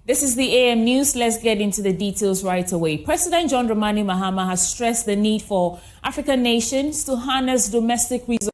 This is the AM News. Let's get into the details right away. President John Dramani Mahama has stressed the need for African nations to harness domestic resources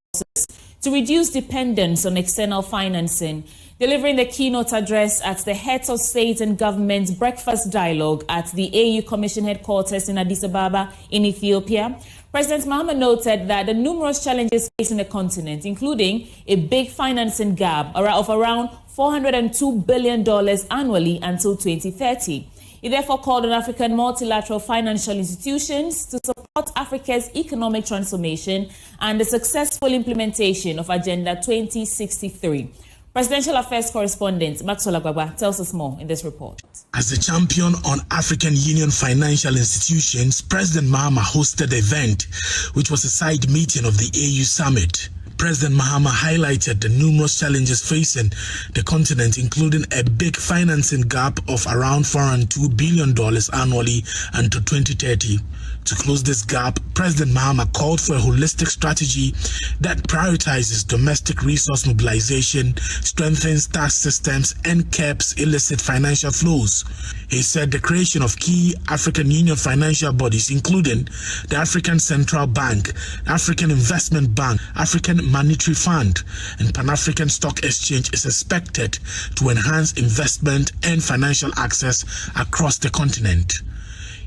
to reduce dependence on external financing. Delivering the keynote address at the Heads of State and Government Breakfast Dialogue at the AU Commission headquarters in Addis Ababa in Ethiopia, President Mahama noted that the numerous challenges facing the continent, including a big financing gap of around $402 billion annually until 2030. He therefore called on African multilateral financial institutions to support Africa's economic transformation and the successful implementation of Agenda 2063. Presidential Affairs correspondent Maxwell Agwagwa tells us more in this report. As a champion on African Union financial institutions, President Mahama hosted the event, which was a side meeting of the AU Summit. President Mahama highlighted the numerous challenges facing the continent, including a big financing gap of around $402 billion annually until 2030. To close this gap, President Mahama called for a holistic strategy that prioritizes domestic resource mobilization, strengthens tax systems, and curbs illicit financial flows. He said the creation of key African Union financial bodies, including the African Central Bank, African Investment Bank, African Monetary Fund, and Pan-African Stock Exchange, is expected to enhance investment and financial access across the continent.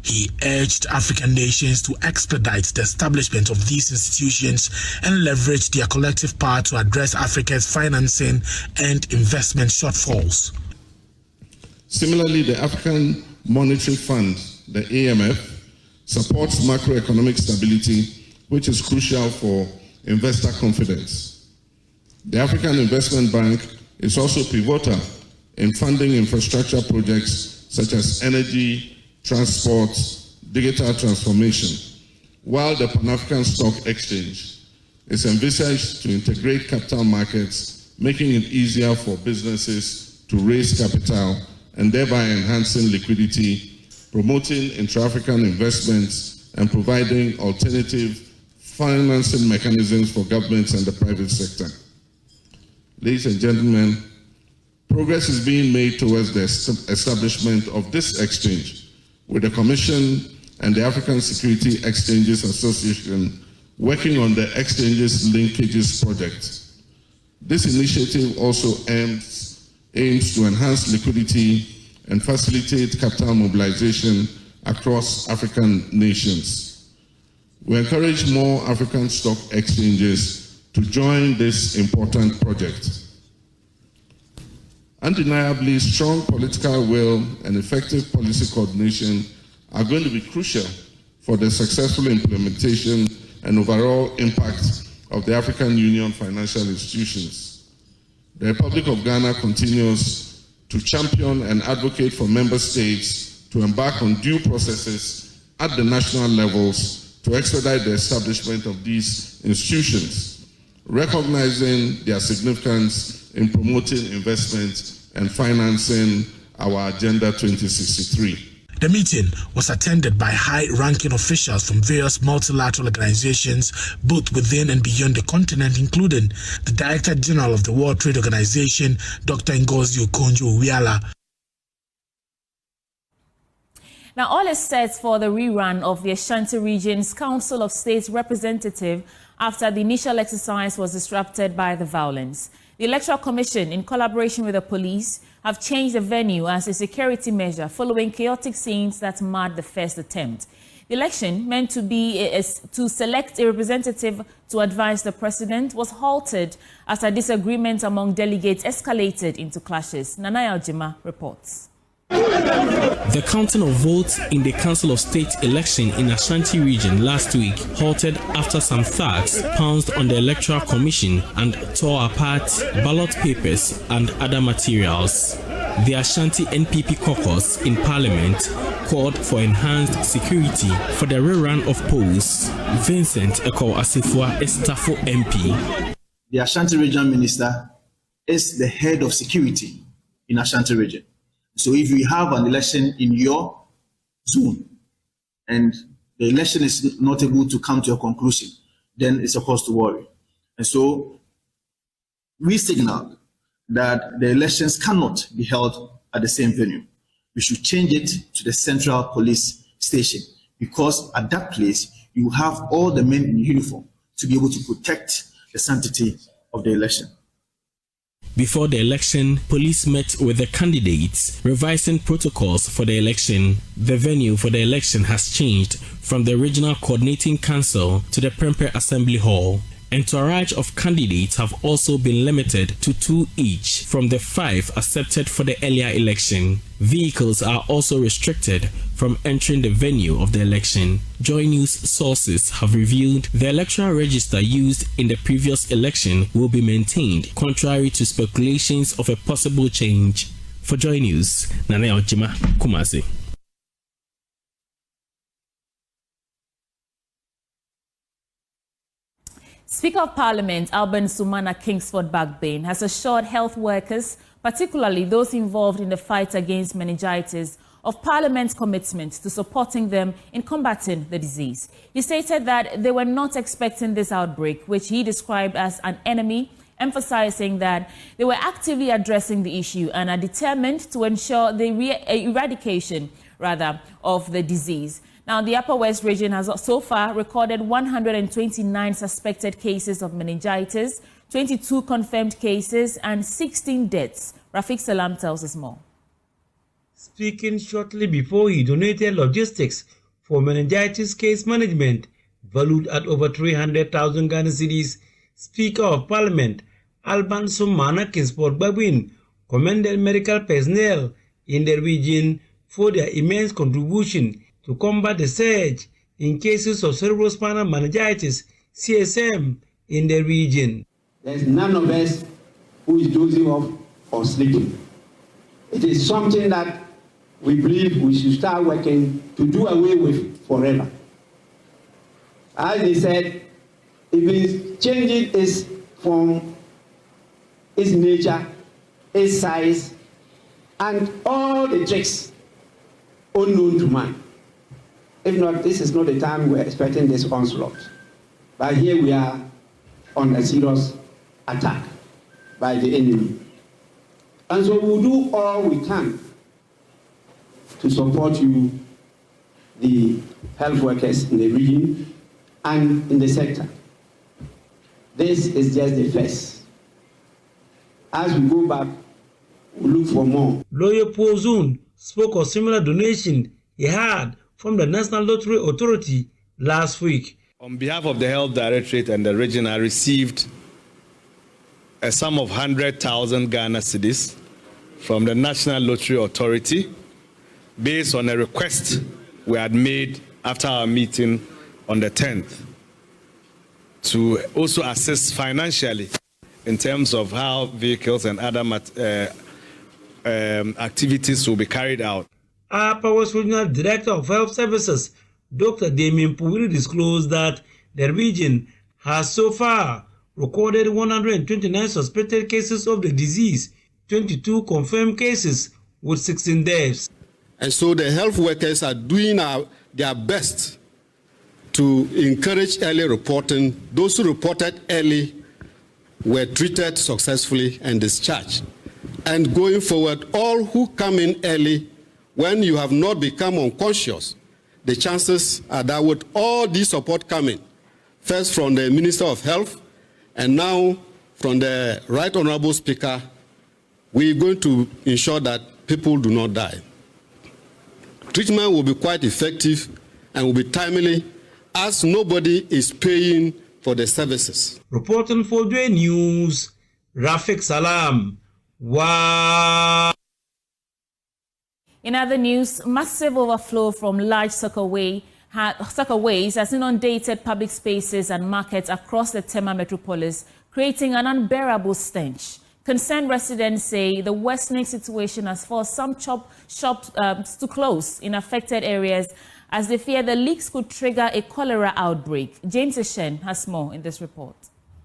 He urged African nations to expedite the establishment of these institutions and leverage their collective power to address Africa's financing and investment shortfalls. Similarly, the African Monetary Fund, the AMF, supports macroeconomic stability, which is crucial for investor confidence. The African Investment Bank is also pivotal in funding infrastructure projects such as energy, transport, digital transformation, while the Pan-African Stock Exchange is envisaged to integrate capital markets, making it easier for businesses to raise capital and thereby enhancing liquidity, promoting intra-African investments, and providing alternative financing mechanisms for governments and the private sector. Ladies and gentlemen, progress is being made towards the establishment of this exchange, with the Commission and the African Security Exchanges Association working on the Exchanges Linkages project. This initiative also aims to enhance liquidity and facilitate capital mobilization across African nations. We encourage more African stock exchanges to join this important project. Undeniably, strong political will and effective policy coordination are going to be crucial for the successful implementation and overall impact of the African Union financial institutions. The Republic of Ghana continues to champion and advocate for member states to embark on due processes at the national levels to expedite the establishment of these institutions, recognizing their significance in promoting investment and financing our Agenda 2063. The meeting was attended by high-ranking officials from various multilateral organizations, both within and beyond the continent, including the Director General of the World Trade Organization, Dr. Ngozi Okonjo-Iweala. Now, all is set for the rerun of the Ashanti Region's Council of State representative after the initial exercise was disrupted by the violence. The Electoral Commission, in collaboration with the police, have changed the venue as a security measure following chaotic scenes that marred the first attempt. The election, meant to be to select a representative to advise the president, was halted as a disagreement among delegates escalated into clashes. Nanaya Ojima reports. The counting of votes in the Council of State election in Ashanti region last week halted after some thugs pounced on the Electoral Commission and tore apart ballot papers and other materials. The Ashanti NPP caucus in Parliament called for enhanced security for the rerun of polls. Vincent Eko Asifua Estafo MP. The Ashanti region minister is the head of security in Ashanti region. So if you have an election in your zone and the election is not able to come to a conclusion, then it's a cause to worry. And so we signaled that the elections cannot be held at the same venue. we should change it to the Central Police Station, because at that place, you have all the men in uniform to be able to protect the sanctity of the election. Before the election, police met with the candidates, revising protocols for the election. The venue for the election has changed from the original coordinating council to the Prempeh Assembly Hall. Entourage of candidates have also been limited to 2 each from the 5 accepted for the earlier election. Vehicles are also restricted from entering the venue of the election. Joy News sources have revealed the electoral register used in the previous election will be maintained, contrary to speculations of a possible change. For Joy News, Nana Ojima, Kumasi. Speaker of Parliament Alban Sumana Kingsford Bagbane has assured health workers, particularly those involved in the fight against meningitis, of Parliament's commitment to supporting them in combating the disease. He stated that they were not expecting this outbreak, which he described as an enemy, emphasizing that they were actively addressing the issue and are determined to ensure the eradication of the disease. Now, the Upper West region has so far recorded 129 suspected cases of meningitis, 22 confirmed cases, and 16 deaths. Rafiq Salam tells us more. Speaking shortly before he donated logistics for meningitis case management, valued at over 300,000 Ghana cedis, Speaker of Parliament Alban Sumana Kingsford Bagbane commended medical personnel in the region for their immense contribution to combat the surge in cases of cerebrospinal meningitis, CSM, in the region. There's none of us who is dozing off or sleeping. It is something that we believe we should start working to do away with forever. As they said, if it's changing its form, its nature, its size, and all the tricks unknown to man. If not, this is not the time we're expecting this onslaught. But here we are on a serious attack by the enemy. And so we'll do all we can to support you, the health workers in the region and in the sector. This is just the first. As we go back, we'll look for more. Lawyer Paul Zun spoke of similar donation he had from the National Lottery Authority last week. On behalf of the Health Directorate and the region, I received a sum of 100,000 Ghana cedis from the National Lottery Authority based on a request we had made after our meeting on the 10th to also assist financially in terms of how vehicles and other activities will be carried out. Upper West Regional Director of Health Services, Dr. Damien Puwili, disclosed that the region has so far recorded 129 suspected cases of the disease, 22 confirmed cases with 16 deaths. And so the health workers are doing their best to encourage early reporting. Those who reported early were treated successfully and discharged. And going forward, all who come in early, when you have not become unconscious, the chances are that with all this support coming, first from the Minister of Health and now from the Right Honorable Speaker, we're going to ensure that people do not die. Treatment will be quite effective and will be timely, as nobody is paying for the services. Reporting for Joy News, Rafiq Salam. Wow. In other news, massive overflow from large ways has inundated public spaces and markets across the Tema metropolis, creating an unbearable stench. Concerned residents say the worsening situation has forced some shops to close in affected areas as they fear the leaks could trigger a cholera outbreak. James Ashen has more in this report.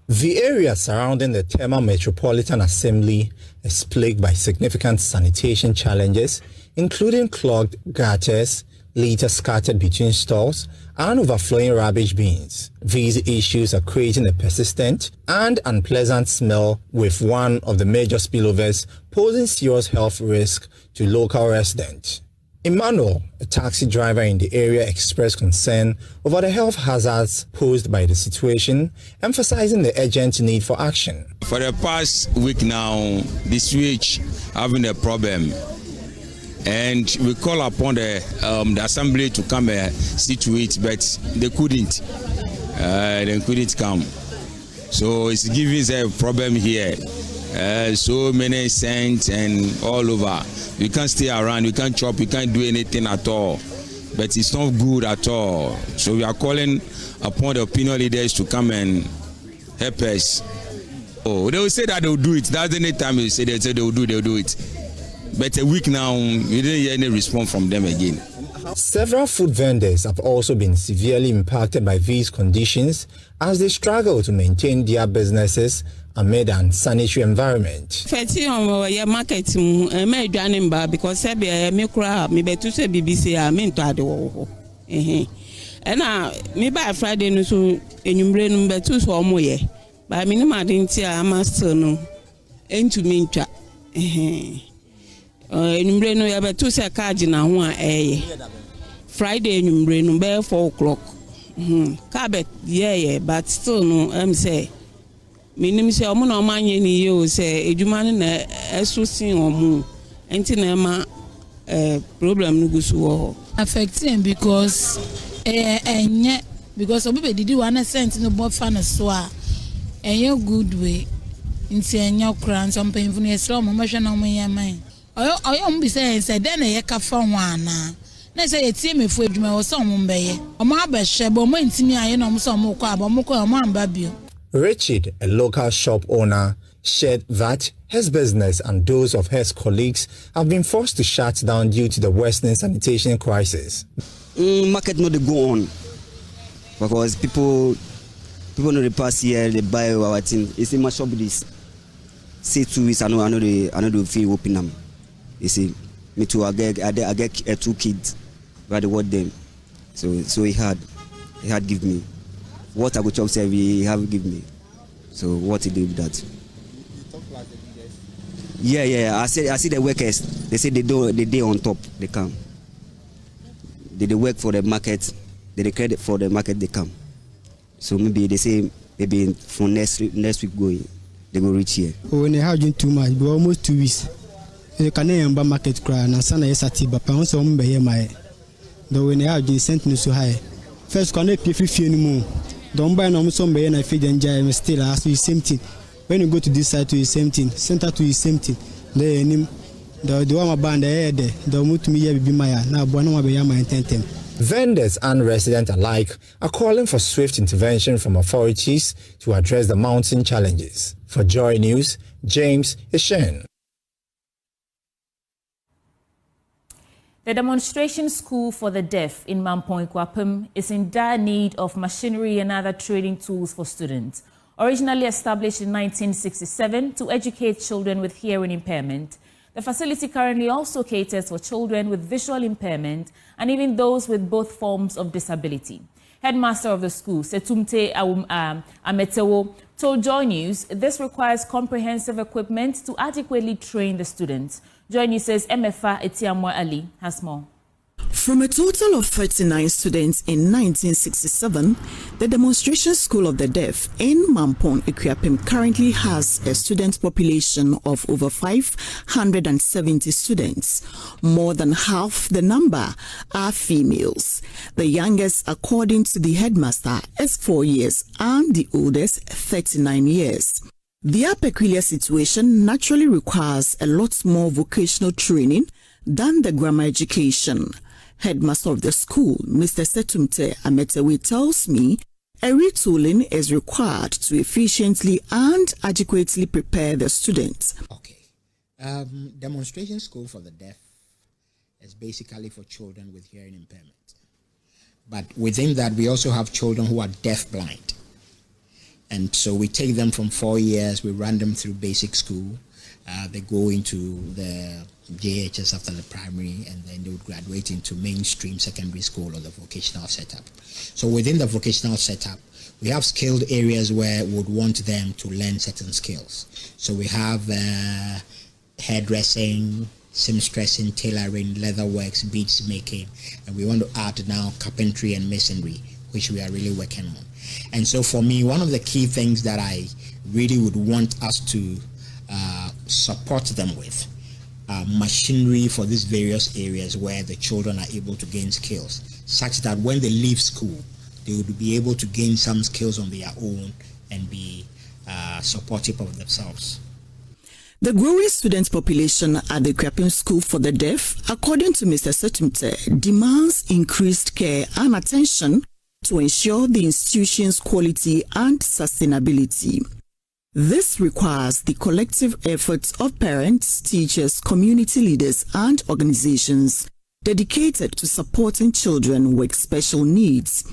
The area surrounding the Tema Metropolitan Assembly is plagued by significant sanitation challenges, including clogged gutters, litter scattered between stalls, and overflowing rubbish bins. These issues are creating a persistent and unpleasant smell, with one of the major spillovers posing serious health risk to local residents. Emmanuel, a taxi driver in the area, expressed concern over the health hazards posed by the situation, emphasizing the urgent need for action. For the past week now, the sewage having a problem, and we call upon the assembly to come see to it, but they couldn't. They couldn't come. So it's giving us a problem here. So many cents and all over. We can't stay around, we can't chop, we can't do anything at all. But it's not good at all. So we are calling upon the opinion leaders to come and help us. Oh, they will say that they will do it. That's any time they say they will do it. But a week now, we didn't hear any response from them again. Several food vendors have also been severely impacted by these conditions as they struggle to maintain their businesses amid an unsanitary environment. Market because BBC me by Friday no so enyumre no betu so omoye ba me ma de ntia master no entumi ntwa enyumre no ya betu se card na ho a Friday enyumre no be 4 o'clock kabet but still no say minim se omo na omanye ni ye o se edwuma no na esosin omo enti na ma problem no gusu wo affecting because because obi did 1 cent no bo fa na so a good way nti enya kran some painful eslo mo mahwe na mo yaman oyo mo bi say den na ye ka fa ho ana na say etie mefu adwuma wo so mo mbeye omo abehye bo mo ntimi aye na mo so mo kwa bo mo kwa mo amba bio. Richard, a local shop owner, shared that his business and those of his colleagues have been forced to shut down due to the worsening sanitation crisis. Market not go on because people no dey pass here, they buy our thing. You see my shop this say 2 weeks I know they feel open them. You see me too I get 2 kids but they want them so he had give me what I go chop say he have give me. So what he did with that? Yeah. I see the workers. They say they on top. They come. They work for the market. They credit for the market. They come. So maybe they say maybe from next week going they go reach here. When they have too much, but almost 2 weeks. You can't remember market cry and sana yesati but pounds on be my. Though when they have been sent so high. First connect pay 50 anymore. Don't buy no some and I feed and jam still ask you same thing. When you go to this side to the same thing, center to the same thing. The one band there, the move me be my now one be my intentem. Vendors and residents alike are calling for swift intervention from authorities to address the mounting challenges. For Joy News, James Ishen. The demonstration school for the deaf in Mampoikwapem is in dire need of machinery and other training tools for students. Originally established in 1967 to educate children with hearing impairment, the facility currently also caters for children with visual impairment and even those with both forms of disability. Headmaster of the school, Setumte Ametewo, told Joy News this requires comprehensive equipment to adequately train the students. Joy News says MFA Etiamwa Ali has more. From a total of 39 students in 1967, the Demonstration School of the Deaf in Mampong Equiapem currently has a student population of over 570 students. More than half the number are females. The youngest, according to the headmaster, is 4 years and the oldest 39 years. Their peculiar situation naturally requires a lot more vocational training than the grammar education. Headmaster of the school, Mr. Setumte Ametewe, tells me a retooling is required to efficiently and adequately prepare the students. Okay. Demonstration school for the deaf is basically for children with hearing impairment. But within that, we also have children who are deaf-blind. And so we take them from 4 years, we run them through basic school, They go into the JHS after the primary, and then they would graduate into mainstream secondary school or the vocational setup. So within the vocational setup, we have skilled areas where we would want them to learn certain skills. So we have hairdressing, seamstressing, tailoring, leatherworks, beads making, and we want to add now carpentry and masonry, which we are really working on. And so for me, one of the key things that I really would want us to support them with machinery for these various areas where the children are able to gain skills, such that when they leave school, they would be able to gain some skills on their own and be supportive of themselves. The growing student population at the Ekuapem School for the Deaf, according to Mr. Setumte, demands increased care and attention to ensure the institution's quality and sustainability. This requires the collective efforts of parents, teachers, community leaders, and organizations dedicated to supporting children with special needs.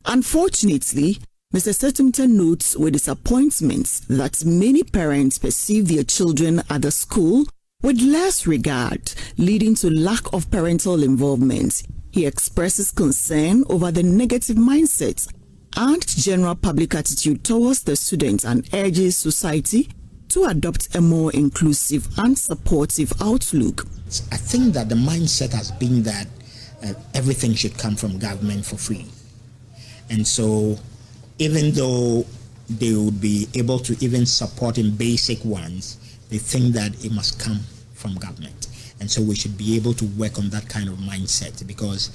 Unfortunately, Mr. Setumte notes with disappointment that many parents perceive their children at the school with less regard, leading to lack of parental involvement. He expresses concern over the negative mindset and general public attitude towards the students and urges society to adopt a more inclusive and supportive outlook. I think that the mindset has been that everything should come from government for free. And so even though they would be able to even support in basic ones, they think that it must come from government. And so we should be able to work on that kind of mindset, because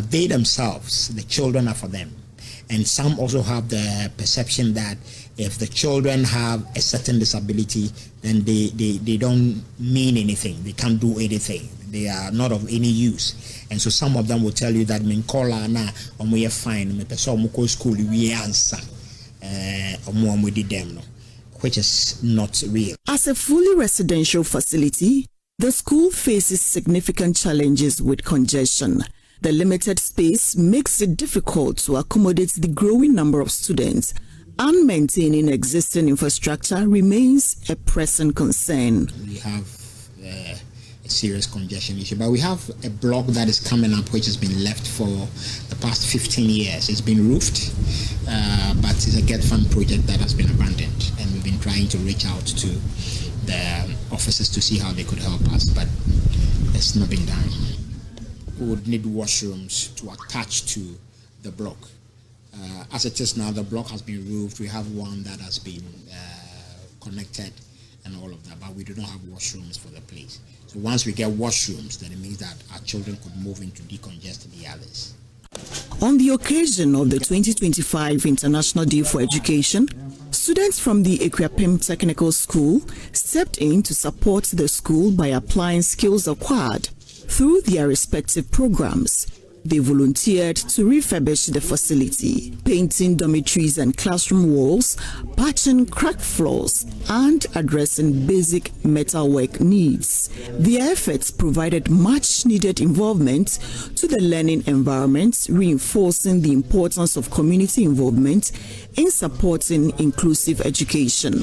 they themselves, the children are for them. And some also have the perception that if the children have a certain disability, then they don't mean anything. They can't do anything. They are not of any use. And so some of them will tell you that minkola na omo fine, me person omo go school we answer omo did them, which is not real. As a fully residential facility, the school faces significant challenges with congestion. The limited space makes it difficult to accommodate the growing number of students, and maintaining existing infrastructure remains a pressing concern. We have a serious congestion issue, but we have a block that is coming up which has been left for the past 15 years. It's been roofed, but it's a GET fund project that has been abandoned, and we've been trying to reach out to the offices to see how they could help us, but it's not been done. We would need washrooms to attach to the block. As it is now, the block has been roofed. We have one that has been connected and all of that, but we do not have washrooms for the place. So once we get washrooms, then it means that our children could move into decongest the others. On the occasion of the 2025 International Day for Education, students from the Ekuapem Technical School stepped in to support the school by applying skills acquired through their respective programs. They volunteered to refurbish the facility, painting dormitories and classroom walls, patching cracked floors, and addressing basic metalwork needs. Their efforts provided much-needed involvement to the learning environment, reinforcing the importance of community involvement in supporting inclusive education.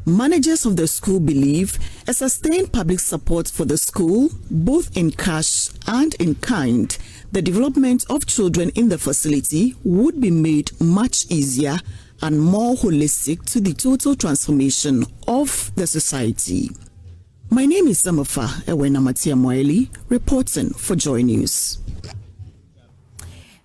Managers of the school believe a sustained public support for the school, both in cash and in kind, the development of children in the facility would be made much easier and more holistic to the total transformation of the society. My name is Samofa Ewenamatia Moeli, reporting for Joy News.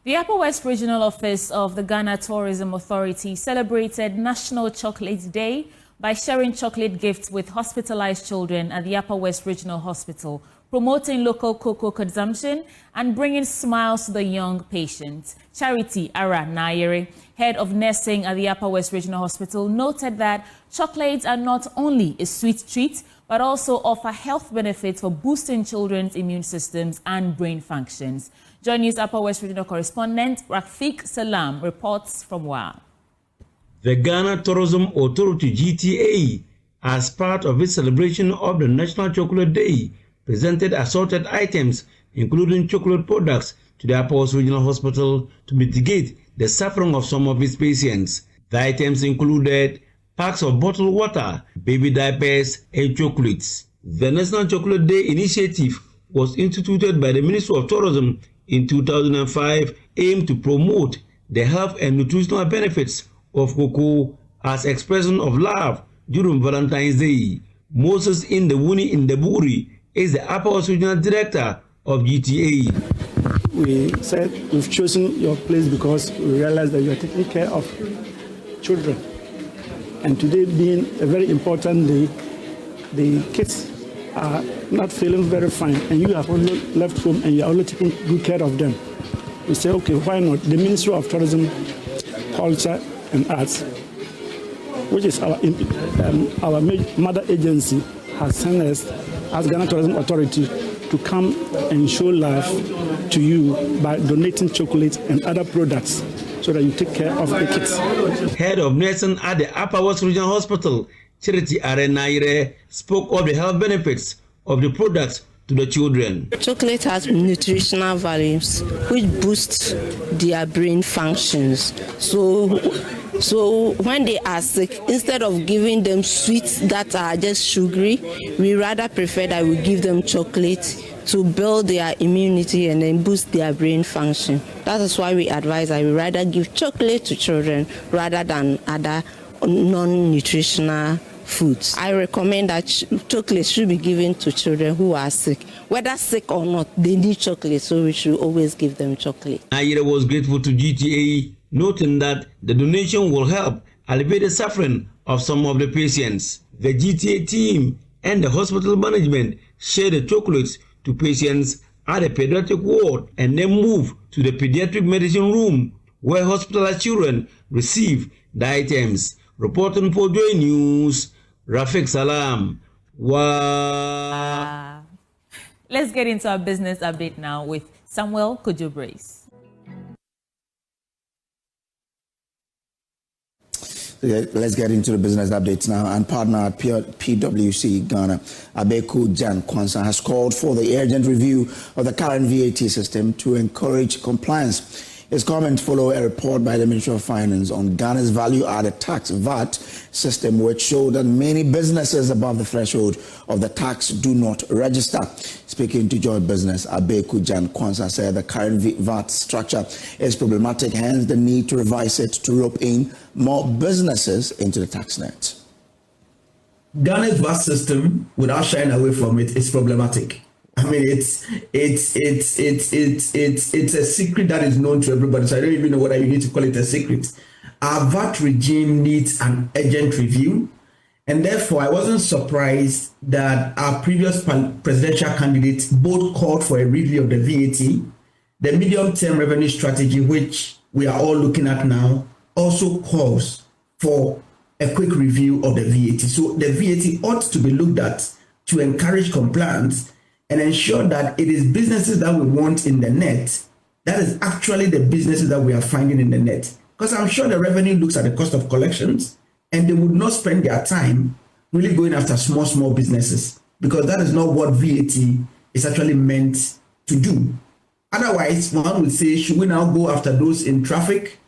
The Upper West Regional Office of the Ghana Tourism Authority celebrated National Chocolate Day by sharing chocolate gifts with hospitalized children at the Upper West Regional Hospital, promoting local cocoa consumption and bringing smiles to the young patients. Charity Ara Nayere, head of nursing at the Upper West Regional Hospital, noted that chocolates are not only a sweet treat, but also offer health benefits for boosting children's immune systems and brain functions. Joy News Upper West Regional correspondent Rafiq Salam reports from WA. The Ghana Tourism Authority GTA, as part of its celebration of the National Chocolate Day, presented assorted items, including chocolate products, to the Upper West Regional Hospital to mitigate the suffering of some of its patients. The items included packs of bottled water, baby diapers, and chocolates. The National Chocolate Day initiative was instituted by the Ministry of Tourism in 2005, aimed to promote the health and nutritional benefits of cocoa as expression of love during Valentine's Day. Moses Indewuni Indeburi is the Upper West Regional Director of GTA. We said we've chosen your place because we realize that you are taking care of children. And today being a very important day, the kids are not feeling very fine, and you have only left home and you are only taking good care of them. We say, okay, why not? The Ministry of Tourism, Culture and Arts, which is our mother agency, has sent us as Ghana Tourism Authority to come and show love to you by donating chocolate and other products so that you take care of the kids. Head of nursing at the Upper West Regional Hospital, Charity Arenaire, spoke of the health benefits of the products to the children. Chocolate has nutritional values which boost their brain functions. So when they are sick, instead of giving them sweets that are just sugary, we rather prefer that we give them chocolate to build their immunity and then boost their brain function. That is why we advise that we rather give chocolate to children rather than other non-nutritional foods. I recommend that chocolate should be given to children who are sick. Whether sick or not, they need chocolate, so we should always give them chocolate. Ayere was grateful to GTA, noting that the donation will help alleviate the suffering of some of the patients. The GTA team and the hospital management share the chocolates to patients at the pediatric ward and then move to the pediatric medicine room where hospitalized children receive the items. Reporting for Joy News, Rafiq Salam. Wow. Let's get into our business update now with Samuel Kojo-Brace. Let's get into the business updates now. And partner at PwC Ghana, Bawku Jan Kwanzaa, has called for the urgent review of the current VAT system to encourage compliance. His comments follow a report by the Ministry of Finance on Ghana's value-added tax VAT system, which showed that many businesses above the threshold of the tax do not register. Speaking to Joy Business, Bawku Jan Kwanzaa said the current VAT structure is problematic, hence the need to revise it to rope in more businesses into the tax net. Ghana's VAT system, without shying away from it, is problematic. I mean, it's a secret that is known to everybody. So I don't even know whether you need to call it a secret. Our VAT regime needs an urgent review, and therefore I wasn't surprised that our previous presidential candidates both called for a review of the VAT. The medium-term revenue strategy, which we are all looking at now, also calls for a quick review of the VAT. So the VAT ought to be looked at to encourage compliance and ensure that it is businesses that we want in the net, that is actually the businesses that we are finding in the net. Because I'm sure the revenue looks at the cost of collections and they would not spend their time really going after small businesses, because that is not what VAT is actually meant to do. Otherwise, one would say, should we now go after those in traffic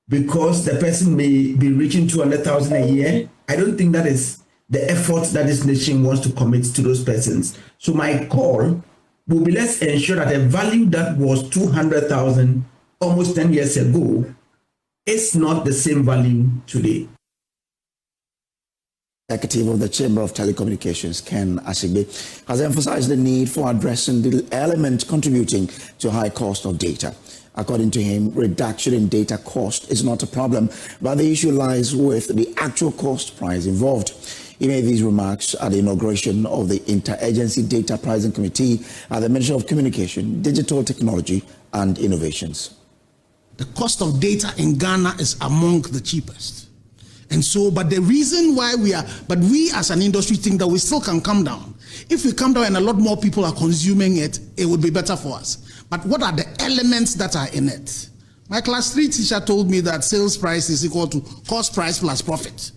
because the person may be reaching 200,000 a year? I don't think that is the effort that this nation wants to commit to those persons. So my call will be, let's ensure that a value that was 200,000 almost 10 years ago is not the same value today. Executive of the Chamber of Telecommunications, Ken Asigbe, has emphasized the need for addressing the element contributing to high cost of data. According to him, reduction in data cost is not a problem, but the issue lies with the actual cost price involved. He made these remarks at the inauguration of the Interagency Data Pricing Committee at the Ministry of Communication, Digital Technology and Innovations. The cost of data in Ghana is among the cheapest. And so, but the reason why we as an industry think that we still can come down. If we come down and a lot more people are consuming it, it would be better for us. But what are the elements that are in it? My class 3 teacher told me that sales price is equal to cost price plus profit.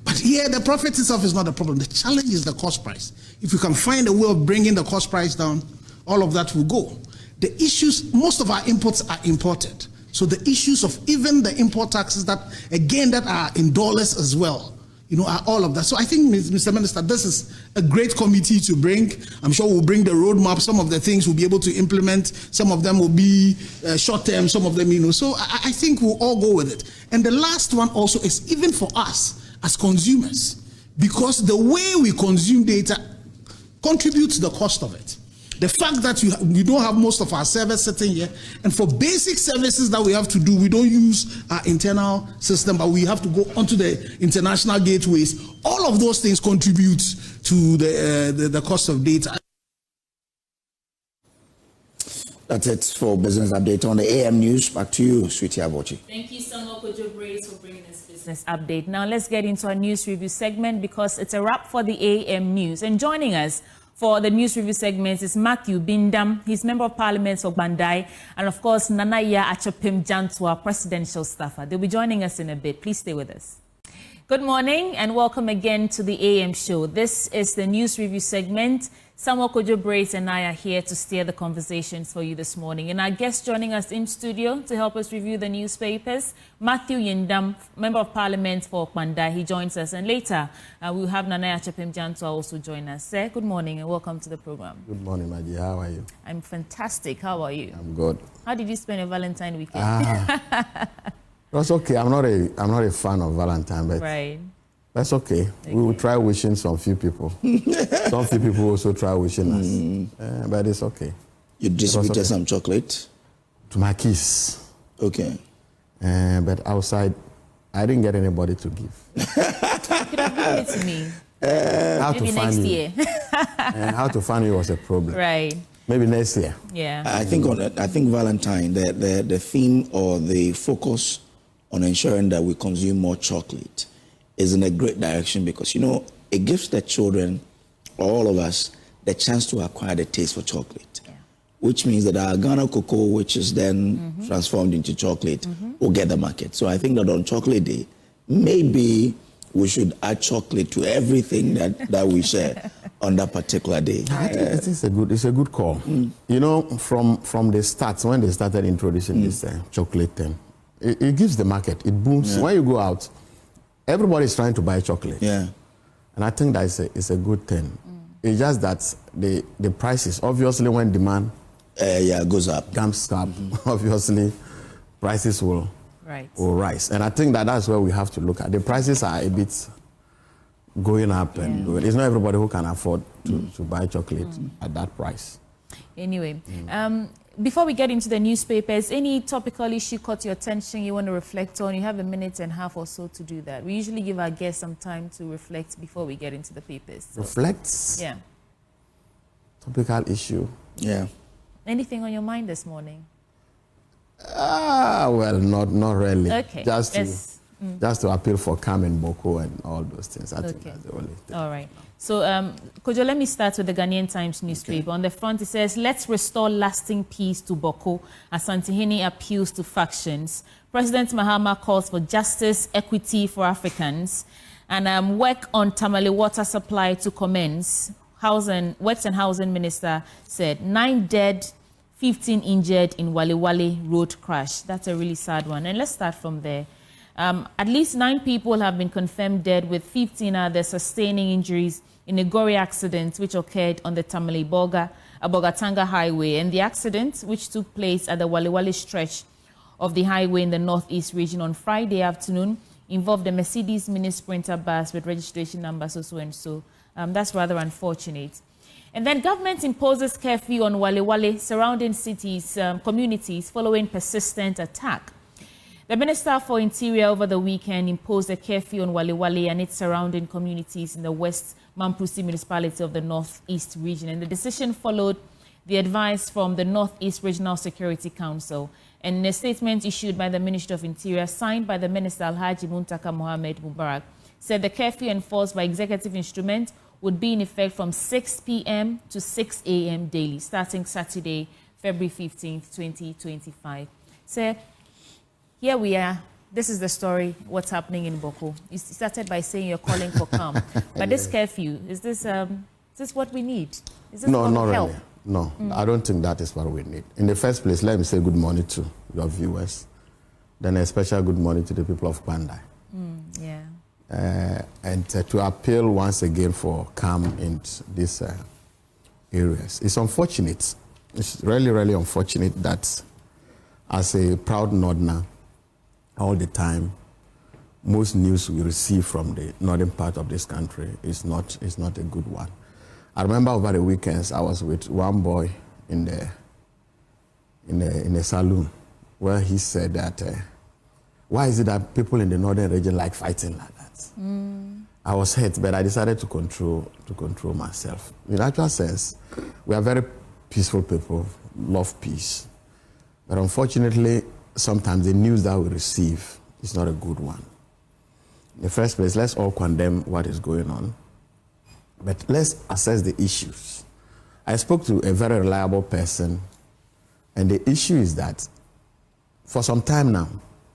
But here, the profit itself is not a problem. The challenge is the cost price. If you can find a way of bringing the cost price down, all of that will go. The issues, most of our inputs are imported. So the issues of even the import taxes that, again, that are in dollars as well, are all of that. So I think, Mr. Minister, this is a great committee to bring. I'm sure we'll bring the roadmap. Some of the things we'll be able to implement. Some of them will be short term, some of them, So I think we'll all go with it. And the last one also is even for us as consumers, because the way we consume data contributes to the cost of it. The fact that we don't have most of our servers sitting here, and for basic services that we have to do, we don't use our internal system, but we have to go onto the international gateways. All of those things contribute to the cost of data. That's it for Business Update on the AM News. Back to you, Sweetie Abochi. Thank you so much, Kojo Brace, for bringing us Business Update. Now let's get into our news review segment, because it's a wrap for the AM News. And joining us for the news review segment is Matthew Bindam. He's Member of Parliament for Bandai, and of course, Nanaya Achapim Jantwa, presidential staffer. They'll be joining us in a bit. Please stay with us. Good morning and welcome again to the AM show. This is the news review segment. Samuel Kojo Brace and I are here to steer the conversations for you this morning. And our guest joining us in studio to help us review the newspapers, Matthew Yindam, Member of Parliament for Bandai. He joins us. And later, we'll have Nanaya Achapim Jantwa also join us. Sir, good morning and welcome to the program. Good morning, my dear. How are you? I'm fantastic. How are you? I'm good. How did you spend your Valentine weekend? That's okay. I'm not a fan of Valentine, but right. That's okay. We will try wishing some few people. Some few people also try wishing us. But it's okay. You distributed some chocolate? To my kids. Okay. But outside, I didn't get anybody to give. You could have given it to me. Maybe next year. How to find you was a problem. Right. Maybe next year. Yeah. I think Valentine, the theme or the focus on ensuring that we consume more chocolate is in a great direction, because it gives the children, all of us, the chance to acquire the taste for chocolate, which means that our Ghana cocoa, which is then transformed into chocolate, will get the market. So I think that on Chocolate Day, maybe we should add chocolate to everything that we share on that particular day. I think it's a good call. From the start, when they started introducing this chocolate thing, it gives the market, it booms. When you go out, everybody's trying to buy chocolate. Yeah. And I think that it's a good thing. It's just that the prices, obviously when demand goes up, obviously prices will rise. And I think that's where we have to look at. The prices are a bit going up, and it's not everybody who can afford to buy chocolate at that price. Anyway, before we get into the newspapers, any topical issue caught your attention you want to reflect on? You have a minute and a half or so to do that. We usually give our guests some time to reflect before we get into the papers. So. Reflect? Yeah. Topical issue? Yeah. Anything on your mind this morning? Well, not really. Okay. Just to appeal for calm in Bawku and all those things. I think that's the only thing. All right. So, Kojo, let me start with the Ghanaian Times newspaper. Okay. On the front, it says, let's restore lasting peace to Bawku. Asantehene appeals to factions. President Mahama calls for justice, equity for Africans. And work on Tamale water supply to commence. Works and Housing Minister said 9 dead, 15 injured in Walewale road crash. That's a really sad one. And let's start from there. At least 9 people have been confirmed dead, with 15 others sustaining injuries in a gory accident which occurred on the Tamale-Bogatanga highway. And the accident, which took place at the Walewale stretch of the highway in the northeast region on Friday afternoon, involved a Mercedes Mini Sprinter bus with registration number so and so. That's rather unfortunate. And then government imposes curfew on Walewale surrounding cities, communities following persistent attack. The Minister for Interior over the weekend imposed a curfew on Walewale and its surrounding communities in the West Mamprusi municipality of the Northeast region. And the decision followed the advice from the Northeast Regional Security Council. And in a statement issued by the Ministry of Interior, signed by the Minister Alhaji Muntaka Mohammed Mubarak, said the curfew enforced by executive instrument would be in effect from 6 p.m. to 6 a.m. daily, starting Saturday, February 15th, 2025. So, here we are. This is the story, what's happening in Bawku. You started by saying you're calling for calm. But this curfew, is this what we need? Is this no, what not will really. Help? No, I don't think that is what we need. In the first place, let me say good morning to your viewers. Then a special good morning to the people of Kwandai. And to appeal once again for calm in these areas. It's unfortunate. It's really, really unfortunate that as a proud Northerner, all the time, most news we receive from the northern part of this country is not a good one. I remember over the weekends, I was with one boy in a saloon where he said that, why is it that people in the northern region like fighting like that? I was hurt, but I decided to control myself. In actual sense, we are very peaceful people, love peace. But unfortunately, sometimes the news that we receive is not a good one. In the first place, let's all condemn what is going on, but let's assess the issues. I spoke to a very reliable person, and the issue is that for some time now,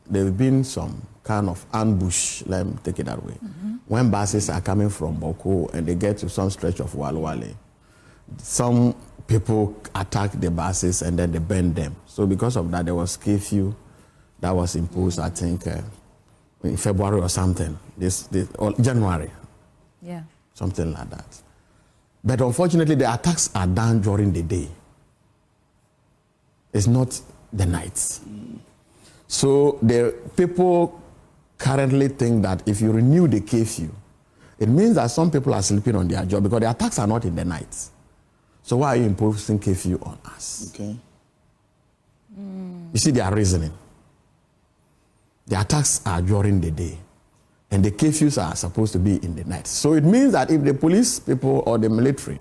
there have been some kind of ambush, let me take it that way. When buses are coming from Bawku and they get to some stretch of Walewale, some people attack the buses and then they burn them. So because of that, there was curfew that was imposed, I think, in February or something, or January. Yeah. Something like that. But unfortunately, the attacks are done during the day. It's not the night. So the people currently think that if you renew the curfew, it means that some people are sleeping on their job because the attacks are not in the night. So why are you imposing curfew on us? Okay. You see their reasoning. The attacks are during the day, and the curfews are supposed to be in the night. So it means that if the police people or the military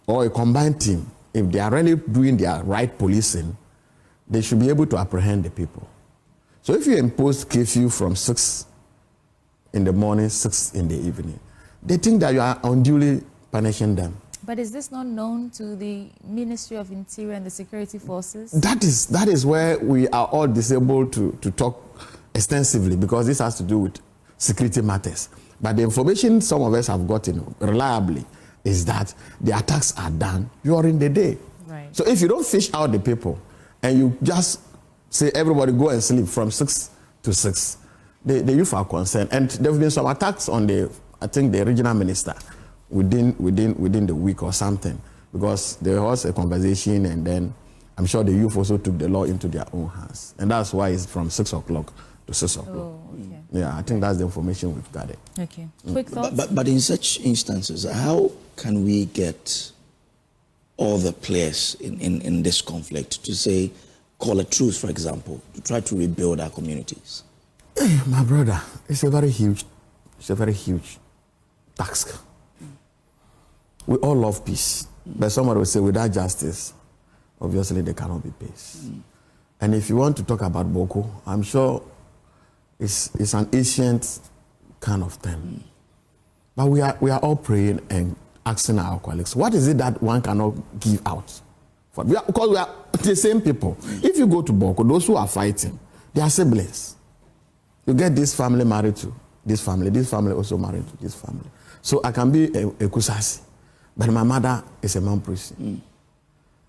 or a combined team, if they are really doing their right policing, they should be able to apprehend the people. So if you impose curfew from 6 in the morning, 6 in the evening, they think that you are unduly punishing them. But is this not known to the Ministry of Interior and the security forces? That is where we are all disabled to talk extensively, because this has to do with security matters. But the information some of us have gotten reliably is that the attacks are done during the day. Right. So if you don't fish out the people and you just say everybody go and sleep from 6 to 6, the youth are concerned. And there have been some attacks on the regional minister within the week or something, because there was a conversation and then I'm sure the youth also took the law into their own hands. And that's why it's from 6 o'clock to 6 o'clock. Oh, okay. Yeah, I think that's the information we've gathered. Okay. Quick thoughts? But in such instances, how can we get all the players in this conflict to say, call a truce, for example, to try to rebuild our communities? Hey, my brother, it's a very huge task. We all love peace, but somebody will say without justice, obviously there cannot be peace. And if you want to talk about Bawku, I'm sure it's an ancient kind of thing. But we are all praying and asking our colleagues, what is it that one cannot give out? Because we are the same people. If you go to Bawku, those who are fighting, they are siblings. You get this family married to this family also married to this family. So I can be a Kusasi, but my mother is a Mamprisi.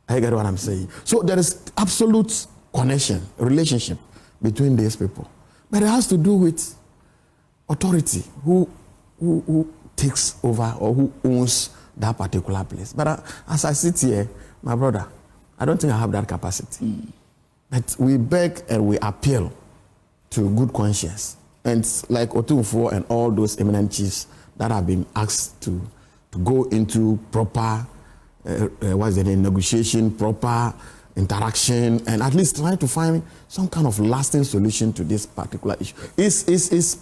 I get what I'm saying. So there is absolute connection, relationship between these people. But it has to do with authority, who takes over or who owns that particular place. But as I sit here, my brother, I don't think I have that capacity. But we beg and we appeal to good conscience. And like Otunfo and all those eminent chiefs that have been asked to go into proper negotiation, proper interaction, and at least try to find some kind of lasting solution to this particular issue. It's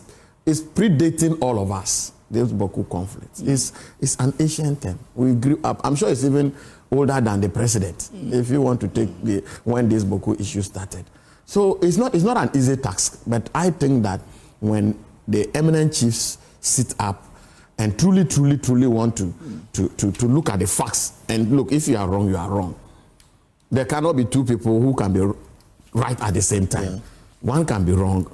predating all of us, this Bawku conflict. It's an ancient thing. We grew up, I'm sure it's even older than the president, if you want to take when this Bawku issue started. So it's not an easy task, but I think that when the eminent chiefs sit up and truly want to look at the facts and look, if you are wrong, you are wrong. There cannot be two people who can be right at the same time. Yeah. One can be wrong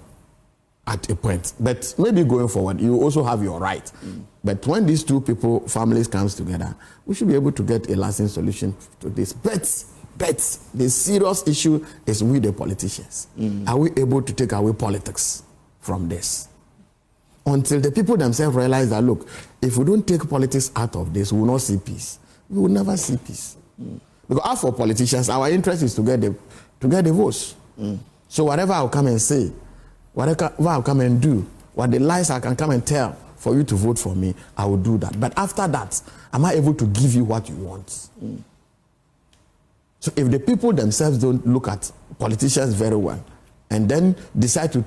at a point, but maybe going forward, you also have your right. But when these two people, families comes together, we should be able to get a lasting solution to this. But But the serious issue is we the politicians. Are we able to take away politics from this? Until the people themselves realize that, look, if we don't take politics out of this, we will not see peace. We will never see peace. Because as for politicians, our interest is to get the votes. So whatever I'll come and say, whatever I'll come and do, what the lies I can come and tell for you to vote for me, I will do that. But after that, am I able to give you what you want? So if the people themselves don't look at politicians very well and then decide to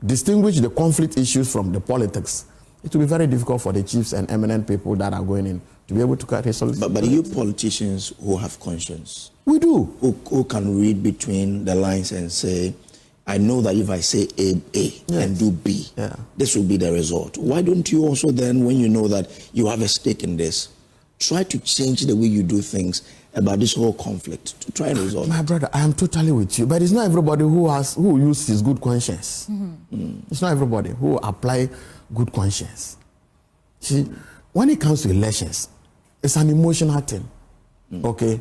distinguish the conflict issues from the politics, it will be very difficult for the chiefs and eminent people that are going in to be able to carry a solution. But you politicians who have conscience, we do, who can read between the lines and say, I know that if I say A and do B, this will be the result. Why don't you also then, when you know that you have a stake in this, try to change the way you do things about this whole conflict to try and resolve? My brother, I am totally with you, but it's not everybody who uses his good conscience. It's not everybody who apply good conscience. See, when it comes to elections, it's an emotional thing. Okay?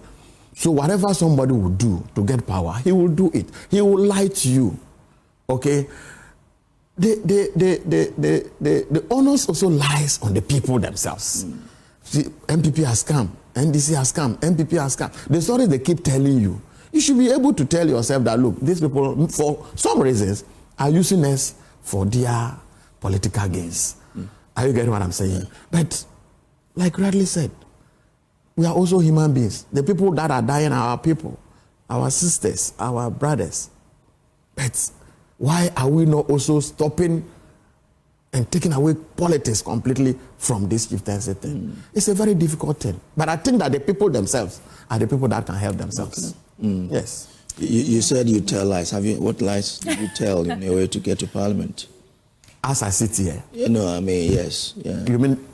So whatever somebody will do to get power, he will do it. He will lie to you. Okay? The onus also lies on the people themselves. See, MPP has come, NDC has come, MPP has come. The stories they keep telling you, you should be able to tell yourself that, look, these people, for some reasons, are using us for their political gains. Are you getting what I'm saying? But, like Radley said, we are also human beings. The people that are dying are our people, our sisters, our brothers. But why are we not also stopping and taking away politics completely from this chieftaincy thing? It's a very difficult thing. But I think that the people themselves are the people that can help themselves. Yes. You said you tell lies. What lies did you tell in your way to get to Parliament? As I sit here? Yes. Yeah. You mean,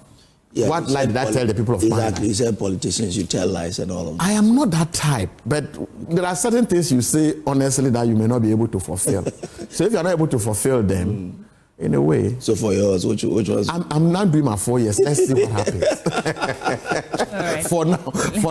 what lie did I tell the people of Parliament? Exactly. You said politicians, you tell lies and all of that. I am not that type, but there are certain things you say honestly that you may not be able to fulfill. So if you are not able to fulfill them, in a way. So for yours, which was? I'm not doing my 4 years. Let's see what happens. Right. For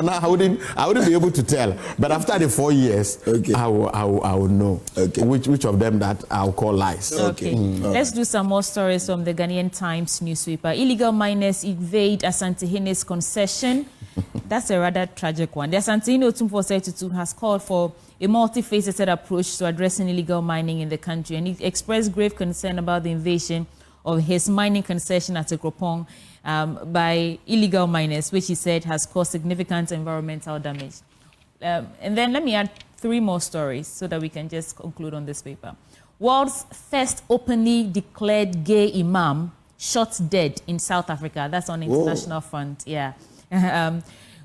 now, I wouldn't be able to tell. But after the 4 years, I will know which of them that I'll call lies. Let's do some more stories from the Ghanaian Times newspaper. Illegal miners invade Asantehene's concession. That's a rather tragic one. The Asantehene Otumfuo 32 has called for a multifaceted approach to addressing illegal mining in the country, and he expressed grave concern about the invasion of his mining concession at Ekropong by illegal miners, which he said has caused significant environmental damage. And then let me add 3 more stories so that we can just conclude on this paper. World's first openly declared gay imam shot dead in South Africa. That's on international front,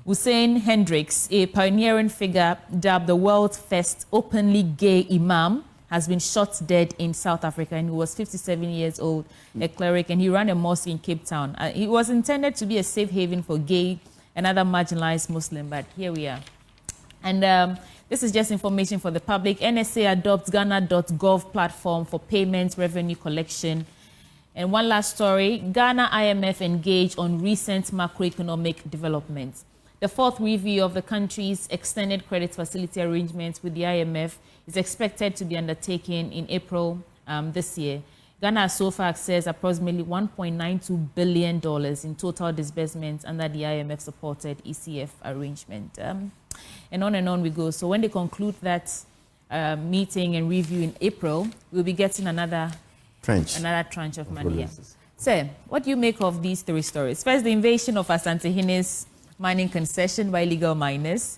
Hussein Hendricks, a pioneering figure dubbed the world's first openly gay imam, has been shot dead in South Africa, and he was 57 years old, a cleric, and he ran a mosque in Cape Town. It was intended to be a safe haven for gay and other marginalized Muslims, but here we are. And this is just information for the public. NSA adopts Ghana.gov platform for payments, revenue collection. And one last story, Ghana IMF engaged on recent macroeconomic developments. The 4th review of the country's extended credit facility arrangements with the IMF is expected to be undertaken in April this year. Ghana has so far accessed approximately $1.92 billion in total disbursements under the IMF-supported ECF arrangement. And on we go. So when they conclude that meeting and review in April, we'll be getting another tranche of money. Yeah. So, what do you make of these 3 stories? First, the invasion of Asantehene's mining concession by illegal miners.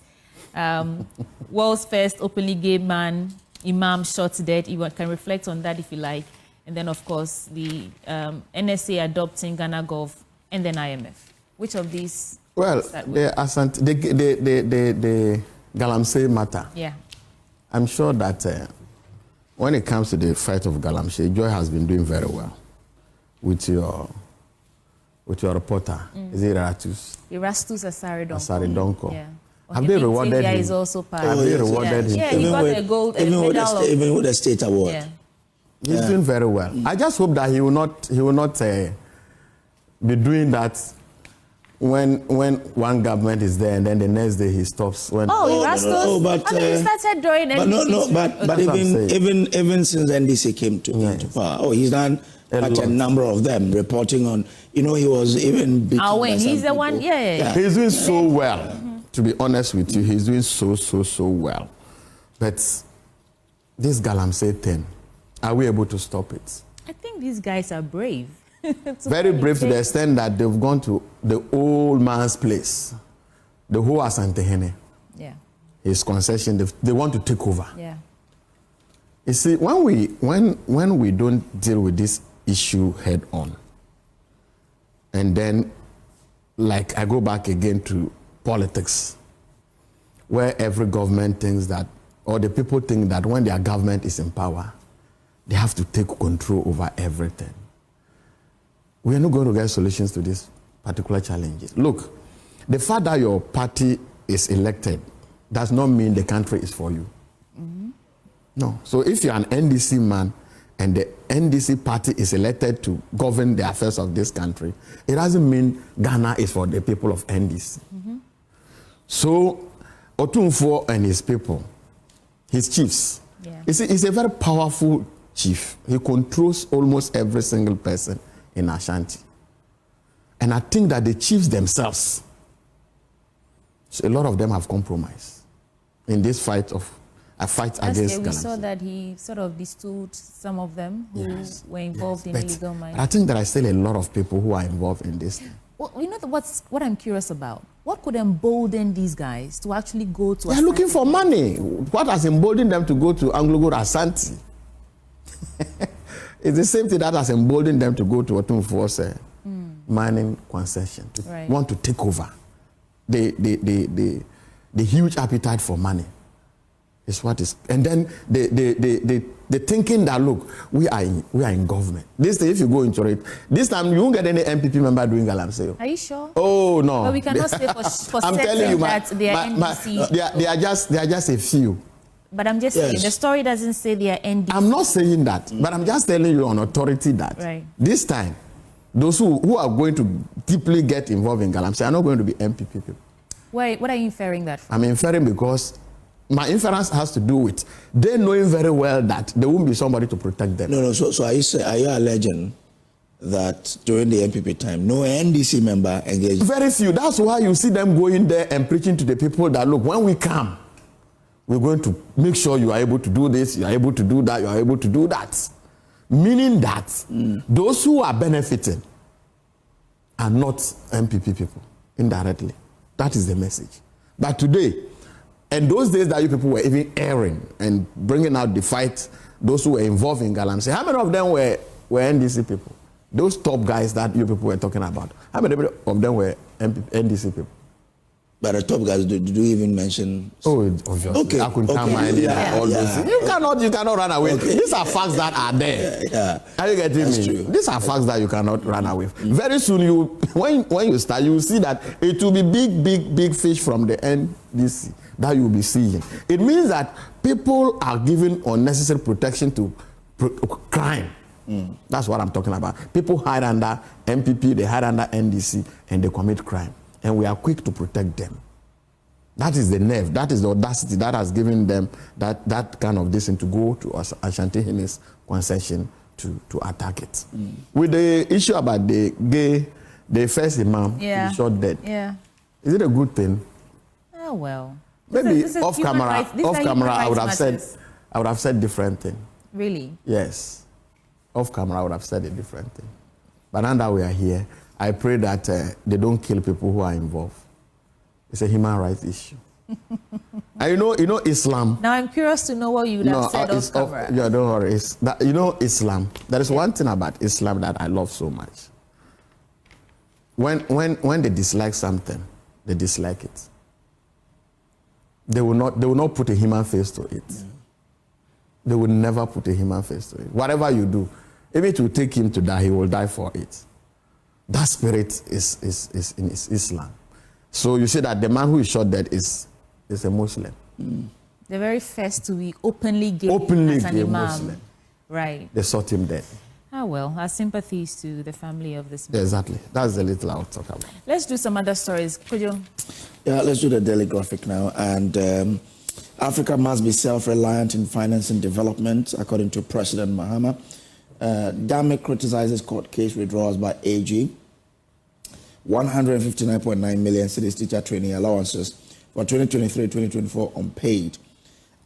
World's first openly gay imam shot dead. You can reflect on that if you like. And then, of course, the NSA adopting Ghana.gov and then IMF. Which of these? Well, the Galamsey matter. Yeah. I'm sure that when it comes to the fight of Galamsey, Joy has been doing very well with your reporter. Is it Erastus? Erastus Asaridonko. Yeah. Have they rewarded him? Is also part. Have they rewarded him? Yeah, he got a gold medal. Even with the state award. Yeah. He's doing very well. I just hope that he will not be doing that when one government is there and then the next day he stops. When but he started during NDC. Even since NDC came to power, he's done a number of them reporting on. He was even beaten by he's the people. one. Yeah. He's doing so well. To be honest with you, he's doing so well. But this Galamsey thing, are we able to stop it? I think these guys are brave. Very brave to the extent that they've gone to the old man's place, the whole Asantehene. Yeah. His concession, they want to take over. Yeah. You see, when we don't deal with this issue head on, and then, like, I go back again to politics, where every government thinks that, or the people think that when their government is in power, they have to take control over everything. We are not going to get solutions to these particular challenges. Look, the fact that your party is elected does not mean the country is for you. Mm-hmm. No. So if you're an NDC man and the NDC party is elected to govern the affairs of this country, it doesn't mean Ghana is for the people of NDC. Mm-hmm. So Otumfuo and his people, his chiefs, he's a very powerful chief. He controls almost every single person in Ashanti. And I think that the chiefs themselves, so a lot of them have compromised in this fight against Ghana. We saw that he sort of bestowed some of them who were involved in illegal mining. I think there are still a lot of people who are involved in this. Well, you know what I'm curious about? What could embolden these guys to actually go to? They're looking for money. What has emboldened them to go to Anglo-Gold Ashanti? It's the same thing that has emboldened them to go to Otumfuo's mining concession, to want to take over. The huge appetite for money is what is, and then the thinking that, look, we are in government. This day, if you go into it, this time you won't get any MPP member doing Galamsey. Are you sure? Oh no. But we cannot say for I'm telling you, that they are NDC. They are just a few. But I'm just saying, the story doesn't say they are NDC. I'm not saying that, but I'm just telling you on authority that this time, those who are going to deeply get involved in Galamsey are not going to be MPP people. Wait, what are you inferring that from? I'm inferring because my inference has to do with they knowing very well that there won't be somebody to protect them. No. So are you alleging that during the MPP time, no NDC member engaged? Very few. That's why you see them going there and preaching to the people that, look, when we come, we're going to make sure you are able to do this, you are able to do that, you are able to do that. Meaning that those who are benefiting are not MPP people, indirectly. That is the message. But today, and those days that you people were even airing and bringing out the fight, those who were involved in Galamsey, how many of them were NDC people? Those top guys that you people were talking about, how many of them were NDC people? But the top guys, did you even mention? Oh, obviously. Okay. All those. You cannot run away. Okay. These are facts that are there. Are you getting me? True. These are facts that you cannot run away. Very soon, when you start, you will see that it will be big fish from the NDC that you will be seeing. It means that people are given unnecessary protection to crime. That's what I'm talking about. People hide under MPP, they hide under NDC, and they commit crime. And we are quick to protect them. That is the nerve, that is the audacity that has given them that kind of this to go to Ashantehene's concession to attack it. With the issue about the first imam being shot dead, is it a good thing? Oh well. Maybe off camera, I would have said different thing. Really? Yes. Off camera, I would have said a different thing. But now that we are here, I pray that they don't kill people who are involved. It's a human rights issue. And you know Islam. Now I'm curious to know what you would have said off camera. Yeah, don't worry. Islam. There is one thing about Islam that I love so much. When they dislike something, they dislike it. They will not put a human face to it. They will never put a human face to it. Whatever you do, if it will take him to die, he will die for it. That spirit is in Islam. So you see that the man who is shot dead is a Muslim. The very first to be openly gay as an imam. Muslim. Right. They shot him dead. Ah, well, our sympathies to the family of this man. Exactly. That's the little I'll talk about. Let's do some other stories. Could you? Yeah, let's do the daily graphic now. And Africa must be self-reliant in finance and development, according to President Mahama. Dame criticizes court case withdrawals by AG. 159.9 million cedis teacher training allowances for 2023-2024 unpaid.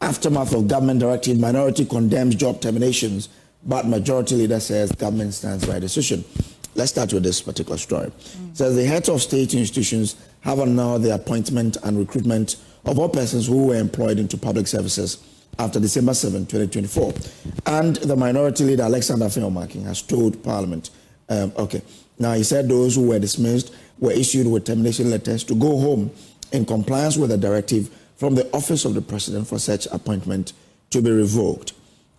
Aftermath of government directive, minority condemns job terminations, but majority leader says government stands by decision. Let's start with this particular story. It says the heads of state institutions have annulled the appointment and recruitment of all persons who were employed into public services after December 7, 2024. And the minority leader, Alexander Feomakin, has told Parliament, now he said those who were dismissed were issued with termination letters to go home in compliance with the directive from the office of the president for such appointment to be revoked.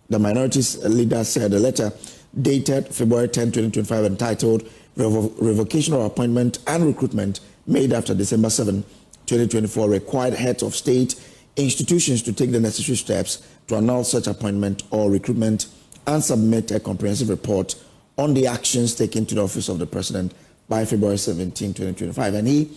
The minorities leader said a letter dated February 10, 2025 entitled Revocation of Appointment and Recruitment made after December 7, 2024 required heads of state institutions to take the necessary steps to annul such appointment or recruitment and submit a comprehensive report on the actions taken to the office of the president by February 17, 2025. And he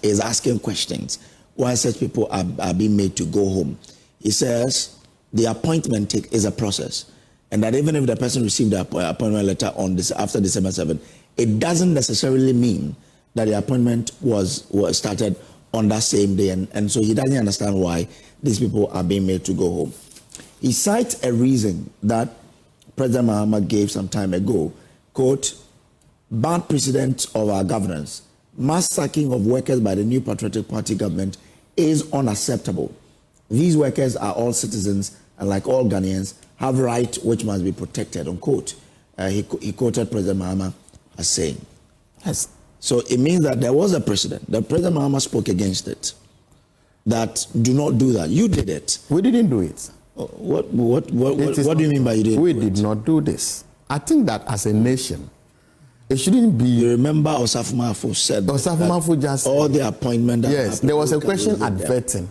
is asking questions why such people are being made to go home. He says the appointment is a process, and that even if the person received the appointment letter on this after December 7, it doesn't necessarily mean that the appointment was started on that same day, and so he doesn't understand why these people are being made to go home. He cites a reason that President Mahama gave some time ago, quote, bad precedent of our governance, mass sacking of workers by the new Patriotic Party government is unacceptable. These workers are all citizens and like all Ghanaians have rights which must be protected, unquote. He quoted President Mahama as saying. Yes. So it means that there was a precedent. The President Mahama spoke against it. That do not do that. You did it. We didn't do it. What do you mean by you didn't do it? We did not do this. I think that as a nation, it shouldn't be. You remember Osafo Maafo said just all the appointment. Yes, there was a question at vetting.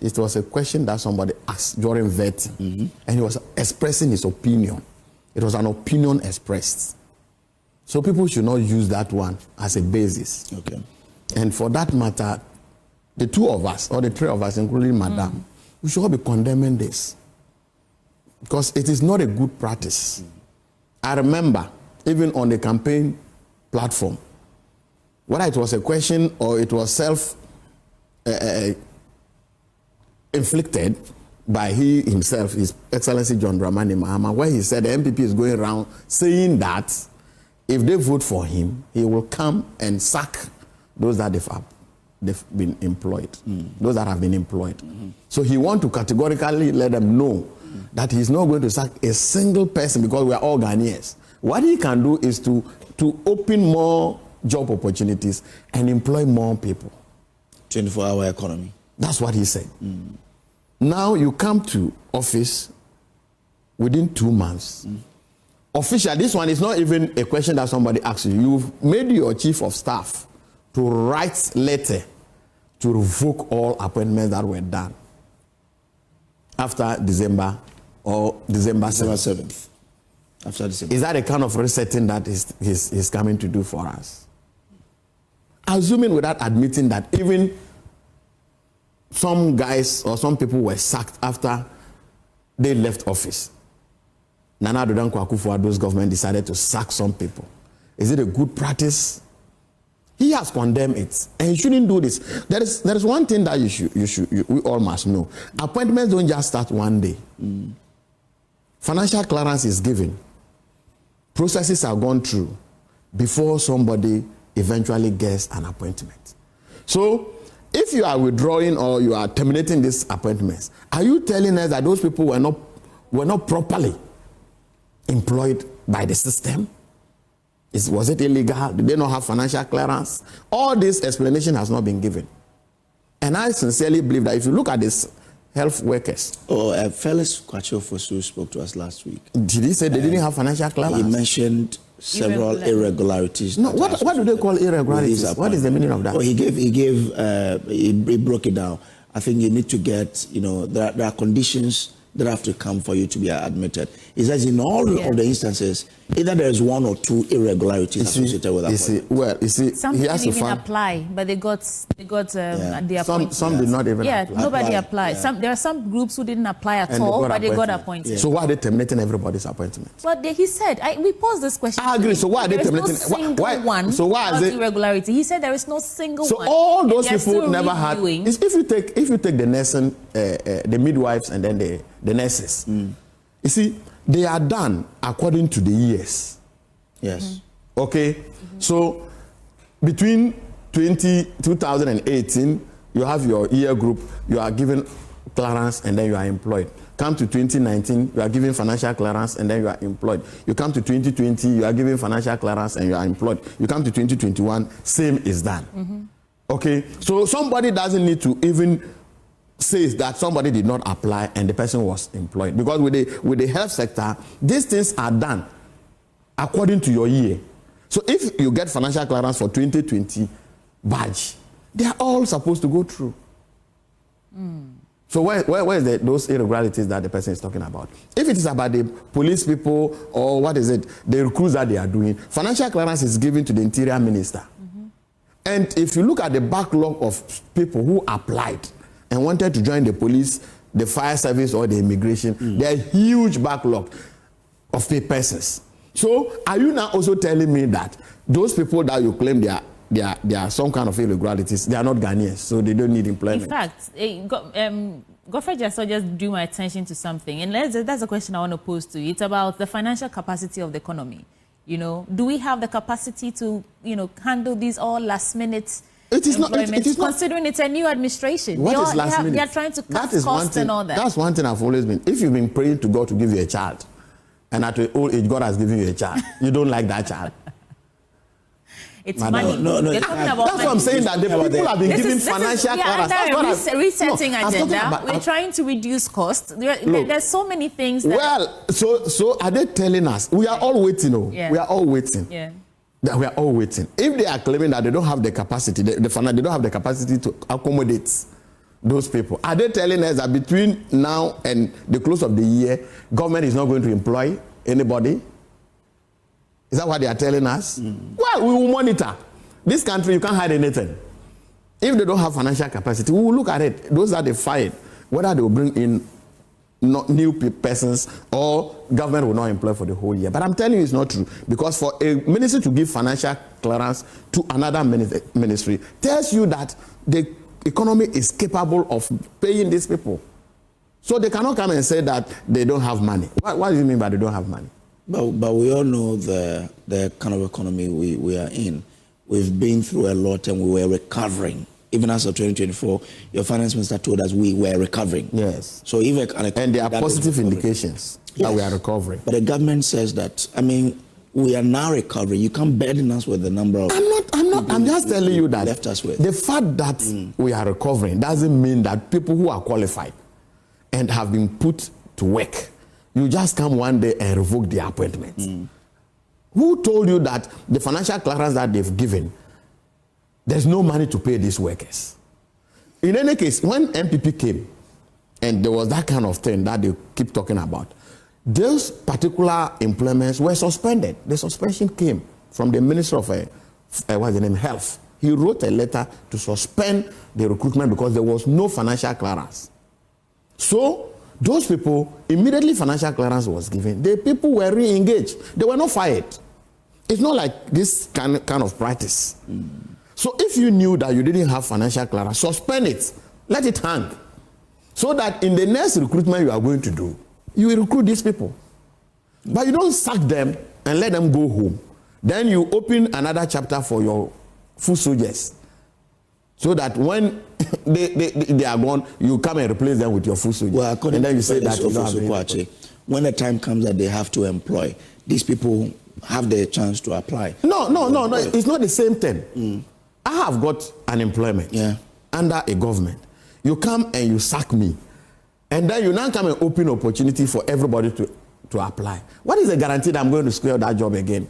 It was a question that somebody asked during vetting, and he was expressing his opinion. It was an opinion expressed. So people should not use that one as a basis. Okay. And for that matter, the two of us, or the three of us, including Madam, we should all be condemning this. Because it is not a good practice. I remember, even on the campaign platform, whether it was a question or it was self-inflicted by he himself, His Excellency John Dramani Mahama, where he said the MPP is going around saying that if they vote for him, he will come and sack those that they've been employed, those that have been employed. So he wants to categorically let them know that he's not going to sack a single person because we are all Ghanaians. What he can do is to open more job opportunities and employ more people. 24-hour economy. That's what he said. Now you come to office within 2 months. Officially, this one is not even a question that somebody asks you. You've made your chief of staff to write letter to revoke all appointments that were done after December or December 7th. After December. Is that a kind of resetting that he's coming to do for us? Assuming without admitting that even some guys or some people were sacked after they left office. Nana Addo Dankwa Akufo-Addo's government decided to sack some people. Is it a good practice? He has condemned it, and he shouldn't do this. There is one thing that we all must know. Appointments don't just start one day. Financial clearance is given. Processes are gone through before somebody eventually gets an appointment. So, if you are withdrawing or you are terminating these appointments, are you telling us that those people were not properly employed by the system? Was it illegal? Did they not have financial clearance? All this explanation has not been given. And I sincerely believe that if you look at this health workers. Felix Kwachofosu spoke to us last week. Did he say they didn't have financial clearance? He mentioned several irregularities. No, what do they call irregularities? What is the meaning of that? Well, he broke it down. I think you need to get, there are conditions that have to come for you to be admitted. It says in all of the instances, either there is one or two irregularities associated with that. Some didn't even apply, but they got the appointment. Some did not even apply. Nobody applied. There are some groups who didn't apply at all, but they got appointed. So why are they terminating everybody's appointment? Well, he said, we posed this question. I agree. So why are they terminating? So why is it irregularity? He said there is no single one. So all those people never had. If you take the nursing, the midwives, and then the nurses, you see, they are done according to the years. Yes. Okay. So between 2018, you have your year group. You are given clearance, and then you are employed. Come to 2019, you are given financial clearance, and then you are employed. You come to 2020, you are given financial clearance, and you are employed. You come to 2021, same is done. Okay, so somebody doesn't need to even say that somebody did not apply and the person was employed, because with the health sector, these things are done according to your year. So if you get financial clearance for 2020 badge, they are all supposed to go through. So where is those irregularities that the person is talking about? If it is about the police people or what is it, the recruits that they are doing, financial clearance is given to the interior minister. And if you look at the backlog of people who applied and wanted to join the police, the fire service, or the immigration, there are huge backlog of persons. So are you now also telling me that those people that you claim they are some kind of irregularities, they are not Ghanaians, so they don't need employment? In fact, Godfrey just drew my attention to something, and that's a question I want to pose to you. It's about the financial capacity of the economy. You know, do we have the capacity to, handle these all last minute employments, considering it's a new administration? What is last minute? They are trying to cut costs and all that. That's one thing I've always been. If you've been praying to God to give you a child, and at your old age God has given you a child, you don't like that child. It's money. No. That's what I'm saying, that the people have been given financial clearance. Resetting agenda. We're trying to reduce costs. There's so many things. So are they telling us? We are all waiting. We are all waiting. Yeah. That we are all waiting. If they are claiming that they don't have the capacity, they don't have the capacity to accommodate those people, are they telling us that between now and the close of the year, government is not going to employ anybody? Is that what they are telling us? Well, we will monitor. This country, you can't hide anything. If they don't have financial capacity, we will look at it. Those that they fired, whether they will bring in new persons or government will not employ for the whole year. But I'm telling you, it's not true. Because for a ministry to give financial clearance to another ministry tells you that the economy is capable of paying these people. So they cannot come and say that they don't have money. What do you mean by they don't have money? But we all know the kind of economy we are in. We've been through a lot and we were recovering. Even as of 2024, your finance minister told us we were recovering. Yes. So and there are positive indications that we are recovering. But the government says that, we are now recovering. You can't burden us with the number of... I'm just telling you that left us with. The fact that we are recovering doesn't mean that people who are qualified and have been put to work, you just come one day and revoke their appointment. Who told you that the financial clearance that they've given, there's no money to pay these workers? In any case, when MPP came, and there was that kind of thing that they keep talking about, those particular employments were suspended. The suspension came from the Minister of Health. He wrote a letter to suspend the recruitment because there was no financial clearance. So those people, immediately financial clearance was given. The people were re-engaged. They were not fired. It's not like this kind of practice. So if you knew that you didn't have financial clearance, suspend it. Let it hang. So that in the next recruitment you are going to do, you will recruit these people. But you don't sack them and let them go home. Then you open another chapter for your foot soldiers. So that when they are gone, you come and replace them with your food soldiers. Well, according and then to you say that when the time comes that they have to employ, these people have the chance to apply. No. It's not the same thing. I have got an employment under a government. You come and you sack me. And then you now come and open opportunity for everybody to apply. What is the guarantee that I'm going to square that job again?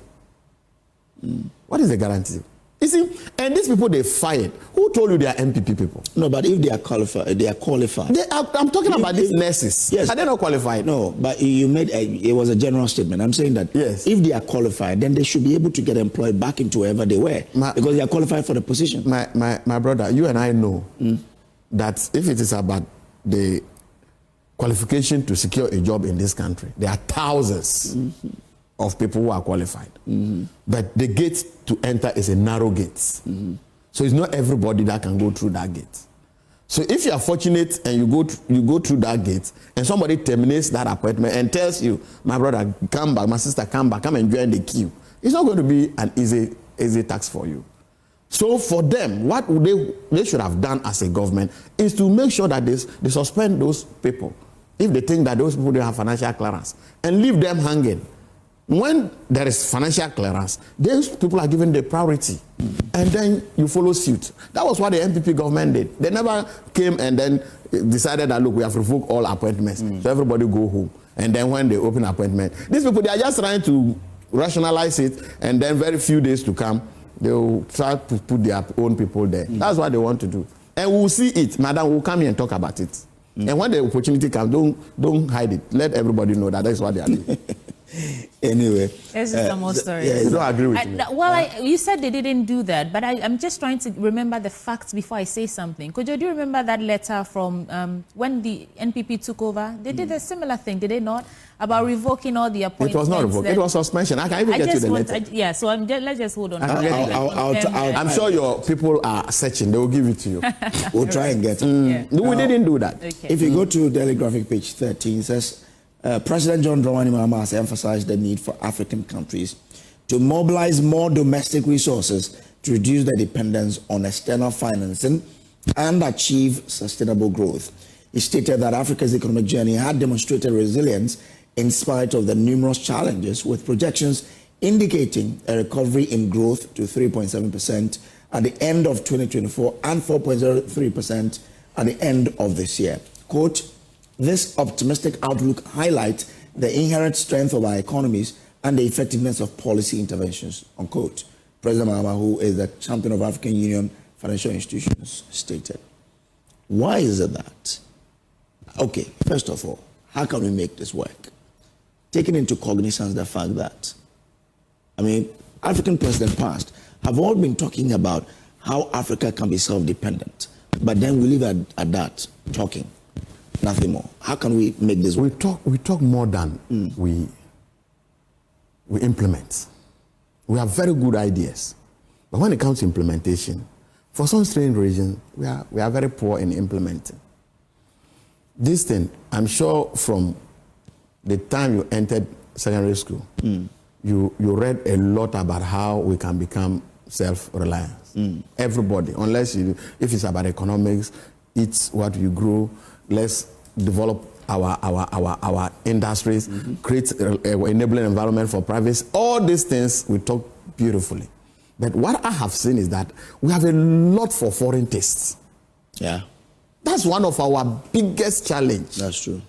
What is the guarantee? You see, and these people they fired. Who told you they are MPP people? No, but if they are qualified, I'm talking about these nurses. Yes. Are they not qualified? No, but you made it was a general statement. I'm saying that if they are qualified, then they should be able to get employed back into wherever they were because they are qualified for the position. My brother, you and I know that if it is about the qualification to secure a job in this country, there are thousands of people who are qualified. But the gate to enter is a narrow gate. So it's not everybody that can go through that gate. So if you are fortunate and you go through that gate and somebody terminates that appointment and tells you, my brother, come back, my sister, come back, come and join the queue, it's not going to be an easy task for you. So for them, what they should have done as a government is to make sure that they suspend those people if they think that those people don't have financial clearance and leave them hanging. When there is financial clearance, those people are given the priority, and then you follow suit. That was what the MPP government did. They never came and then decided that, look, we have revoked all appointments, so everybody go home. And then when they open appointment, these people, they are just trying to rationalize it, and then very few days to come, they will try to put their own people there. That's what they want to do. And we'll see it. Madam, we'll come here and talk about it. And when the opportunity comes, don't hide it. Let everybody know that that's what they are doing. Anyway, this is some more story. You don't agree with me. Well, you said they didn't do that, but I'm just trying to remember the facts before I say something. Could you remember that letter from when the NPP took over? They did a similar thing, did they not? About revoking all the appointments. It was not revoked. It was suspension. I can even get you the letter. So let's just hold on. I'm sure your people are searching. They will give it to you. We'll try and get it. No, we didn't do that. Okay. If you go to Daily Graphic page 13, it says, President John Dramani Mahama has emphasized the need for African countries to mobilize more domestic resources to reduce their dependence on external financing and achieve sustainable growth. He stated that Africa's economic journey had demonstrated resilience in spite of the numerous challenges, with projections indicating a recovery in growth to 3.7% at the end of 2024 and 4.03% at the end of this year. Quote, this optimistic outlook highlights the inherent strength of our economies and the effectiveness of policy interventions, unquote. President Mahama, who is the champion of African Union financial institutions, stated. Why is it that? Okay, first of all, how can we make this work? Taking into cognizance the fact that, African presidents past have all been talking about how Africa can be self-dependent, but then we leave at that, talking. Nothing more. How can we make this work? We talk more than we implement. We have very good ideas. But when it comes to implementation, for some strange reason, we are very poor in implementing. This thing, I'm sure from the time you entered secondary school, you read a lot about how we can become self-reliant. Everybody, if it's about economics, it's what you grow. Let's develop our industries, create an enabling environment for privacy. All these things we talk beautifully. But what I have seen is that we have a lot for foreign tastes. Yeah. That's one of our biggest challenge. That's true.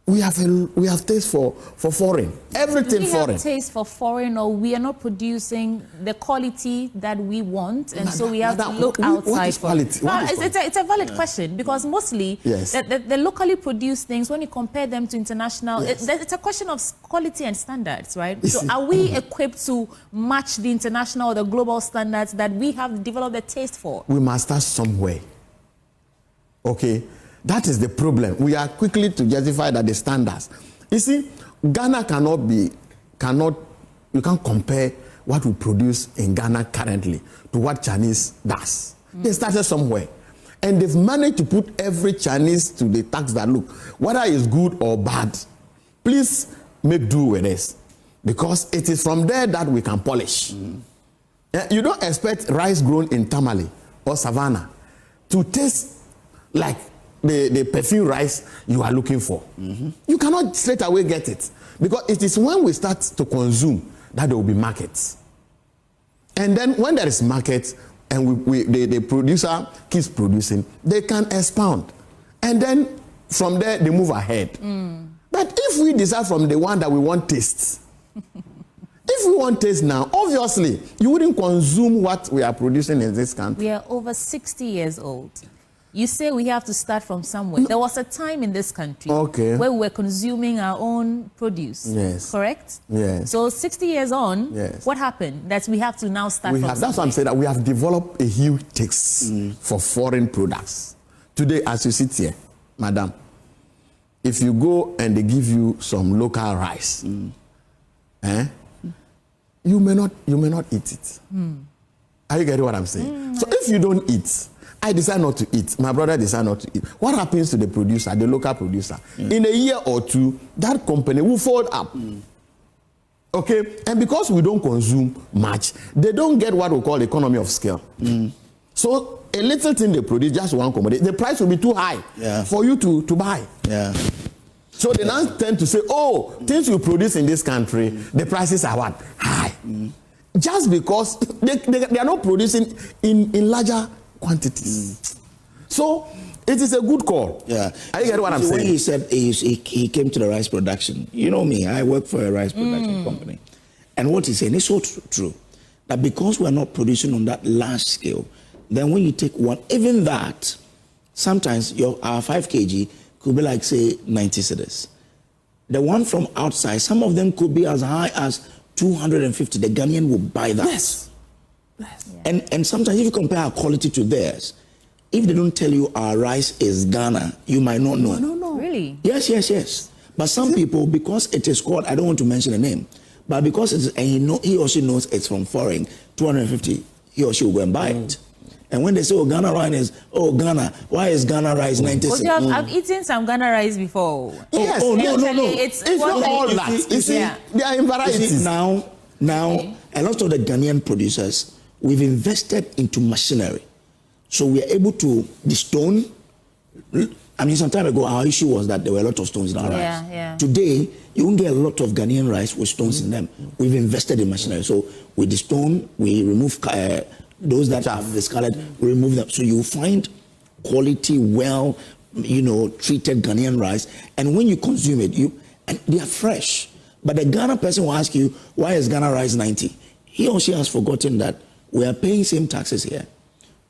We have taste for foreign. Everything foreign. We have taste for foreign, or we are not producing the quality that we want, and so we have to look outside. What is quality? It's a valid question, because mostly the locally produced things, when you compare them to international, it's a question of quality and standards, right? So are we equipped to match the international or the global standards that we have developed a taste for? We must start somewhere. Okay? That is the problem. We are quickly to justify that the standards. You see, Ghana you can't compare what we produce in Ghana currently to what Chinese does. They started somewhere. And they've managed to put every Chinese to the tax that, look, whether it's good or bad, please make do with this. Because it is from there that we can polish. You don't expect rice grown in Tamale or Savannah to taste like the perfume rice you are looking for. You cannot straight away get it, because it is when we start to consume that there will be markets. And then when there is market and the producer keeps producing, they can expound. And then from there they move ahead. But if we decide from the one that we want taste, If we want taste now, obviously, you wouldn't consume what we are producing in this country. We are over 60 years old. You say we have to start from somewhere. There was a time in this country where we were consuming our own produce. Yes. Correct? Yes. So 60 years on, what happened? That we have to now start from somewhere. That's what I'm saying, that we have developed a huge taste for foreign products. Today, as you sit here, madam, if you go and they give you some local rice, you may not eat it. Are you getting what I'm saying? So if you don't eat, I decide not to eat. My brother decide not to eat. What happens to the producer, the local producer? In a year or two, that company will fold up. Okay? And because we don't consume much, they don't get what we call economy of scale. So a little thing they produce, just one commodity, the price will be too high for you to buy. So they now tend to say, oh, things we produce in this country, the prices are what? High. Just because they are not producing in larger quantities. So it is a good call. I get what I'm saying. When he said he came to the rice production, you know me, I work for a rice production company. And what he's saying is so true. That because we're not producing on that large scale, then when you take one, even that, sometimes our 5 kg could be like, say, 90 cedis. The one from outside, some of them could be as high as 250. The Ghanaian will buy that. Yes. And sometimes if you compare our quality to theirs, if they don't tell you our rice is Ghana, you might not know. No. Really? Yes. But some people, because it is called, I don't want to mention the name, but because it's, and he or she knows it's from foreign, 250, he or she will go and buy it. And when they say, oh, Ghana rice is, oh, Ghana, why is Ghana rice 90 cents? I've eaten some Ghana rice before. Yes. No. It's not all that. You see, there are in varieties. Now, a lot of the Ghanaian producers, we've invested into machinery. So we are able to destone. I mean, some time ago, our issue was that there were a lot of stones in our rice. Today, you won't get a lot of Ghanaian rice with stones in them. We've invested in machinery. So we destone, we remove those that have discolored, we remove them. So you find quality, well, treated Ghanaian rice. And when you consume it, and they are fresh. But the Ghana person will ask you, why is Ghana rice 90? He or she has forgotten that we are paying same taxes here,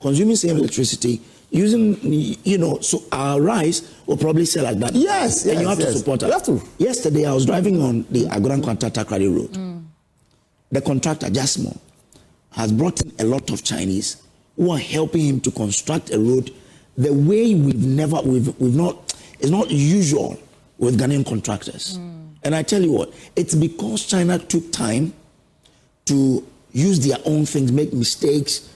consuming same electricity, using, so our rice will probably sell like that. Yes, and you have to support us. You have to. Yesterday, I was driving on the Agoran Kwantata Takrady Road. The contractor, Jasmo, has brought in a lot of Chinese who are helping him to construct a road the way it's not usual with Ghanaian contractors. And I tell you what, it's because China took time to use their own things, make mistakes,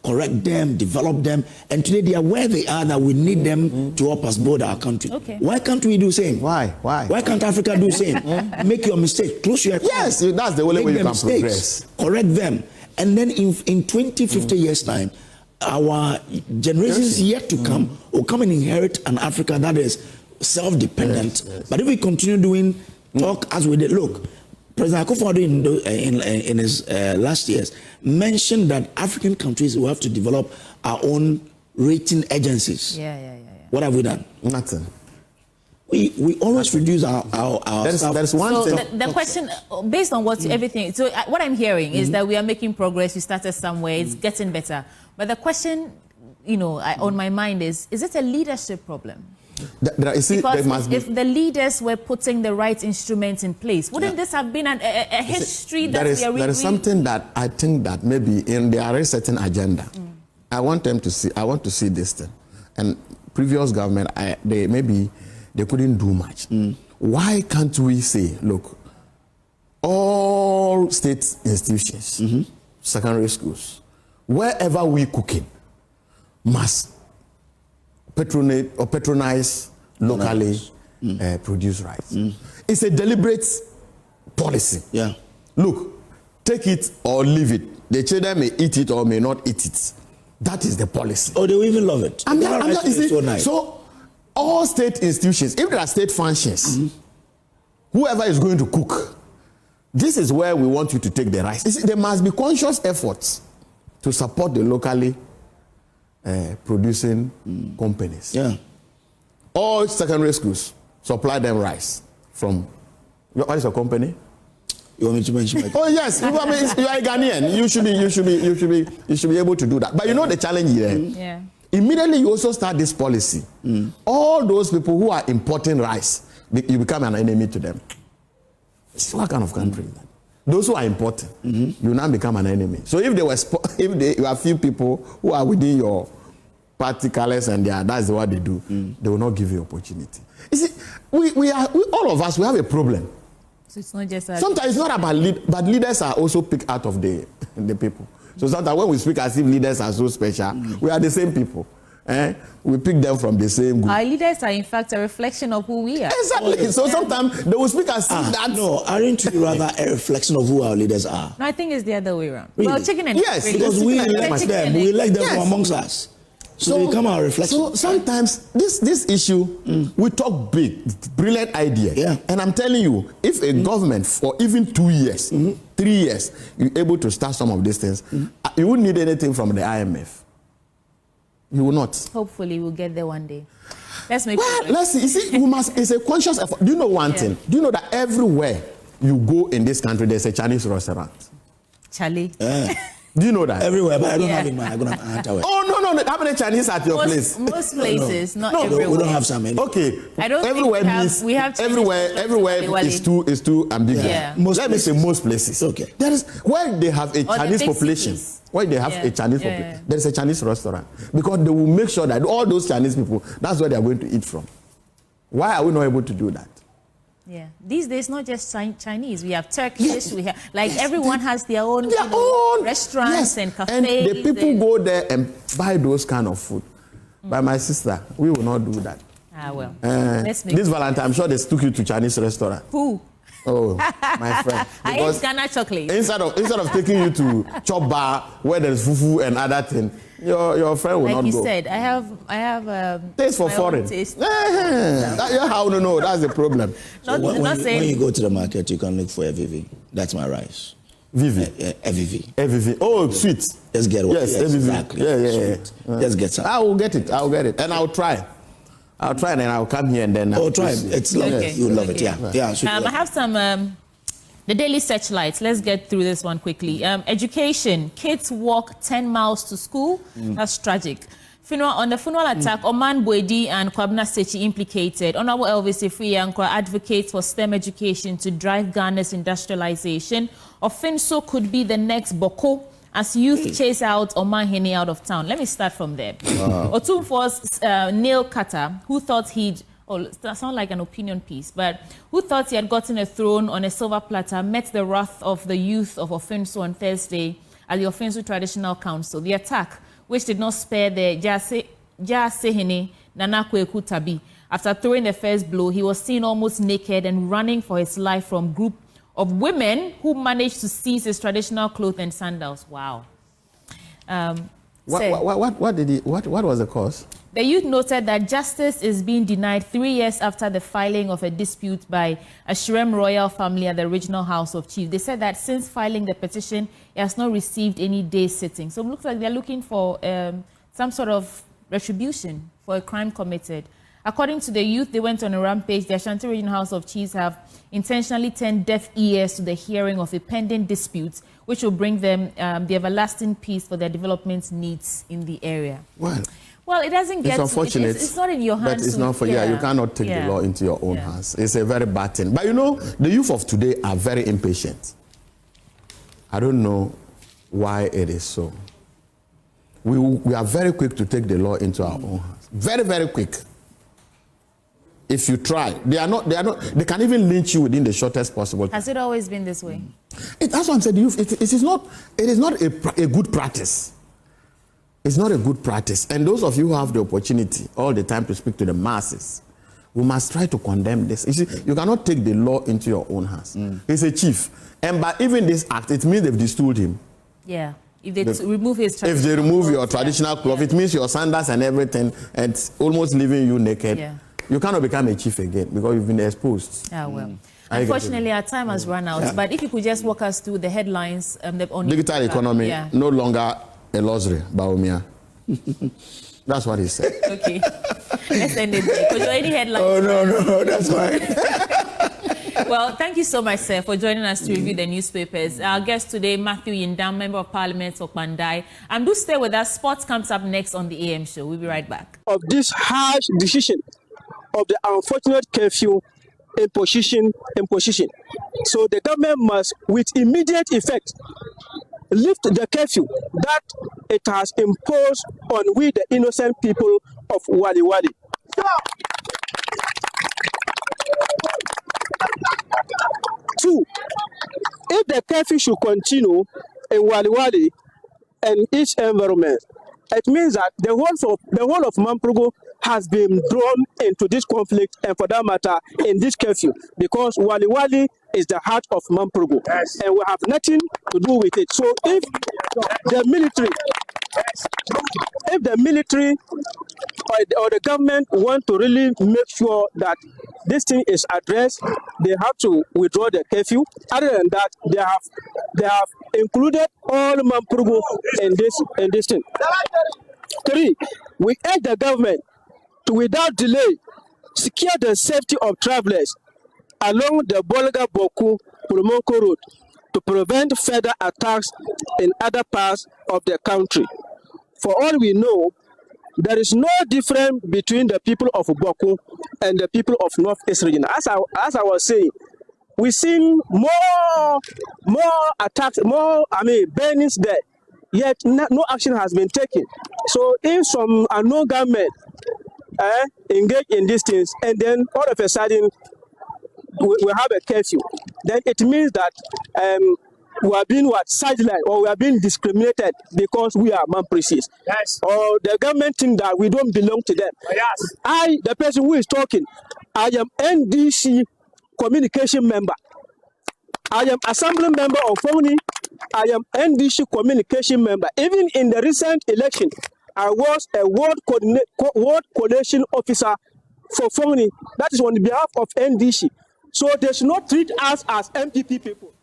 correct them, develop them, and today they are where they are that we need them to help us build our country. Why can't we do the same? Why? Why can't Africa do the same? Make your mistake, close your economy. Yes, that's the only way you can progress. Correct them. And then in 20, 50 years' time, our generations yet to come will come and inherit an Africa that is self-dependent. But if we continue doing talk as we did, look, President Akufo-Addo in his last years mentioned that African countries will have to develop our own rating agencies. What have we done? Nothing. We always reduce our stuff. There's one thing. The question, based on what everything, so what I'm hearing is that we are making progress. We started somewhere. It's getting better. But the question, on my mind is it a leadership problem? Because if the leaders were putting the right instruments in place, wouldn't this have been a history that we are? There is something that I think that maybe in their certain agenda, I want them to see. I want to see this thing, and previous government, they couldn't do much. Why can't we say, look, all state institutions, secondary schools, wherever we cooking, must patronate or patronize locally produced rice. It's a deliberate policy. Look, take it or leave it. The children may eat it or may not eat it. That is the policy. Oh, they will even love it. So nice. So all state institutions, if there are state functions, whoever is going to cook, this is where we want you to take the rice. There must be conscious efforts to support the locally producing companies. All secondary schools supply them rice from, what is your company? You want me to mention my... Oh yes, you are a Ghanaian. You should be able to do that. But you know the challenge here. Yeah. Immediately you also start this policy. All those people who are importing rice, you become an enemy to them. What kind of country is that? Those who are importing, you now become an enemy. So if you have few people who are within your party colors and that's what they do, they will not give you opportunity. You see, we all of us, we have a problem. So it's not just sometimes it's not about but leaders are also picked out of the people. So sometimes when we speak as if leaders are so special, we are the same people. We pick them from the same group. Our leaders are in fact a reflection of who we are. Exactly. So sometimes they will speak as if that. No, aren't you rather a reflection of who our leaders are? No, I think it's the other way around. Really? Well, chicken and yes, egg. Because we elect them. We elect them from amongst us. So they become our reflection. So sometimes this issue, we talk big, brilliant idea. Yeah. And I'm telling you, if a government for even 2 years, 3 years, you're able to start some of these things, you wouldn't need anything from the IMF. You will not. Hopefully we'll get there one day. Let's make let's see. You see, we must, it's a conscious effort. Do you know one thing? Do you know that everywhere you go in this country, there's a Chinese restaurant? Charlie. Do you know that? Everywhere, but I don't have in mind. I'm going to answer. Oh, no. How many Chinese at your place? Most places, not no, everywhere. We don't have so many. Okay. I don't everywhere think we have everywhere is too ambiguous. Yeah. Let me say most places. Okay. There is where they have a Chinese population. Cities. Where they have a Chinese population. There is a Chinese restaurant. Because they will make sure that all those Chinese people, that's where they are going to eat from. Why are we not able to do that? Yeah. These days, not just Chinese. We have Turkish. We have everyone has their own restaurants and cafes. And the people go there and buy those kind of food. But my sister, we will not do that. Well. This Valentine, I'm sure they took you to Chinese restaurant. Who? Oh, my friend. I ate Ghana chocolate. Instead of taking you to chop bar where there's fufu and other thing, your friend will not go. Like you said, I have taste for foreign. Taste. How to know? That's the problem. When you go to the market, you can look for a Vivi. That's my rice. Vivi. Vivi. Oh, sweet. Just get one. Yes, exactly. Yeah. Just get some. I will get it, and I'll try. I'll try and then I'll come here and then. Try it. It's lovely. Okay. You'll love it. Yeah. I have some the daily searchlights. Let's get through this one quickly. Education. Kids walk 10 miles to school. That's tragic. On the funeral attack, Oman Boedi and Kwabena Sechi implicated. Honorable Elvis Ifeanyi advocates for STEM education to drive Ghana's industrialization. Ofinso could be the next Bawku as youth chase out Asantehene out of town. Let me start from there. Otumfo's Neil Carter, who thought that sounds like an opinion piece, but who thought he had gotten a throne on a silver platter, met the wrath of the youth of Ofinso on Thursday at the Ofinso Traditional Council. The attack, which did not spare the Asantehene Nana Kweku Tabi. After throwing the first blow, he was seen almost naked and running for his life from a group of women who managed to seize his traditional clothes and sandals. Wow. What was the cause? The youth noted that justice is being denied 3 years after the filing of a dispute by a Shirem royal family at the Regional House of Chiefs. They said that since filing the petition, it has not received any day sitting. So it looks like they're looking for some sort of retribution for a crime committed. According to the youth, they went on a rampage. The Ashanti Regional House of Chiefs have intentionally turned deaf ears to the hearing of a pending dispute, which will bring them the everlasting peace for their development needs in the area. Well, it doesn't get. It's unfortunate. It's not in your hands. But it's not for you cannot take the law into your own hands. It's a very bad thing. But you know, the youth of today are very impatient. I don't know why it is so. We are very quick to take the law into our own hands. Very, very quick. If you try, they can even lynch you within the shortest possible time. Has it always been this way? That's what I'm saying. It is not a good practice. It's not a good practice. And those of you who have the opportunity all the time to speak to the masses, we must try to condemn this. You see, you cannot take the law into your own hands. He's a chief. And by even this act, it means they've distilled him. Yeah. If they remove his traditional If they remove your traditional cloth, it means your sandals and everything, and it's almost leaving you naked. Yeah. You cannot become a chief again because you've been exposed. Unfortunately, our time has run out. But if you could just walk us through the headlines on digital economy, no longer a luxury, Baumia. That's what he said. Okay. Let's end it there. Could you any headlines? Oh, no, that's fine. Well, thank you so much, sir, for joining us to review the newspapers. Our guest today, Matthew Yindam, Member of Parliament of Bandai. And do stay with us. Sports comes up next on the AM show. We'll be right back. Of this harsh decision of the unfortunate curfew imposition. So the government must, with immediate effect, lift the curfew that it has imposed on we, the innocent people of Walewale. Two, if the curfew should continue in Walewale and its environment, it means that the whole of Mamprogo has been drawn into this conflict, and for that matter, in this curfew, because Walewale is the heart of Mamprogo, and we have nothing to do with it. So if the military or the government want to really make sure that this thing is addressed, they have to withdraw the curfew. Other than that, they have included all Mamprogo in this thing. 3, we urge the government to, without delay, secure the safety of travelers along the Bawku Road to prevent further attacks in other parts of the country. For all we know, there is no difference between the people of Bawku and the people of Northeast region. As I was saying, we've seen more attacks, burnings there, yet no action has been taken. So if some unknown government engage in these things, and then all of a sudden we have a curfew, then it means that we are being sidelined, or we are being discriminated because we are Mampresis. Yes. Or the government think that we don't belong to them. Yes. I, the person who is talking, I am NDC communication member. I am assembly member of Foni. I am NDC communication member. Even in the recent election, I was a world coalition officer for Foni. That is on behalf of NDC. So they should not treat us as MPP people.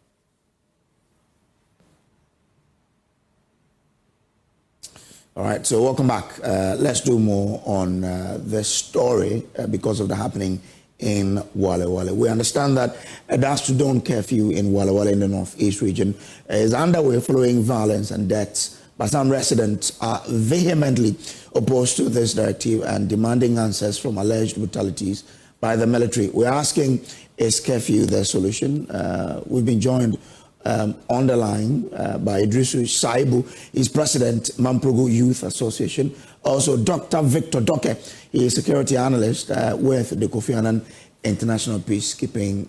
All right, so welcome back. Let's do more on this story because of the happening in Walewale. We understand that a dusk to dawn curfew in Walewale in the Northeast region is underway following violence and deaths, but some residents are vehemently opposed to this directive and demanding answers from alleged brutalities by the military. We're asking, is curfew the solution? We've been joined on the line by Idrisu Saibu. He's president, Mamprogo Youth Association. Also, Dr. Victor Doke, he is security analyst with the Kofi Annan International Peacekeeping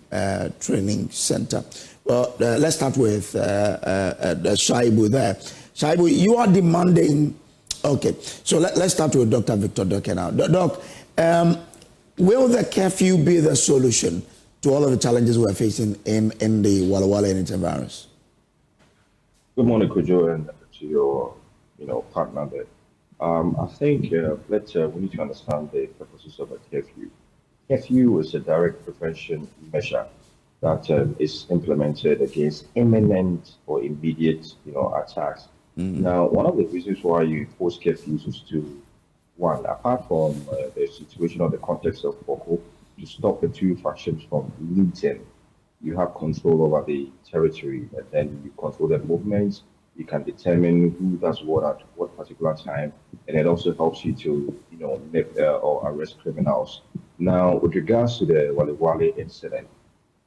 Training Center. Well, let's start with Saibu there. Saibu, you are demanding, okay, so let's start with Dr. Victor Doke now. Doc, will the curfew be the solution to all of the challenges we're facing in the Walewale and its environs? Good morning, Kojo, and to your partner there. I think we need to understand the purposes of a curfew. Curfew is a direct prevention measure that is implemented against imminent or immediate attacks. Mm-hmm. Now, one of the reasons why you impose curfews is to, one, apart from the situation or the context of Bawku, to stop the two factions from meeting. You have control over the territory, and then you control the movements. You can determine who does what at what particular time, and it also helps you to, or arrest criminals. Now, with regards to the Walewale incident,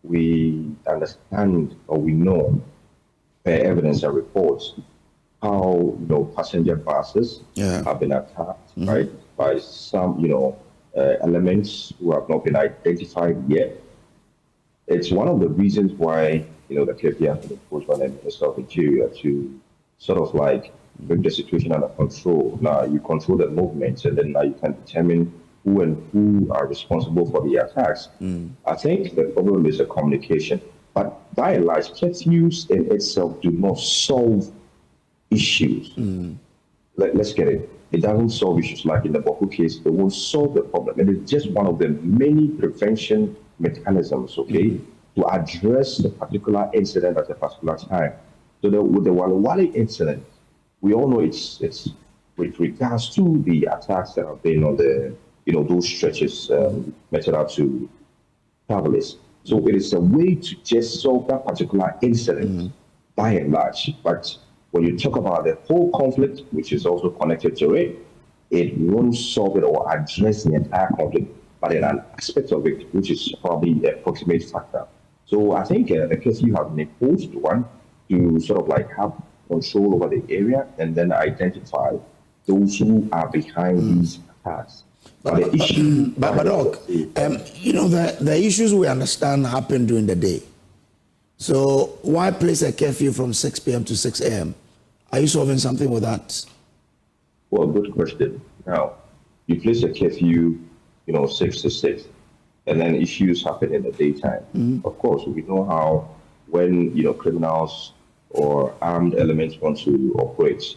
we understand or we know, per evidence and reports, how passenger buses have been attacked, right, by some elements who have not been identified yet. It's one of the reasons why the curfew has been imposed by the Minister of Interior to sort of like bring the situation under control. Now you control the movements, and then now you can determine who and who are responsible for the attacks. I think the problem is the communication, but by and large, curfews in itself do not solve issues. Let's get it. It doesn't solve issues. Like in the Bawku case, it won't solve the problem. It is just one of the many prevention mechanisms, okay, to address the particular incident at a particular time. So with the Walewale incident, we all know it's with regards to the attacks that have been on the those stretches meted out to travelers. So it is a way to just solve that particular incident by and large. But when you talk about the whole conflict, which is also connected to it, it won't solve it or address the entire conflict, but in an aspect of it, which is probably the proximate factor. So I think the curfew have an imposed one to sort of like have control over the area and then identify those who are behind these attacks. But the issue, you know, the issues we understand happen during the day. So why place a curfew from 6 p.m. to 6 a.m.? Are you solving something with that? Well, good question. Now, you place a curfew, 6 to 6, and then issues happen in the daytime. Of course, we know how when, criminals or armed elements want to operate,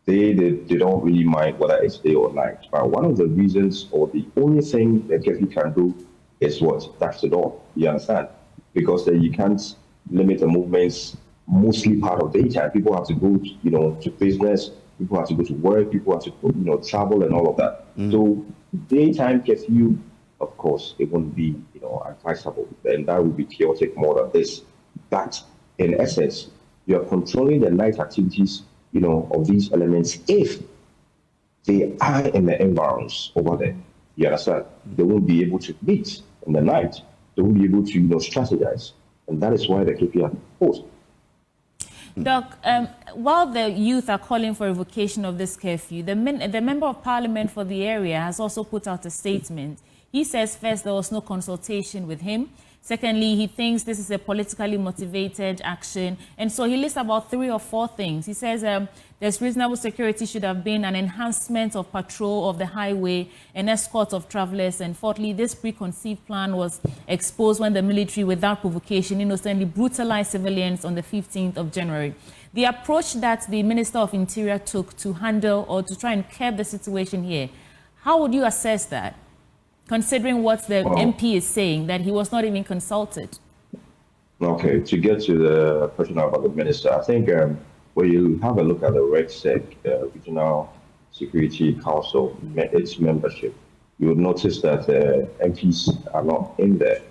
they don't really mind whether it's day or night. But one of the reasons or the only thing that curfew can do is what? That's the door. You understand? Because then you can't limit the movements mostly part of daytime. People have to go, to business. People have to go to work. People have to, travel and all of that. So daytime curfew, of course, it wouldn't be, advisable. And that would be chaotic more than this. But in essence, you are controlling the night activities, of these elements if they are in the environs over there. You understand? They won't be able to meet in the night. They won't be able to, strategize. And that is why the KPI are proposed. Doc, while the youth are calling for revocation of this curfew, the Member of Parliament for the area has also put out a statement. He says, first, there was no consultation with him. Secondly, he thinks this is a politically motivated action. And so he lists about 3 or 4 things. He says there's reasonable security should have been an enhancement of patrol of the highway, an escort of travelers. And fourthly, this preconceived plan was exposed when the military, without provocation, innocently brutalized civilians on the 15th of January. The approach that the Minister of Interior took to handle or to try and curb the situation here, how would you assess that? Considering what the MP is saying, that he was not even consulted. Okay, to get to the question about the minister, I think when you have a look at the RegSec, Regional Security Council, its membership, you would notice that MPs are not in there.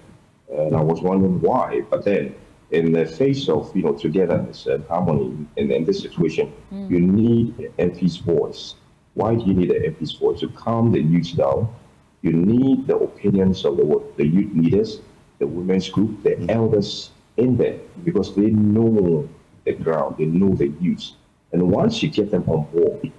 And I was wondering why, but then in the face of togetherness and harmony in this situation, you need an MP's voice. Why do you need an MP's voice? To calm the youth down. You need the opinions of the youth leaders, the women's group, the elders in there, because they know the ground, they know the youth. And once you get them on board,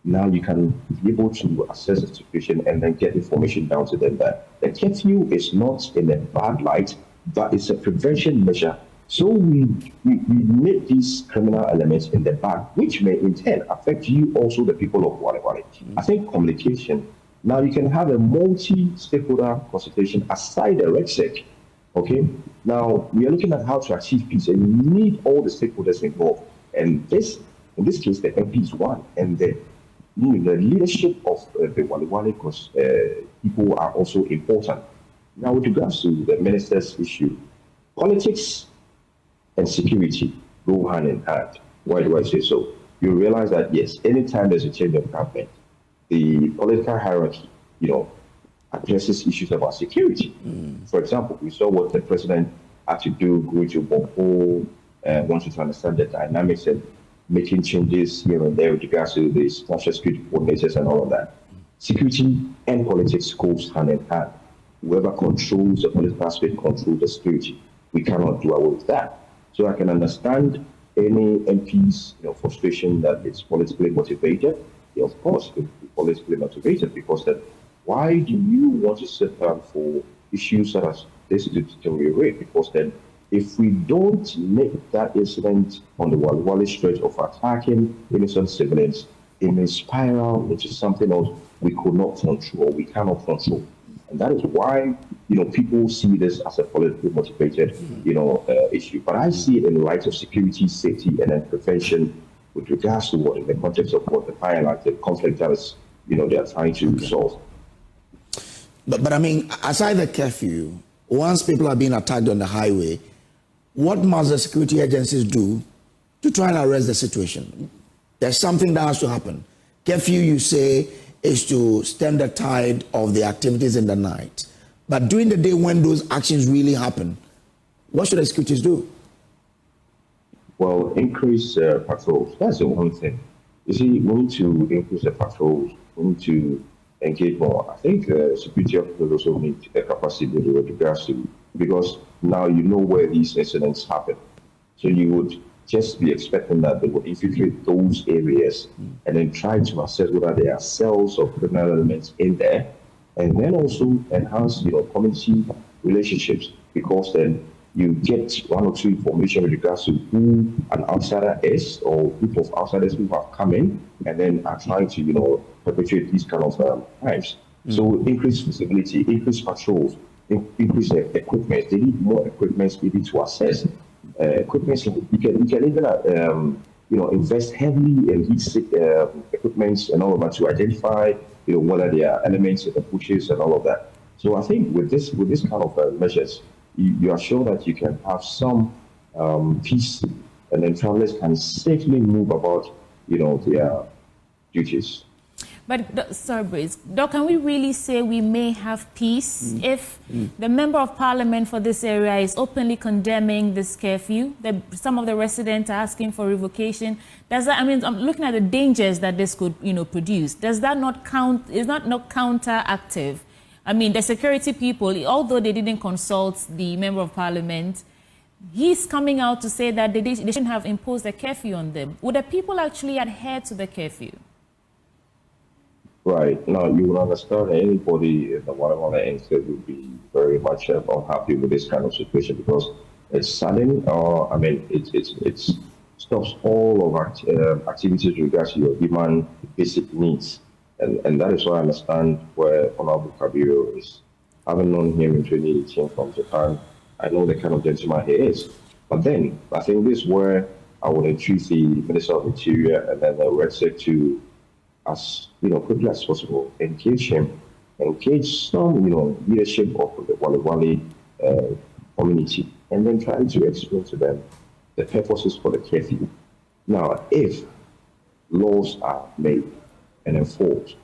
now you can be able to assess the situation and then get information down to them that the curfew is not in a bad light, but it's a prevention measure. So we make these criminal elements in the bad, which may in turn affect you also, the people of Walewale. I think communication. Now you can have a multi-stakeholder consultation aside the RegSec. Okay. Now we are looking at how to achieve peace, and you need all the stakeholders involved. And in this case, the MP is one, and the leadership of the Walewale people are also important. Now, with regards to the minister's issue, politics and security go hand in hand. Why do I say so? You realize that yes, anytime there's a change of government, the political hierarchy, addresses issues about security. For example, we saw what the president had to do, going to Bawku, wanting to understand the dynamics and making changes here and there with regards to the national security coordinators and all of that. Security and politics goes hand in hand. Whoever controls the political aspect controls the security. We cannot do away with that. So I can understand any MP's frustration that it's politically motivated. Of course, it will be politically motivated, because then why do you want to sit down for issues such as this to deteriorate? Because then if we don't make that incident on the Walewale stretch of attacking innocent civilians, it may spiral into something else we could not control, we cannot control. And that is why, people see this as a politically motivated, issue. But I see it in the light of security, safety, and then prevention with regards to what, in the context of what the conflict that is, they are trying to resolve. But I mean, aside the curfew, once people are being attacked on the highway, what must the security agencies do to try and arrest the situation? There's something that has to happen. Curfew, you say, is to stem the tide of the activities in the night. But during the day when those actions really happen, What should the securities do? Well, increase patrols. That's the one thing. You see, we need to increase the patrols. We need to engage more. I think security officers also need a capacity building with regards to, because now you know where these incidents happen. So you would just be expecting that they would infiltrate those areas and then try to assess whether there are cells or criminal elements in there, and then also enhance, community relationships, because then you get one or two information with regards to who an outsider is or group of outsiders who have come in and then are trying to, perpetrate these kind of crimes. So increase visibility, increase patrols, increase equipment. They need more equipment maybe to assess. Equipment, you can even, invest heavily in these equipment and all of that to identify, whether there are elements in the bushes and all of that. So I think with this kind of measures, you are sure that you can have some peace, and then travelers can safely move about, their duties. But, sorry, Brice, Doc, can we really say we may have peace if the Member of Parliament for this area is openly condemning this curfew? Some of the residents are asking for revocation. Does that, I'm looking at the dangers that this could, produce. Does that not count? Is that not counteractive? The security people, although they didn't consult the Member of Parliament, he's coming out to say that they shouldn't have imposed a curfew on them. Would the people actually adhere to the curfew? Right. Now, you will understand that anybody in the Walewale instead would be very much unhappy with this kind of situation, because it's sudden, it stops all of our activities with regards to your human basic needs. And that is why I understand where Honorable Kabiro is. Having known him in 2018 from Japan, I know the kind of gentleman he is. But then, I think this is where I would entreat the Minister of Interior and then the Red Sec to, as quickly as possible, engage some leadership of the Walewale community, and then try to explain to them the purposes for the curfew. Now, if laws are made and enforced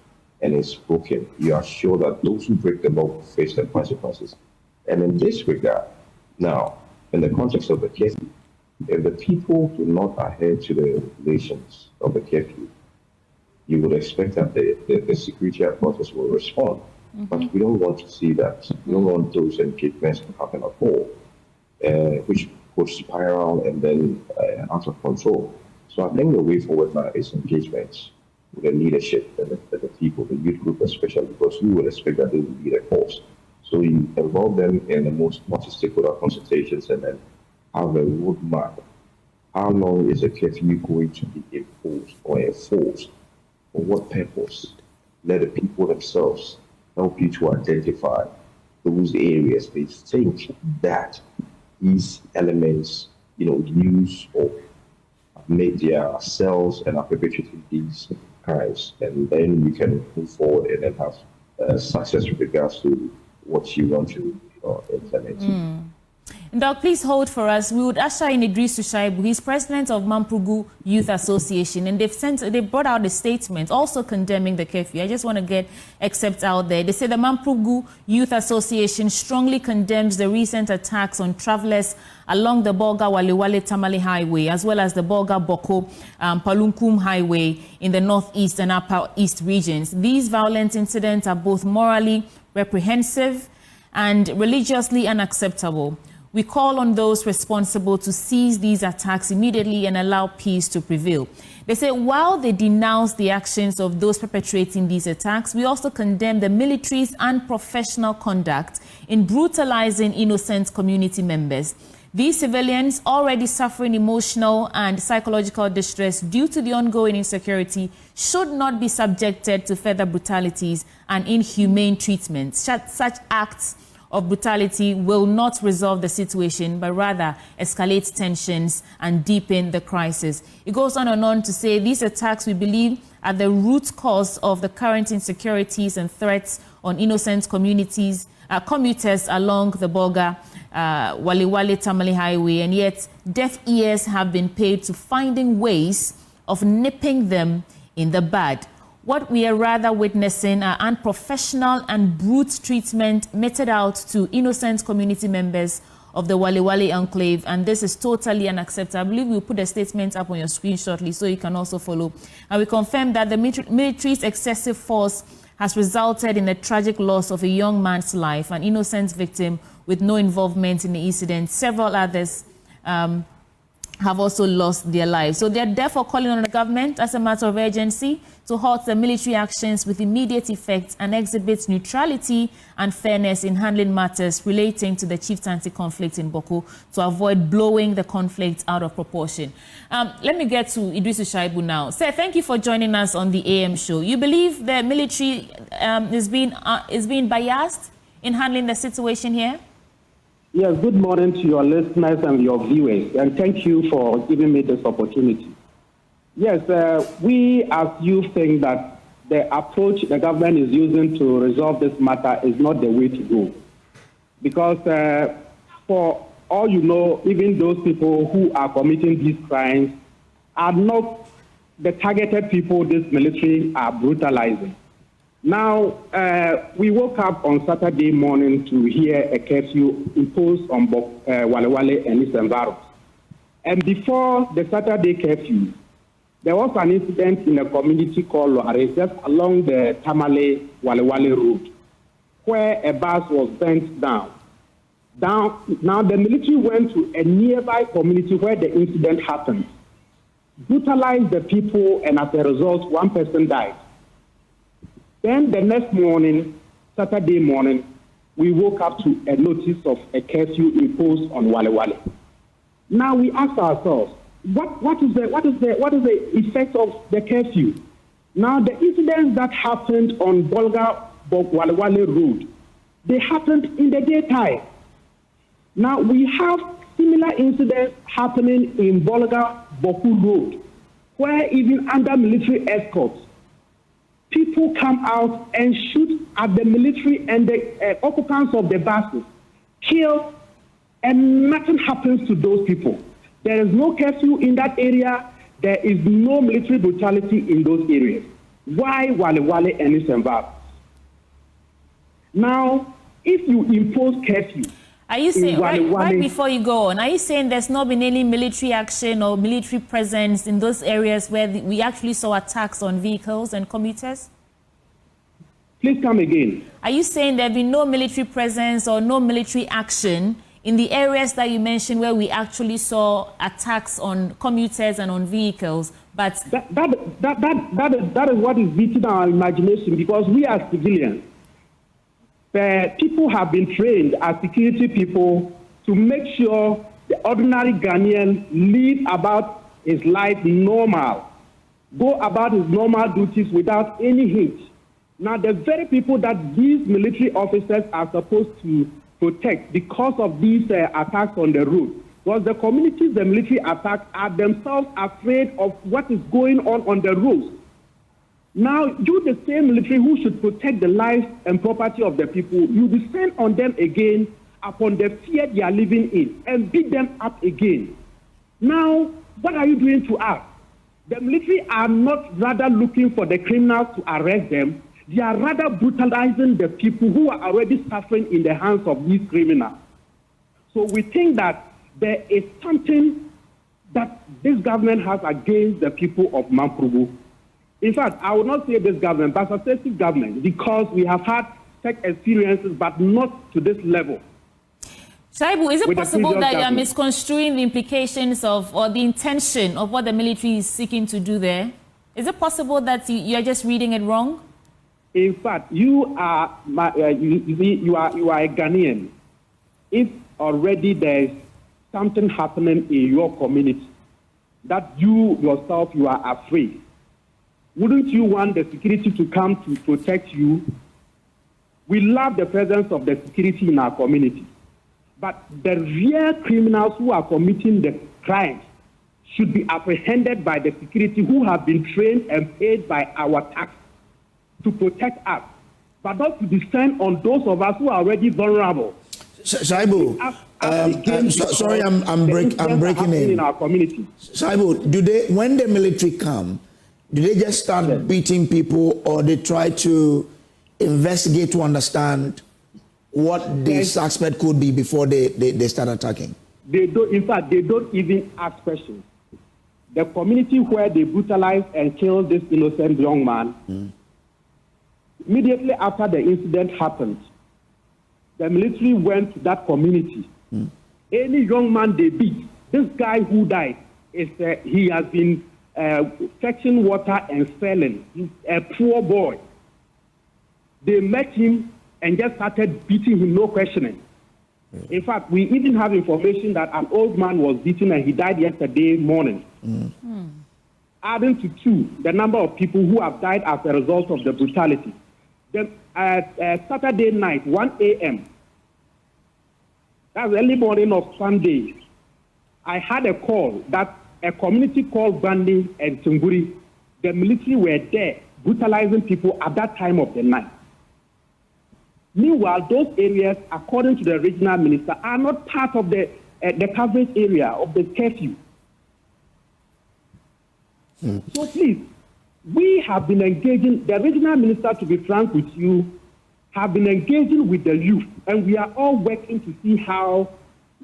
and it's broken, you are sure that those who break the law will face the consequences. And in this regard, now, in the context of the curfew, if the people do not adhere to the regulations of the curfew, you would expect that the security authorities will respond. But we don't want to see that. We don't want those engagements to happen at all, which could spiral and then out of control. So I think the way forward now is engagement with the leadership and the people, the youth group especially, because we would expect that they will be the cause. So you involve them in the most multi-stakeholder consultations and then have a roadmap. How long is the curfew going to be imposed or enforced? For what purpose? Let the people themselves help you to identify those areas they think that these elements, use or make their cells and are perpetrating these crimes. And then you can move forward and then have success with regards to what you want to implement. Doc, please hold for us. We would usher in Idris Shaibu. He's president of Mampugu Youth Association, and they brought out a statement also condemning the curfew. I just want to get excerpts out there. They say the Mampugu Youth Association strongly condemns the recent attacks on travelers along the Bolga Walewale Tamale Highway, as well as the Bolga Bawku Palunkum Highway in the northeast and upper east regions. These violent incidents are both morally reprehensible and religiously unacceptable. We call on those responsible to cease these attacks immediately and allow peace to prevail. They say while they denounce the actions of those perpetrating these attacks, we also condemn the military's unprofessional conduct in brutalizing innocent community members. These civilians, already suffering emotional and psychological distress due to the ongoing insecurity, should not be subjected to further brutalities and inhumane treatment. Such acts of brutality will not resolve the situation, but rather escalate tensions and deepen the crisis. It goes on and on to say these attacks, we believe, are the root cause of the current insecurities and threats on innocent commuters along the Bolga Walewale Tamale Highway, and yet deaf ears have been paid to finding ways of nipping them in the bud. What we are rather witnessing are unprofessional and brute treatment meted out to innocent community members of the Walewale enclave, and this is totally unacceptable. I believe we'll put the statement up on your screen shortly so you can also follow. And we confirm that the military's excessive force has resulted in the tragic loss of a young man's life, an innocent victim with no involvement in the incident. Several others have also lost their lives. So they're therefore calling on the government as a matter of urgency to halt the military actions with immediate effect and exhibit neutrality and fairness in handling matters relating to the chieftaincy conflict in Bawku to avoid blowing the conflict out of proportion. Let me get to Idrisu Shaibu now. Sir, thank you for joining us on the AM show. You believe the military is being biased in handling the situation here? Yes, good morning to your listeners and your viewers, and thank you for giving me this opportunity. Yes, we as youth think that the approach the government is using to resolve this matter is not the way to go. Because for all you know, even those people who are committing these crimes are not the targeted people this military are brutalizing. Now, we woke up on Saturday morning to hear a curfew imposed on Walewale and its environs. And before the Saturday curfew, there was an incident in a community called Loare, just along the Tamale-Walewale road, where a bus was burnt down. Now, the military went to a nearby community where the incident happened, brutalized the people, and as a result, one person died. Then the next morning, Saturday morning, we woke up to a notice of a curfew imposed on Walewale. Now we ask ourselves, what is the effect of the curfew? Now the incidents that happened on Walewale Road, they happened in the daytime. Now we have similar incidents happening in Bawku Road, where even under military escorts, people come out and shoot at the military and the occupants of the buses, kill, and nothing happens to those people. There is no curfew in that area. There is no military brutality in those areas. Why Walewale and its environs? Now, if you impose curfew, are you saying, right before you go on, are you saying there's not been any military action or military presence in those areas where we actually saw attacks on vehicles and commuters? Please come again. Are you saying there have been no military presence or no military action in the areas that you mentioned where we actually saw attacks on commuters and on vehicles? But that is what is beating our imagination, because we are civilians. People have been trained as security people to make sure the ordinary Ghanaian live about his life normal, go about his normal duties without any hitch. Now, the very people that these military officers are supposed to protect because of these attacks on the road, because the communities the military attacks are themselves afraid of what is going on the roads. Now, you, the same military who should protect the lives and property of the people, you descend on them again upon the fear they are living in and beat them up again. Now, what are you doing to us? The military are not rather looking for the criminals to arrest them. They are rather brutalizing the people who are already suffering in the hands of these criminals. So we think that there is something that this government has against the people of Mamprugu. In fact, I will not say this government, but successive government, because we have had such experiences, but not to this level. Shaibu, is it possible that you are misconstruing the implications of or the intention of what the military is seeking to do there? Is it possible that you are just reading it wrong? In fact, you are a Ghanaian. If already there is something happening in your community that you yourself you are afraid, wouldn't you want the security to come to protect you? We love the presence of the security in our community. But the real criminals who are committing the crimes should be apprehended by the security who have been trained and paid by our tax to protect us, but not to descend on those of us who are already vulnerable. Shaibu, sorry, I'm breaking in our community. Shaibu, when the military come, do they just start beating people, or they try to investigate to understand what the suspect could be before they start attacking? They don't. In fact, they don't even ask questions. The community where they brutalized and killed this innocent young man, immediately after the incident happened, the military went to that community. Any young man they beat, this guy who died, he has been fetching water and selling. He's a poor boy. They met him and just started beating him, no questioning. In fact, we even have information that an old man was beaten and he died yesterday morning. Adding to 2, the number of people who have died as a result of the brutality. Then, Saturday night, 1 a.m., that's early morning of Sunday, I had a call that a community called Bandi and Tunguri, the military were there brutalizing people at that time of the night. Meanwhile, those areas, according to the regional minister, are not part of the coverage area of the curfew. So please, we have been engaging, the regional minister, to be frank with you, have been engaging with the youth, and we are all working to see how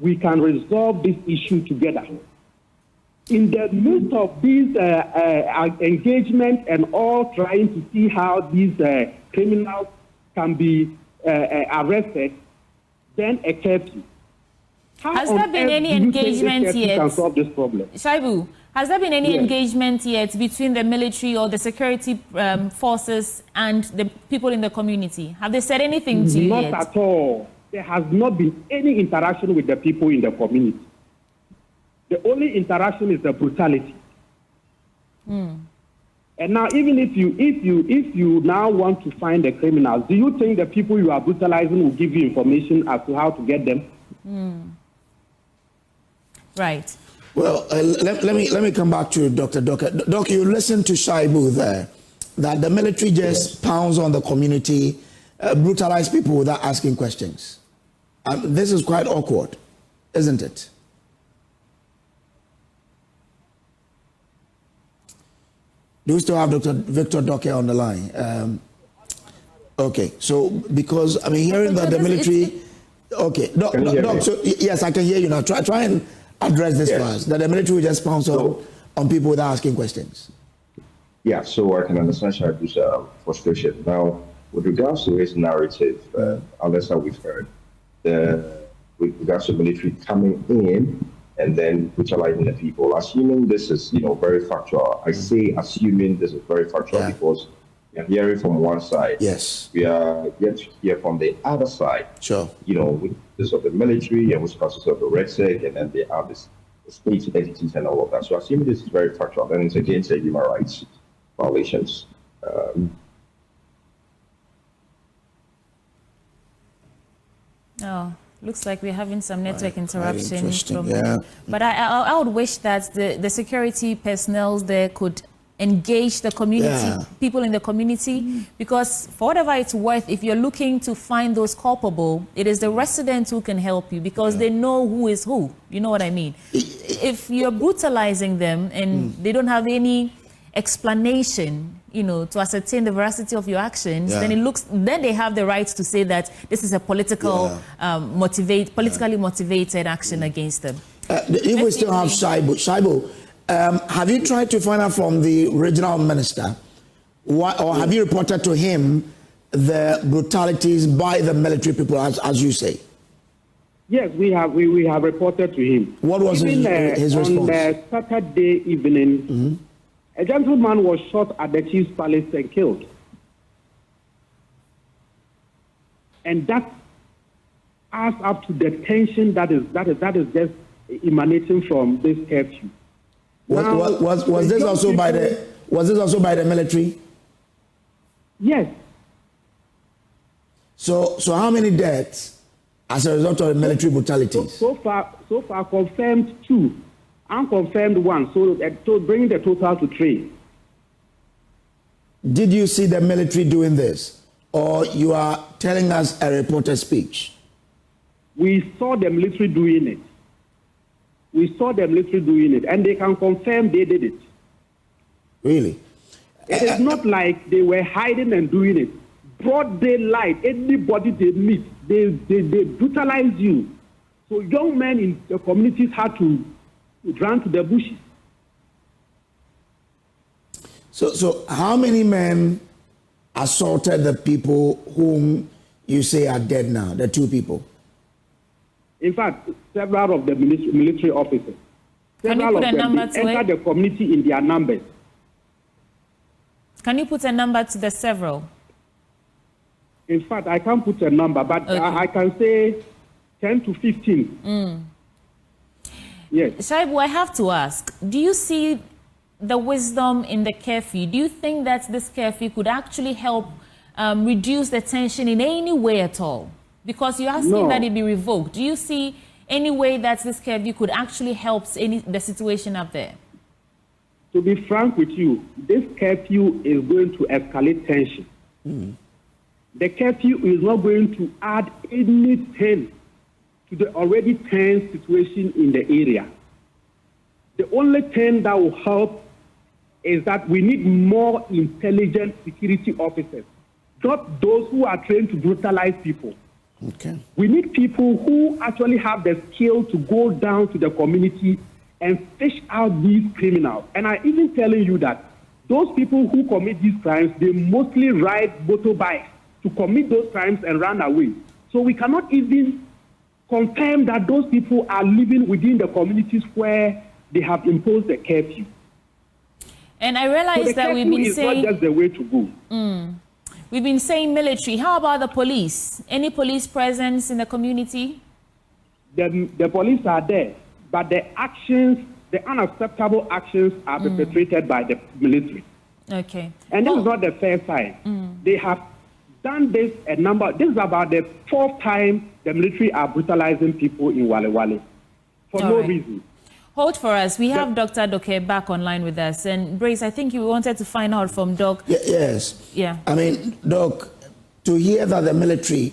we can resolve this issue together. In the midst of these engagement and all trying to see how these criminals can be arrested, then a curfew. Has there been any engagement yet? Can solve this problem? Shaibu, has there been any engagement yet between the military or the security forces and the people in the community? Have they said anything to you yet? Not at all. There has not been any interaction with the people in the community. The only interaction is the brutality. And now, even if you now want to find the criminals, do you think the people you are brutalizing will give you information as to how to get them? Right. Well, let me come back to Dr. Doke. Doc, you listened to Shaibu there, that the military just pounds on the community, brutalize people without asking questions. This is quite awkward, isn't it? Do we still have Dr. Victor Doke on the line? Okay, so because I'm hearing that the military. Okay, Doc, so yes, I can hear you now. Try and address this first. That the military will just pounce on people without asking questions. Yeah, so I can understand Shaibu's frustration. Now, with regards to his narrative, unless that we've heard, with regards to military coming in and then brutalizing the people, assuming this is, very factual. I say assuming this is very factual because we are hearing from one side. Yes. We are yet to hear from the other side. Sure. With this of the military and which consists of the REDSEC, and then they have the state entities and all of that. So assuming this is very factual, then it's against human rights violations. Looks like we're having some network interruption. But I would wish that the security personnel there could engage the community, people in the community, because for whatever it's worth, if you're looking to find those culpable, it is the residents who can help you because they know who is who. You know what I mean? If you're brutalizing them and they don't have any explanation, to ascertain the veracity of your actions, then they have the right to say that this is a politically motivated action against them. If we still have Shaibu, have you tried to find out from the regional minister, or have you reported to him the brutalities by the military people, as you say? Yes, we have reported to him. What was his response? On Saturday evening, a gentleman was shot at the chief's palace and killed. And that adds up to the tension that is just emanating from this curfew. Was this also by the military? Yes. So how many deaths as a result of the military brutality? So far confirmed 2. Unconfirmed 1, so bringing the total to 3. Did you see the military doing this, or you are telling us a reporter's speech? We saw the military doing it. And they can confirm they did it. Really? It is not like they were hiding and doing it. broad daylight, anybody they meet, they brutalize you. So young men in the communities had to run to the bushes. So how many men assaulted the people whom you say are dead now, the 2 people? In fact, several of the military officers. Several of them entered the community in their numbers. Can you put a number to the several? In fact, I can't put a number, but okay. I can say 10 to 15. Yes. Shaibu, I have to ask, do you see the wisdom in the curfew? Do you think that this curfew could actually help reduce the tension in any way at all? Because you're asking that it be revoked. Do you see any way that this curfew could actually help the situation up there? To be frank with you, this curfew is going to escalate tension. The curfew is not going to add anything to the already tense situation in the area. The only thing that will help is that we need more intelligent security officers, not those who are trained to brutalize people. Okay. We need people who actually have the skill to go down to the community and fish out these criminals. And I'm even telling you that those people who commit these crimes, they mostly ride motorbikes to commit those crimes and run away. So we cannot even confirm that those people are living within the communities where they have imposed the curfew. And I realize that we've been saying... not just the way to go. We've been saying military. How about the police? Any police presence in the community? The police are there, but the actions, the unacceptable actions are perpetrated by the military. Okay. And this is not the first time. They have done this this is about the 4th time the military are brutalizing people in Walewale for no reason. Hold for us. We have Dr. Doke back online with us. And Brace, I think you wanted to find out from Doc. Yes. Yeah. I mean, Doc, to hear that the military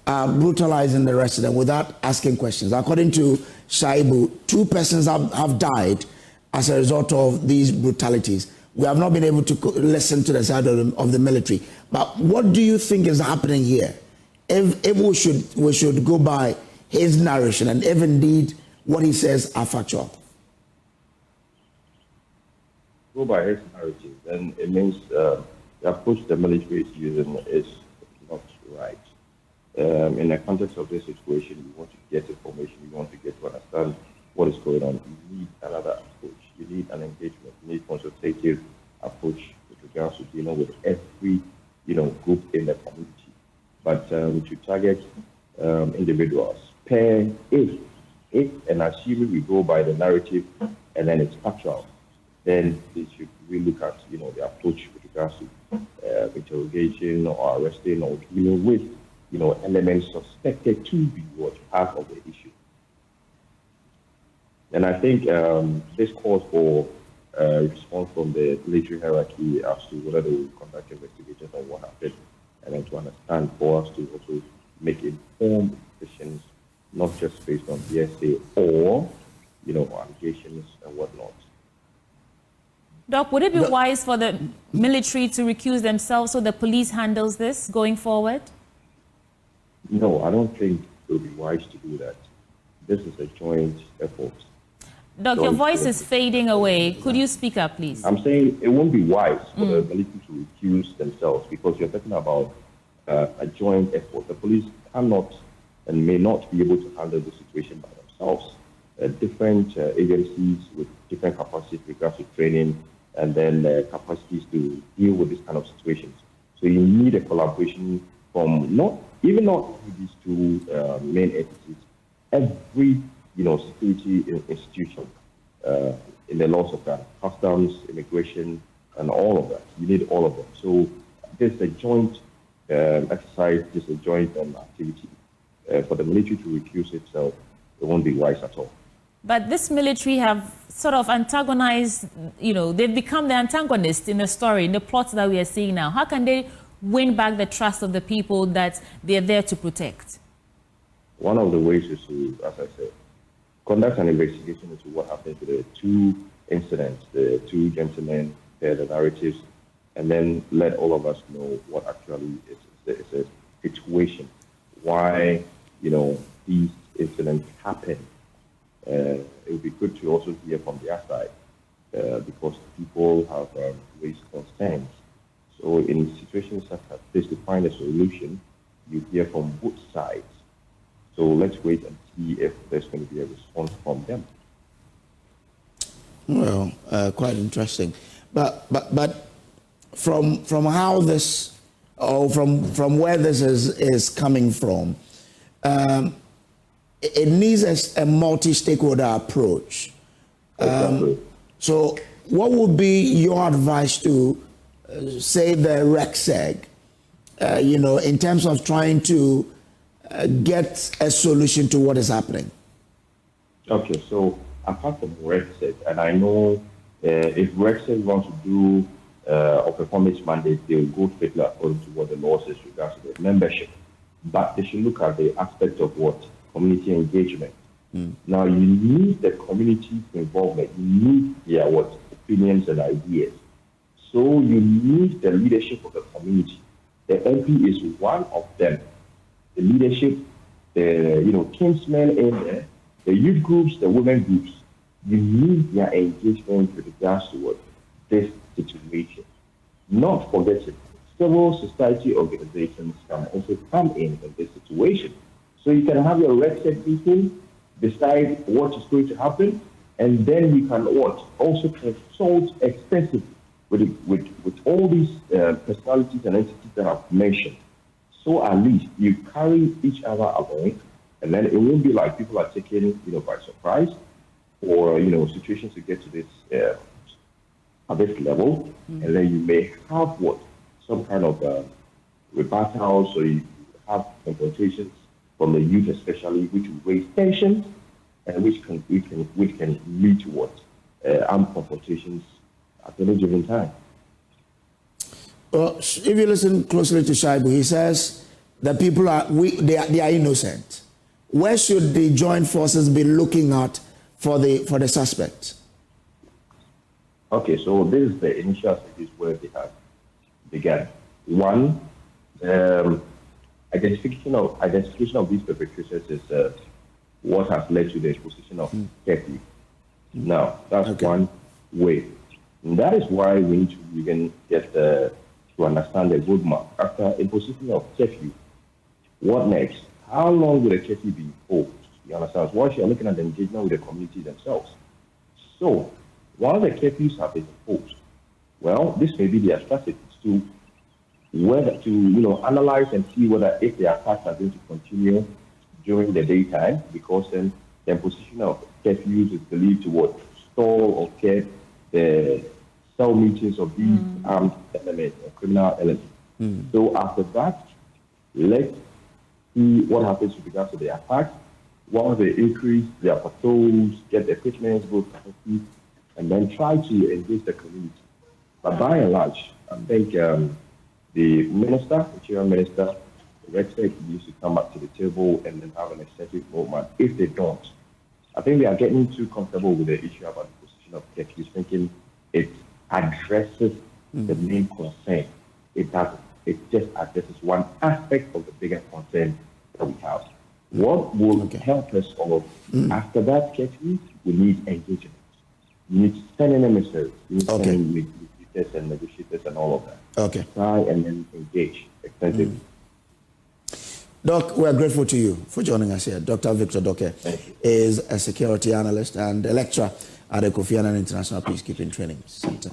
are brutalizing the resident without asking questions. According to Shaibu, 2 persons have died as a result of these brutalities. We have not been able to listen to the side of the military. But what do you think is happening here? If we should go by his narration and if indeed what he says are factual. Go by his narrative, then it means the approach the military is using is not right. In the context of this situation, you want to get information, you want to get to understand what is going on. You need another approach. You need an engagement. You need consultative approach with regards to dealing with every group in the community. But to target individuals, if and assuming we go by the narrative and then it's factual, then they should really look at the approach with regards to interrogation or arresting or dealing with elements suspected to be part of the issue. And I think this calls for a response from the military hierarchy as to whether they will conduct investigations on what happened, and then to understand for us to also make informed decisions, not just based on hearsay or allegations and whatnot. Doc, would it be wise for the military to recuse themselves so the police handles this going forward? No, I don't think it would be wise to do that. This is a joint effort. Doc, your voice is fading away. Could you speak up, please? I'm saying it won't be wise for the military to recuse themselves because you're talking about a joint effort. The police cannot and may not be able to handle the situation by themselves. Different agencies with different capacities with regards to training and then capacities to deal with this kind of situations. So you need a collaboration from not these 2 main entities, every security institution in the laws of Ghana, customs, immigration, and all of that. You need all of them. So this is a joint exercise, this is a joint activity. For the military to recuse itself, it won't be wise at all. But this military have sort of antagonized, they've become the antagonists in the story, in the plots that we are seeing now. How can they win back the trust of the people that they're there to protect? One of the ways is to, as I said, conduct an investigation into what happened to the 2 incidents, the 2 gentlemen, the narratives, and then let all of us know what actually is the situation, why, these incidents happen. It would be good to also hear from their side, because people have raised concerns. So in situations such as this, to find a solution, you hear from both sides. So let's wait and see if there's going to be a response from them. Well, quite interesting. But from how this, or from where this is coming from, it needs a multi-stakeholder approach. So what would be your advice to, say, the RECSEG, in terms of trying to get a solution to what is happening? Okay, so apart from RECSEG, and I know if RECSEG wants to do or perform its mandate, they will go strictly according to what the law says regards to the membership. But they should look at the aspect of what? Community engagement. Now, you need the community involvement. You need their opinions and ideas. So you need the leadership of the community. The MP is one of them. The leadership, the kinsmen in there, the youth groups, the women groups. You need their engagement with regards to this situation. Not forgetting, civil society organizations can also come in this situation. So you can have your RECSEG meeting, decide what is going to happen, and then you can also consult extensively with all these personalities and entities that I've mentioned. So at least you carry each other along, and then it won't be like people are taken by surprise, or situations to get to this at this level, and then you may have some kind of rebuttal, so you have confrontations from the youth especially, which will raise tensions, and which can lead to armed confrontations at any given time. Well, if you listen closely to Shaibu, he says that people they are innocent. Where should the joint forces be looking at for the suspects? Okay, so this is the initial stages where they have began. One, identification of these perpetrators is what has led to the imposition of curfew. Now, that's one way. And that is why we need to begin to understand the roadmap. After imposition of curfew, what next? How long will the curfew be imposed? You understand? Once you're looking at the engagement with the community themselves. So, while the curfews have been imposed, well, this may be their strategy to analyze and see whether if the attacks are going to continue during the daytime, because then the imposition of curfews is believed to stall or curb the cell meetings of these armed elements or criminal elements. So after that, let's see what happens with regards to the attacks. Once they increase their patrols, get the equipment, go capacity, and then try to engage the community. But by and large, I think the interior minister, the RECSEG needs to come back to the table and then have an executive roadmap. If they don't, I think they are getting too comfortable with the issue about the position of curfew, thinking it addresses the main concern. It doesn't. It just addresses one aspect of the bigger concern that we have. What will help us all after that curfew? We need engagement. We need to send in emissaries. We need to send in mediators and negotiators and all of that. Okay. Try and then engage extensively. Doc, we're grateful to you for joining us here. Dr. Victor Doke is a security analyst and a lecturer at the Kofi Annan International Peacekeeping Training Center.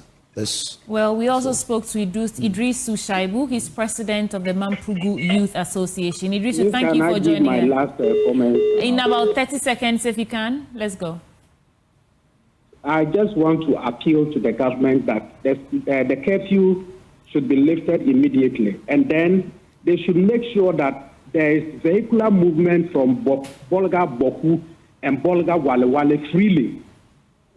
Well, we also spoke to Idris Shaibu. He's president of the Mampugu Youth Association. Idris, thank you for joining us. My last comment. In about 30 seconds, if you can. Let's go. I just want to appeal to the government that the curfew should be lifted immediately. And then they should make sure that there is vehicular movement from Bolga Bawku and Bolga Walewale freely,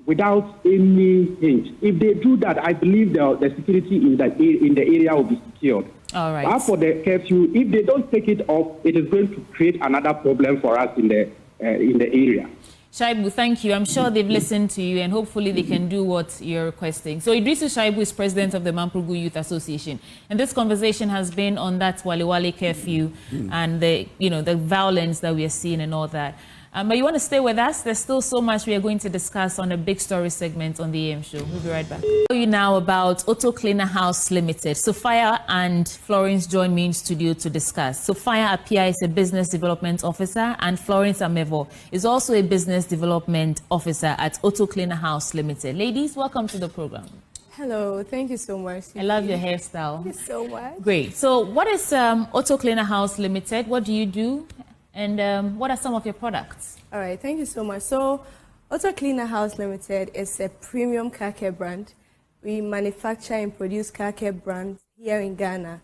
without any hinge. If they do that, I believe the security in the area will be secured. All right. But for the curfew, if they don't take it off, it is going to create another problem for us in the area. Shaibu, thank you. I'm sure they've listened to you and hopefully they can do what you're requesting. So Idrisu Shaibu is president of the Mampugu Youth Association. And this conversation has been on that Walewale curfew and the violence that we are seeing and all that. But you want to stay with us? There's still so much we are going to discuss on a big story segment on the AM show. We'll be right back. I'll tell you now about Auto Cleaner House Limited. Sophia and Florence join me in studio to discuss. Sophia Apia is a business development officer and Florence Amevo is also a business development officer at Auto Cleaner House Limited. Ladies, welcome to the program. Hello, thank you so much. I love your hairstyle. Thank you so much. Great. So what is Auto Cleaner House Limited? What do you do? And what are some of your products? All right, thank you so much. So, Auto Cleaner House Limited is a premium car care brand. We manufacture and produce car care brands here in Ghana,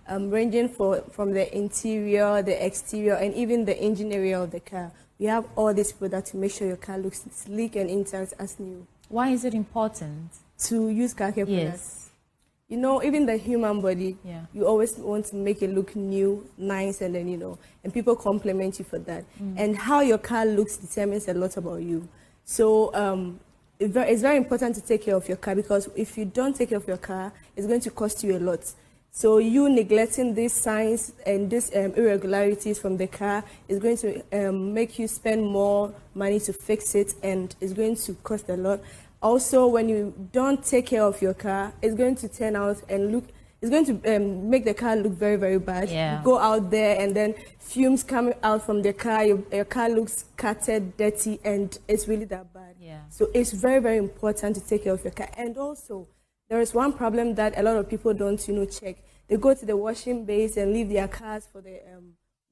ranging from the interior, the exterior, and even the engine area of the car. We have all these products to make sure your car looks sleek and intact as new. Why is it important to use car care products? Yes. You know, even the human body, you always want to make it look new, nice, and then, and people compliment you for that. And how your car looks determines a lot about you. So it's very important to take care of your car, because if you don't take care of your car, it's going to cost you a lot. So you neglecting these signs and these irregularities from the car is going to make you spend more money to fix it, and it's going to cost a lot. Also, when you don't take care of your car, it's going to turn out and it's going to make the car look very, very bad. Yeah. You go out there and then fumes coming out from the car, your car looks cutted, dirty, and it's really that bad. Yeah. So it's very, very important to take care of your car. And also, there is one problem that a lot of people don't, check. They go to the washing bays and leave their cars for the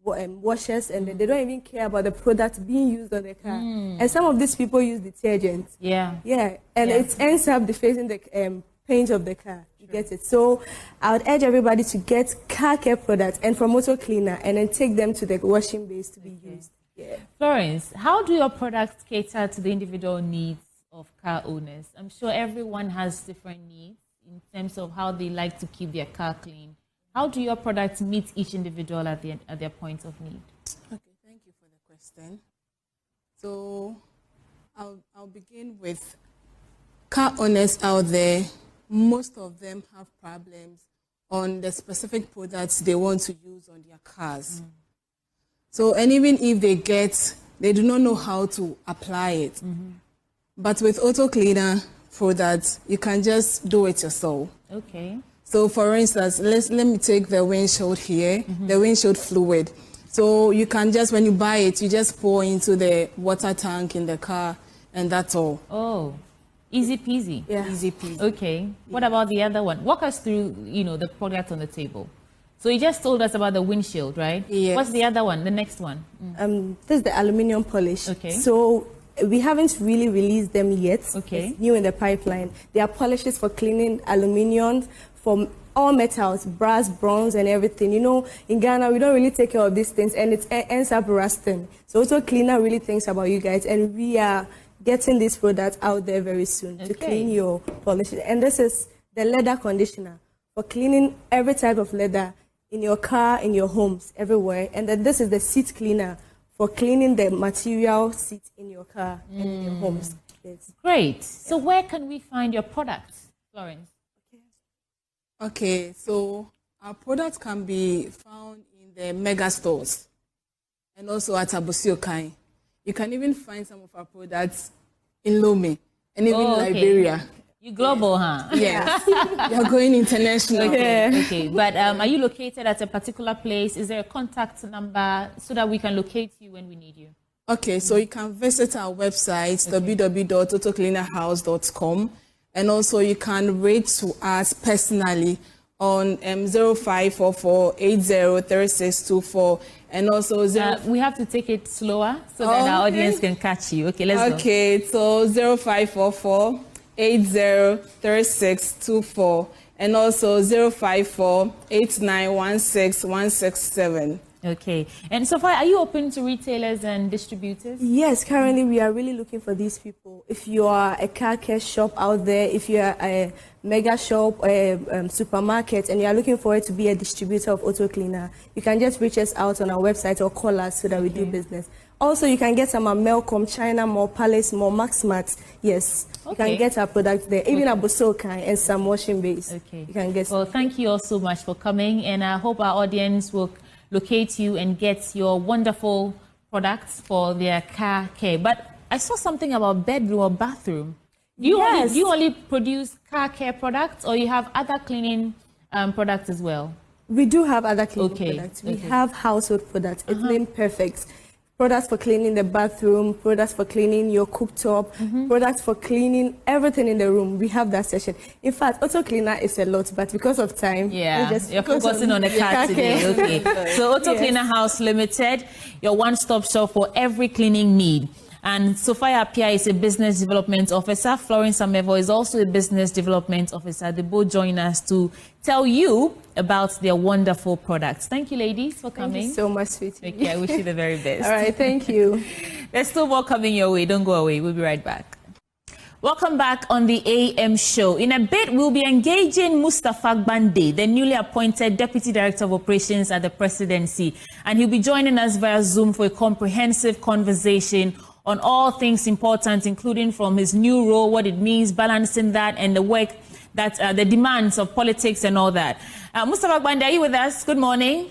washers, and they don't even care about the product being used on the car. And some of these people use detergent. Yeah. Yeah, and it ends up defacing the paint of the car. You get it? So I would urge everybody to get car care products and from Auto Cleaner, and then take them to the washing bays to be used. Yeah. Florence, how do your products cater to the individual needs of car owners? I'm sure everyone has different needs in terms of how they like to keep their car clean. How do your products meet each individual at their point of need? Okay, thank you for the question. So I'll begin with car owners out there. Most of them have problems on the specific products they want to use on their cars. So, and even if they do not know how to apply it. But with Auto Cleaner products, you can just do it yourself. Okay. So for instance, let me take the windshield here, the windshield fluid. So you can just, when you buy it, you just pour into the water tank in the car, and that's all. Oh, easy peasy. Yeah. Easy peasy. Okay. What about the other one? Walk us through, the product on the table. So you just told us about the windshield, right? Yes. What's the other one, the next one? This is the aluminium polish. Okay. So we haven't really released them yet. Okay. It's new in the pipeline. They are polishes for cleaning aluminium, from all metals, brass, bronze, and everything. In Ghana, we don't really take care of these things, and it ends up rusting. So Auto Cleaner really thinks about you guys, and we are getting these products out there very soon to clean your polishes. And this is the leather conditioner for cleaning every type of leather in your car, in your homes, everywhere. And then this is the seat cleaner for cleaning the material seat in your car and in your homes. Yes. Great. So where can we find your products, Florence? Okay, so our products can be found in the mega stores and also at Abusiokai. You can even find some of our products in Lome and even Liberia. You global, huh? Yes. You're going international. Okay. But are you located at a particular place? Is there a contact number so that we can locate you when we need you? Okay, so you can visit our website, www.autocleanerhouse.com. And also you can rate to us personally on 0544-803624. And also we have to take it slower so that our audience can catch you. Okay, let's go. Okay, so 0544-803624. And also 054-8916-167. Okay. And so far, are you open to retailers and distributors? Yes, currently we are really looking for these people. If you are a car care shop out there, if you are a mega shop, a supermarket, and you are looking for it to be a distributor of Auto Cleaner, you can just reach us out on our website or call us so that we do business. Also, you can get some Melcom, China, more Palace, more Maxmat. Yes, you can get our products there. Even a Bosoka and some washing base. Okay. You can get. Well, thank you all so much for coming, and I hope our audience will locate you and get your wonderful products for their car care. But I saw something about bedroom or bathroom. Do you only produce car care products, or you have other cleaning products as well? We do have other cleaning products. We have household products. It's Clean Perfect. Products for cleaning the bathroom, products for cleaning your cooktop, products for cleaning everything in the room. We have that section. In fact, auto cleaner is a lot, but because of time, you're focusing on the car today. Okay. So Auto Cleaner House Limited, your one-stop shop for every cleaning need. And Sophia Pia is a business development officer. Florence Samevo is also a business development officer. They both join us to tell you about their wonderful products. Thank you, ladies, for coming. Thank you so much, sweetie. Okay, I wish you the very best. All right, thank you. There's still more coming your way. Don't go away. We'll be right back. Welcome back on the AM show. In a bit, we'll be engaging Mustafa Gbande, the newly appointed Deputy Director of Operations at the Presidency. And he'll be joining us via Zoom for a comprehensive conversation on all things important, including from his new role, what it means, balancing that, and the work that the demands of politics and all that. Mustafa Gbande, are you with us? Good morning.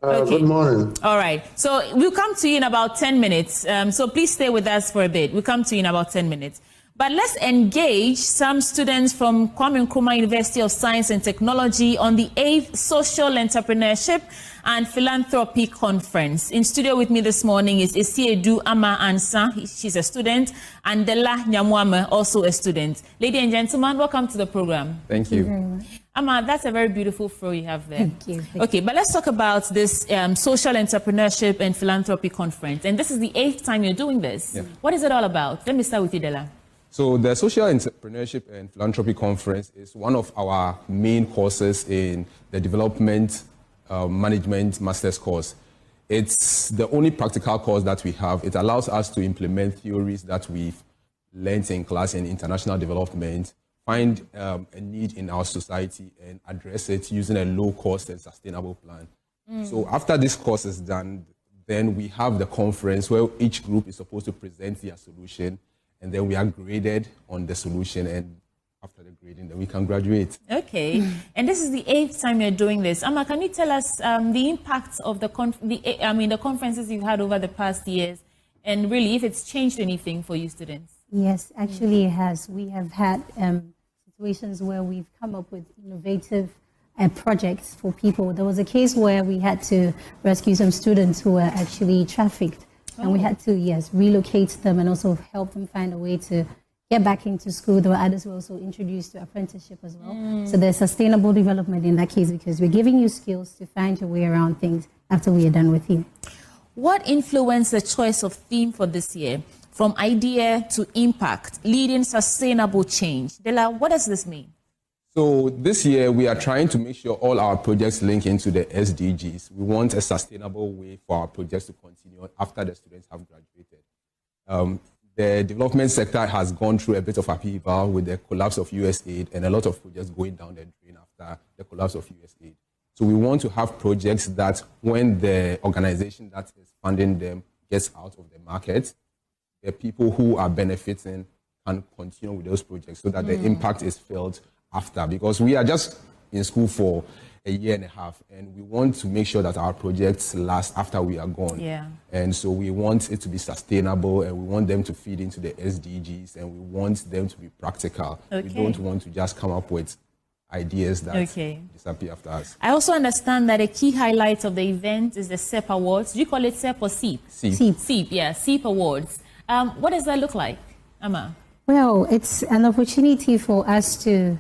Good morning. All right. So we'll come to you in about 10 minutes. So please stay with us for a bit. We'll come to you in about 10 minutes. But let's engage some students from Kwame Nkrumah University of Science and Technology on the 8th Social Entrepreneurship and Philanthropy Conference. In studio with me this morning is Esiedu Ama Ansa. She's a student, and Dela Nyamwame, also a student. Ladies and gentlemen, welcome to the program. Thank you. Very much. Ama, that's a very beautiful fro you have there. Thank you. Okay, but let's talk about this Social Entrepreneurship and Philanthropy Conference. And this is the 8th time you're doing this. Yeah. What is it all about? Let me start with you, Dela. So the Social Entrepreneurship and Philanthropy Conference is one of our main courses in the Development Management Master's course. It's the only practical course that we have. It allows us to implement theories that we've learned in class in international development, find a need in our society and address it using a low-cost and sustainable plan. So after this course is done, then we have the conference where each group is supposed to present their solution, and then we are graded on the solution, and after the grading, then we can graduate. Okay, and this is the 8th time you're doing this. Ama, can you tell us the impacts of the conferences you've had over the past years, and really if it's changed anything for you students? Yes, actually it has. We have had situations where we've come up with innovative projects for people. There was a case where we had to rescue some students who were actually trafficked. And we had to, relocate them and also help them find a way to get back into school. There were others who were also introduced to apprenticeship as well. So there's sustainable development in that case because we're giving you skills to find your way around things after we are done with you. What influenced the choice of theme for this year? From idea to impact, leading sustainable change. Dela, what does this mean? So this year, we are trying to make sure all our projects link into the SDGs. We want a sustainable way for our projects to continue after the students have graduated. The development sector has gone through a bit of upheaval with the collapse of USAID and a lot of projects going down the drain after the collapse of USAID. So we want to have projects that when the organization that is funding them gets out of the market, the people who are benefiting can continue with those projects so that the impact is felt after, because we are just in school for a year and a half, and we want to make sure that our projects last after we are gone. Yeah. And so we want it to be sustainable, and we want them to feed into the SDGs, and we want them to be practical. Okay. We don't want to just come up with ideas that disappear after us. I also understand that a key highlight of the event is the CEP Awards. Do you call it CEP or CEP? CEP. CEP, yeah, CEP Awards. What does that look like, Ama? Well, it's an opportunity for us to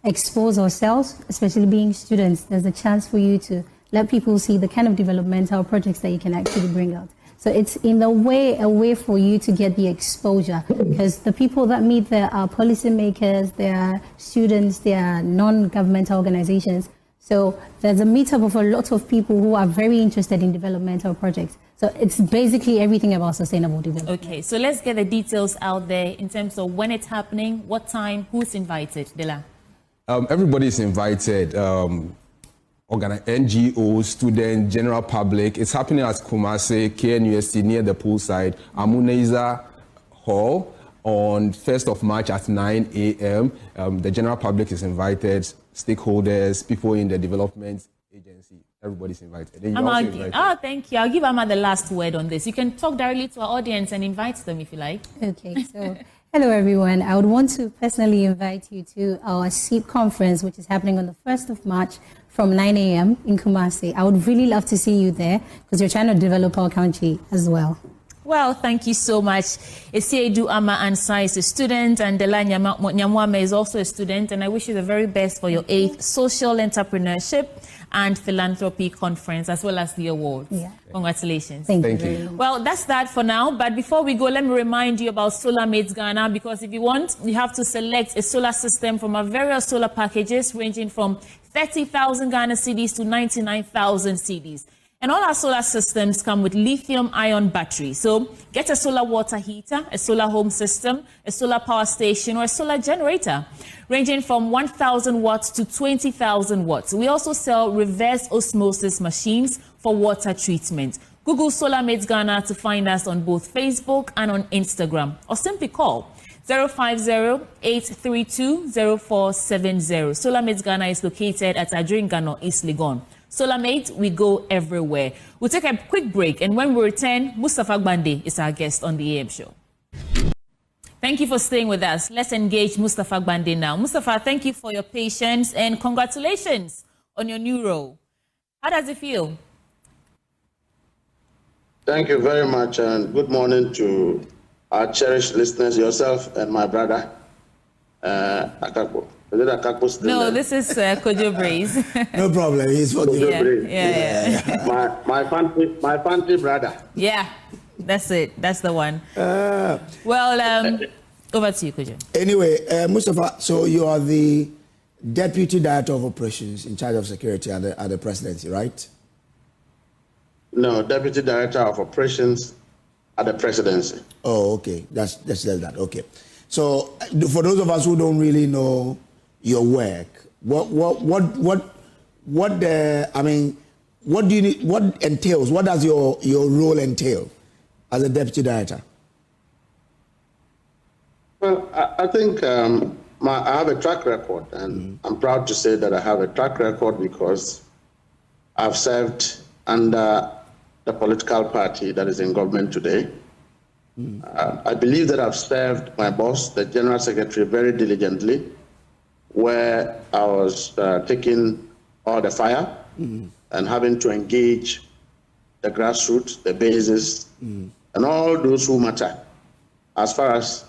expose ourselves, especially being students. There's a chance for you to let people see the kind of developmental projects that you can actually bring out. So it's in a way for you to get the exposure, because the people that meet there are policymakers, they are students, they are non-governmental organizations. So there's a meetup of a lot of people who are very interested in developmental projects. So it's basically everything about sustainable development. Okay, so let's get the details out there in terms of when it's happening, what time, who's invited, Dela? Everybody is invited. On NGOs, students, general public. It's happening at Kumasi, KNUST, near the poolside, Amuneza Hall, on 1st of March at 9 a.m. The general public is invited, stakeholders, people in the development agency, everybody's invited. Thank you. I'll give Amma the last word on this. You can talk directly to our audience and invite them if you like. Okay, so hello everyone. I would want to personally invite you to our SEEP conference, which is happening on the 1st of March from 9 a.m. in Kumasi. I would really love to see you there because we're trying to develop our country as well. Well, thank you so much. Esiedu Ama Ansai is a student, and Dela Nyamwame is also a student, and I wish you the very best for your 8th Social Entrepreneurship and Philanthropy Conference, as well as the awards. Yeah. Congratulations. Thank you. Well, that's that for now, but before we go, let me remind you about Solar Mates Ghana, because if you want, you have to select a solar system from our various solar packages ranging from 30,000 Ghana cedis to 99,000 cedis. And all our solar systems come with lithium-ion batteries. So get a solar water heater, a solar home system, a solar power station, or a solar generator, ranging from 1,000 watts to 20,000 watts. We also sell reverse osmosis machines for water treatment. Google Solar Mates Ghana to find us on both Facebook and on Instagram, or simply call 050-832-0470. Solar Mates Ghana is located at Adringano, East Legon. Solar Mates, we go everywhere. We'll take a quick break, and when we return, Mustafa Gbande is our guest on the AM show. Thank you for staying with us. Let's engage Mustafa Gbande now. Mustafa, thank you for your patience and congratulations on your new role. How does it feel? Thank you very much, and good morning to our cherished listeners, yourself and my brother, Akakpo. Is it Akakpo still No, there? this is Kojo Braze. No problem. He's forgiven. Yeah. My fancy brother. Yeah, that's it. That's the one. Well, over to you, Kojo. Anyway, Mustafa, so you are the Deputy Director of Operations in charge of security at the Presidency, right? No, Deputy Director of Operations at the Presidency. Oh, okay. That's that. Okay. So for those of us who don't really know your work, what do you need? What entails? What does your role entail as a Deputy Director? Well, I think I have a track record, and I'm proud to say that I have a track record because I've served under the political party that is in government today. I believe that I've served my boss, the General Secretary, very diligently, where I was taking all the fire and having to engage the grassroots, the bases, and all those who matter as far as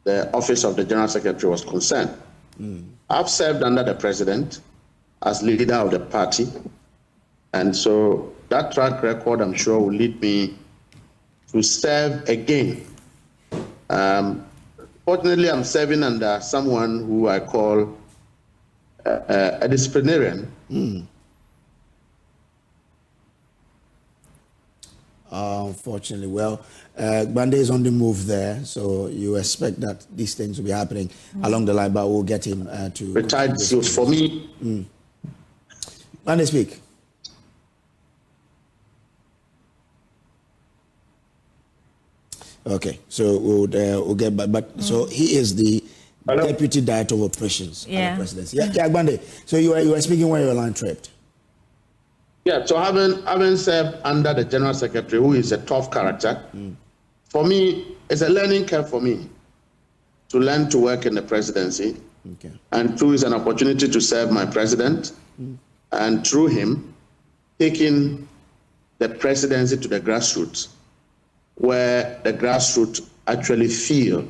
the office of the General Secretary was concerned. I've served under the President as leader of the party, and so that track record, I'm sure, will lead me to serve again. Fortunately, I'm serving under someone who I call a disciplinarian. Unfortunately, well, Gbande is on the move there, so you expect that these things will be happening along the line, but we'll get him to... Retired, so for me... Gbande, speak. Okay, so we'll get back. But so he is the Deputy Director of Operations at the Presidency. Yeah, Gbande. So you were speaking when your line tripped. Yeah, so having served under the General Secretary, who is a tough character, for me, it's a learning curve for me to learn to work in the Presidency. Okay. And two, is an opportunity to serve my President, and through him, taking the Presidency to the grassroots, where the grassroots actually feel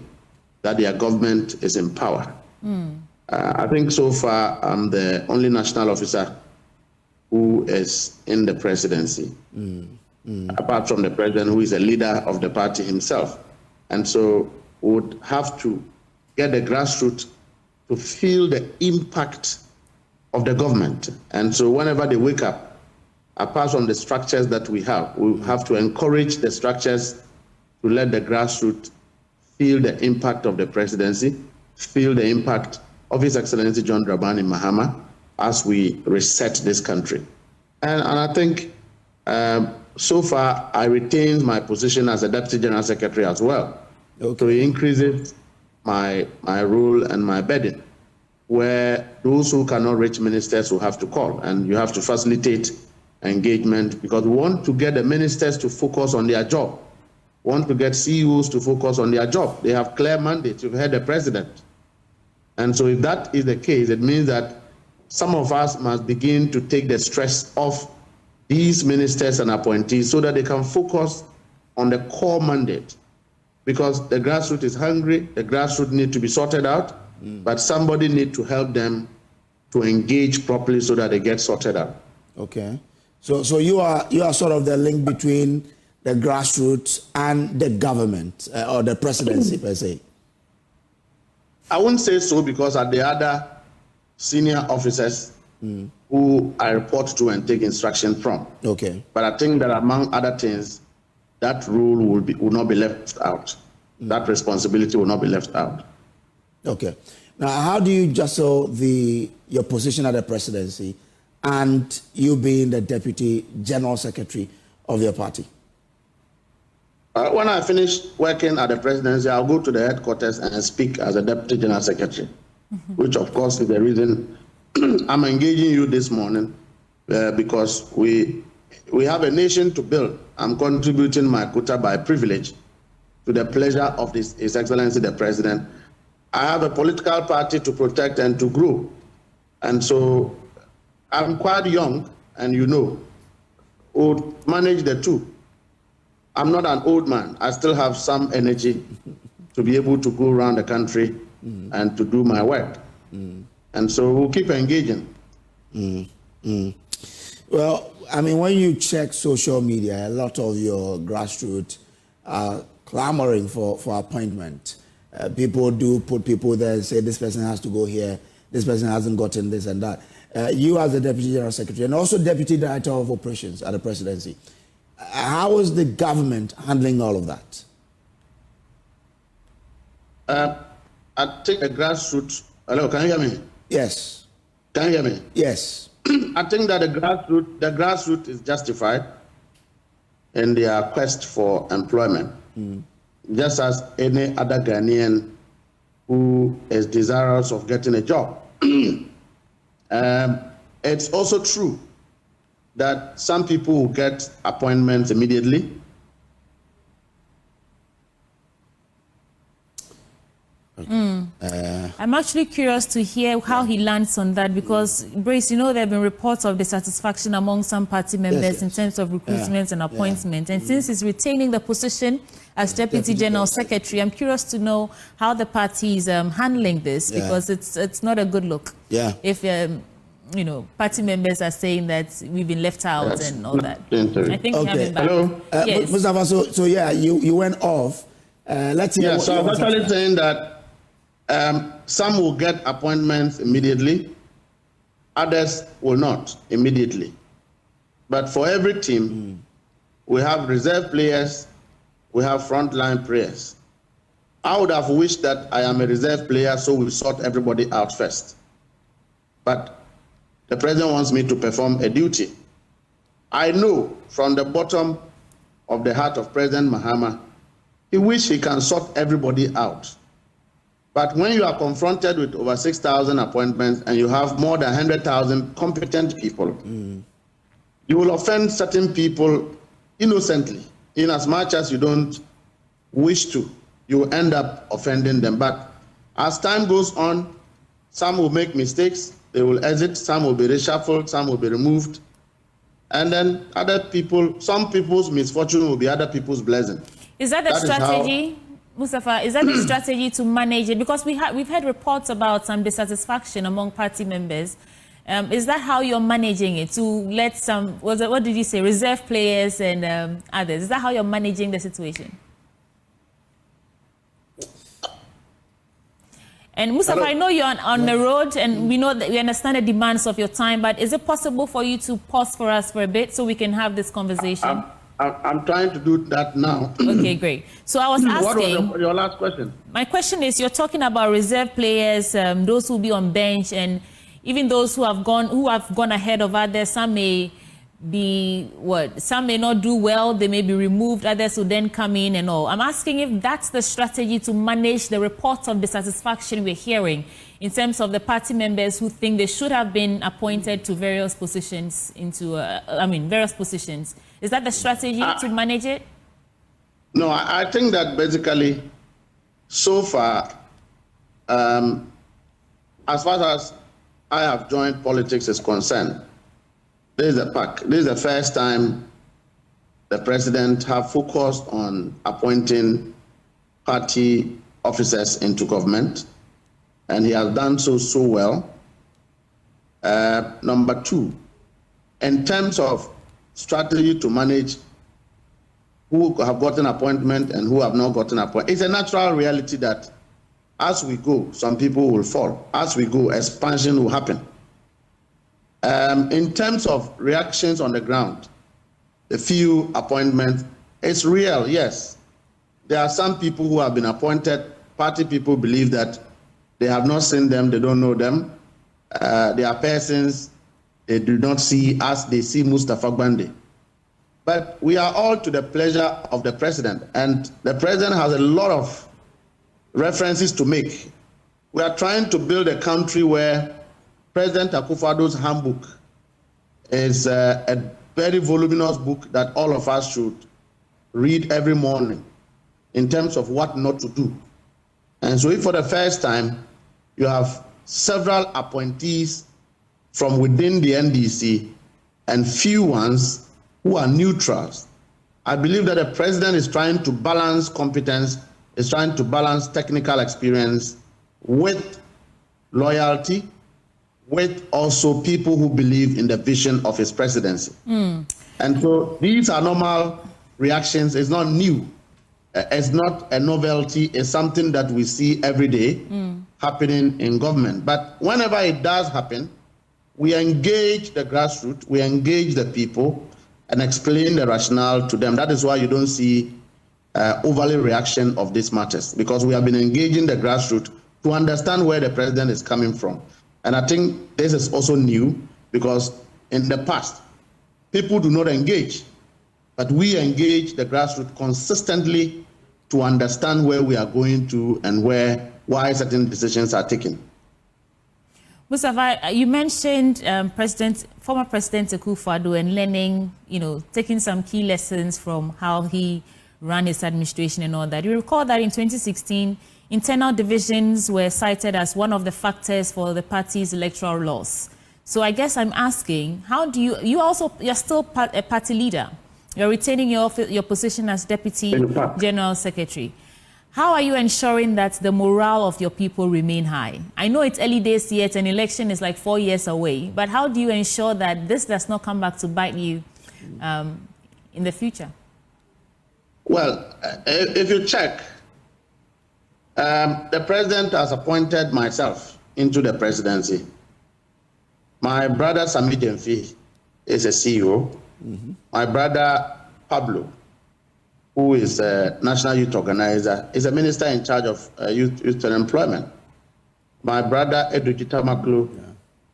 that their government is in power. I think so far I'm the only national officer who is in the Presidency, apart from the President, who is a leader of the party himself. And so we would have to get the grassroots to feel the impact of the government. And so whenever they wake up, apart from the structures that we have to encourage the structures to let the grassroots feel the impact of the Presidency, feel the impact of His Excellency John Dramani Mahama, as we reset this country. And I think so far I retained my position as a Deputy General Secretary as well. Okay. So it increases my role and my burden, where those who cannot reach ministers will have to call, and you have to facilitate engagement, because we want to get the ministers to focus on their job. We want to get CEOs to focus on their job. They have clear mandates. You've heard the president. And so if that is the case, it means that some of us must begin to take the stress off these ministers and appointees so that they can focus on the core mandate. Because the grassroots is hungry, the grassroots need to be sorted out, but somebody need to help them to engage properly so that they get sorted out. Okay. So you are sort of the link between the grassroots and the government or the presidency per se. I wouldn't say so, because at the other senior officers who I report to and take instruction from. Okay. But I think that among other things, that rule will not be left out. That responsibility will not be left out. Okay. Now, how do you jostle your position at the presidency and you being the Deputy General Secretary of your party? When I finish working at the presidency, I'll go to the headquarters and speak as a Deputy General Secretary, which of course is the reason I'm engaging you this morning, because we have a nation to build. I'm contributing my quota by privilege to the pleasure of His Excellency the President. I have a political party to protect and to grow. And so I'm quite young, and would manage the two. I'm not an old man. I still have some energy to be able to go around the country and to do my work. And so we'll keep engaging. Well, I mean, when you check social media, a lot of your grassroots are clamoring for appointment. People do put people there and say, this person has to go here, this person hasn't gotten this and that. You as the Deputy General Secretary and also Deputy Director of Operations at the Presidency, how is the government handling all of that? I think the grassroots... Hello, can you hear me? Yes. Can you hear me? Yes. I think that the grassroots is justified in their quest for employment, just as any other Ghanaian who is desirous of getting a job. It's also true that some people will get appointments immediately. I'm actually curious to hear how he lands on that, because, Brace, there have been reports of dissatisfaction among some party members in terms of recruitment and appointment. And since he's retaining the position as Deputy General Secretary, I'm curious to know how the party is handling this, because it's not a good look. If party members are saying that we've been left out and all that. I think we have him back. Hello? Yes. Mustafa, so you went off. Let's hear so I'm actually saying that some will get appointments immediately, others will not immediately. But for every team, we have reserve players, we have frontline players. I would have wished that I am a reserve player, so we sort everybody out first. But the president wants me to perform a duty. I know from the bottom of the heart of President Mahama, he wishes he can sort everybody out. But when you are confronted with over 6,000 appointments and you have more than 100,000 competent people, you will offend certain people innocently. In as much as you don't wish to, you end up offending them. But as time goes on, some will make mistakes, they will exit, some will be reshuffled, some will be removed. And then other people, some people's misfortune will be other people's blessing. Is that the strategy, Mustafa? Is that the strategy to manage it? Because we've had reports about some dissatisfaction among party members. Is that how you're managing it? To let some, what did you say, reserve players and others? Is that how you're managing the situation? And Mustafa, I know you're on the road, and we understand the demands of your time, but is it possible for you to pause for us for a bit so we can have this conversation? I'm trying to do that now. Okay, great. So I was asking... What was your last question? My question is, you're talking about reserve players, those who will be on bench, and even those who have gone ahead of others, some may some may not do well, they may be removed, others will then come in and all. I'm asking if that's the strategy to manage the reports of dissatisfaction we're hearing in terms of the party members who think they should have been appointed to various positions various positions. Is that the strategy to manage it? No, I think that basically, so far, as far as I have joined politics is concerned, this is the first time the president have focused on appointing party officers into government, and he has done so well. Number two, in terms of strategy to manage who have gotten appointment and who have not gotten appointment, it's a natural reality that as we go, some people will fall. As we go, expansion will happen. In terms of reactions on the ground, the few appointments, it's real, yes. There are some people who have been appointed. Party people believe that they have not seen them, they don't know them. They are persons they do not see as they see Mustafa Gbande. But we are all to the pleasure of the president, and the president has a lot of references to make. We are trying to build a country where President Akufo-Addo's handbook is a very voluminous book that all of us should read every morning in terms of what not to do. And so if for the first time you have several appointees from within the NDC and few ones who are neutrals, I believe that the president is trying to balance competence, is trying to balance technical experience with loyalty, with also people who believe in the vision of his presidency. And so these are normal reactions. It's not new. It's not a novelty. It's something that we see every day happening in government. But whenever it does happen, we engage the grassroots, we engage the people and explain the rationale to them. That is why you don't see overly reaction of these matters, because we have been engaging the grassroots to understand where the president is coming from. And I think this is also new, because in the past, people do not engage, but we engage the grassroots consistently to understand where we are going to and why certain decisions are taken. Mustafa, you mentioned former President Akufo-Addo and learning, taking some key lessons from how he ran his administration and all that. You recall that in 2016, internal divisions were cited as one of the factors for the party's electoral loss. So I guess I'm asking, how do you're still a party leader. You're retaining your position as Deputy General Secretary. How are you ensuring that the morale of your people remain high? I know it's early days yet, an election is like 4 years away, but how do you ensure that this does not come back to bite you in the future? Well, if you check, the president has appointed myself into the presidency. My brother Sami Demfi is a CEO. My brother Pablo, who is a national youth organizer, is a minister in charge of youth and employment. My brother Edujita Maklu,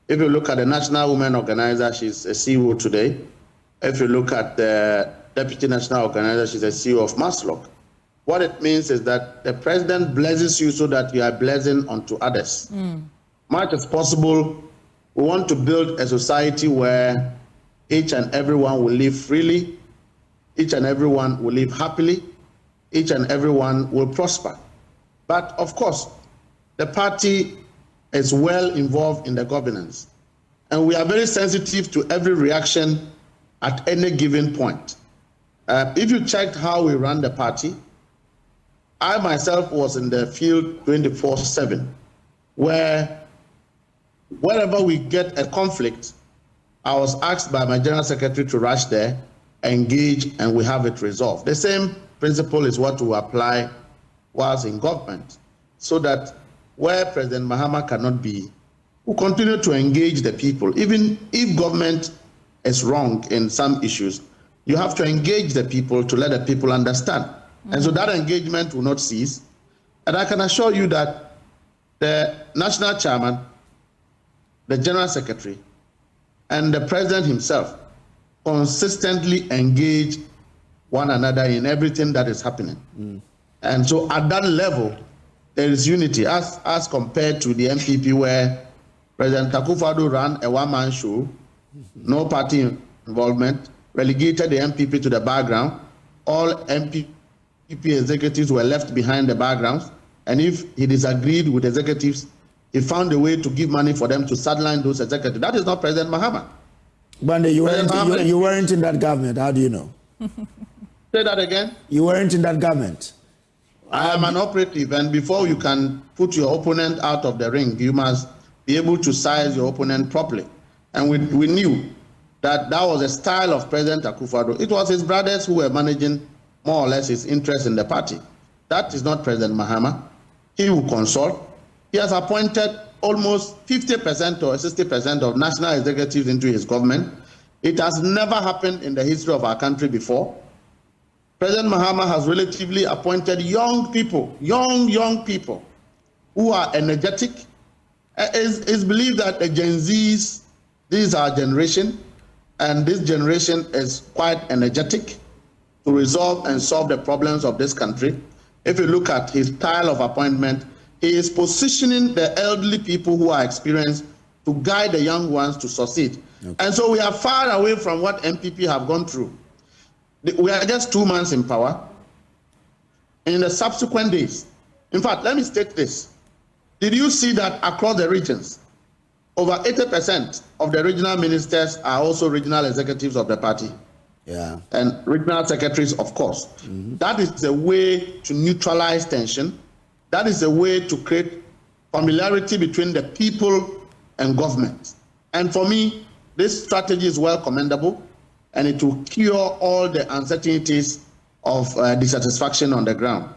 if you look at the national women organizer, she's a CEO today. If you look at the deputy national organizer, she's a CEO of Maslok. What it means is that the president blesses you so that you are blessing unto others. Much as possible, we want to build a society where each and everyone will live freely, each and everyone will live happily, each and everyone will prosper. But of course, the party is well involved in the governance, and we are very sensitive to every reaction at any given point. If you checked how we run the party, I myself was in the field 24/7, where wherever we get a conflict, I was asked by my general secretary to rush there, engage, and we have it resolved. The same principle is what we apply whilst in government, so that where President Mahama cannot be, we continue to engage the people. Even if government is wrong in some issues, you have to engage the people to let the people understand. And so that engagement will not cease. And I can assure you that the national chairman the General Secretary, and the President himself consistently engage one another in everything that is happening. And so at that level, there is unity as compared to the MPP where President Akufo-Addo ran a one-man show, no party involvement, relegated the MPP to the background. All MPP executives were left behind the backgrounds. And if he disagreed with executives, he found a way to give money for them to sideline those executives. That is not President Mahama. Bande, you weren't in that government. How do you know? Say that again. You weren't in that government. I am an operative, and before you can put your opponent out of the ring, you must be able to size your opponent properly. And we knew that that was a style of President Akufo-Addo. It was his brothers who were managing more or less his interest in the party. That is not President Mahama. He will consult. He has appointed almost 50% or 60% of national executives into his government. It has never happened in the history of our country before. President Mahama has relatively appointed young people, young people who are energetic. It's believed that the Gen Zs, this is our generation, and this generation is quite energetic to resolve and solve the problems of this country. If you look at his style of appointment, he is positioning the elderly people who are experienced to guide the young ones to succeed. Okay. And so we are far away from what MPP have gone through. We are just 2 months in power. In the subsequent days, in fact, let me state this. Did you see that across the regions, over 80% of the regional ministers are also regional executives of the party? Yeah. And regional secretaries, of course. That is a way to neutralize tension. That is a way to create familiarity between the people and government. And for me, this strategy is well commendable, and it will cure all the uncertainties of dissatisfaction on the ground.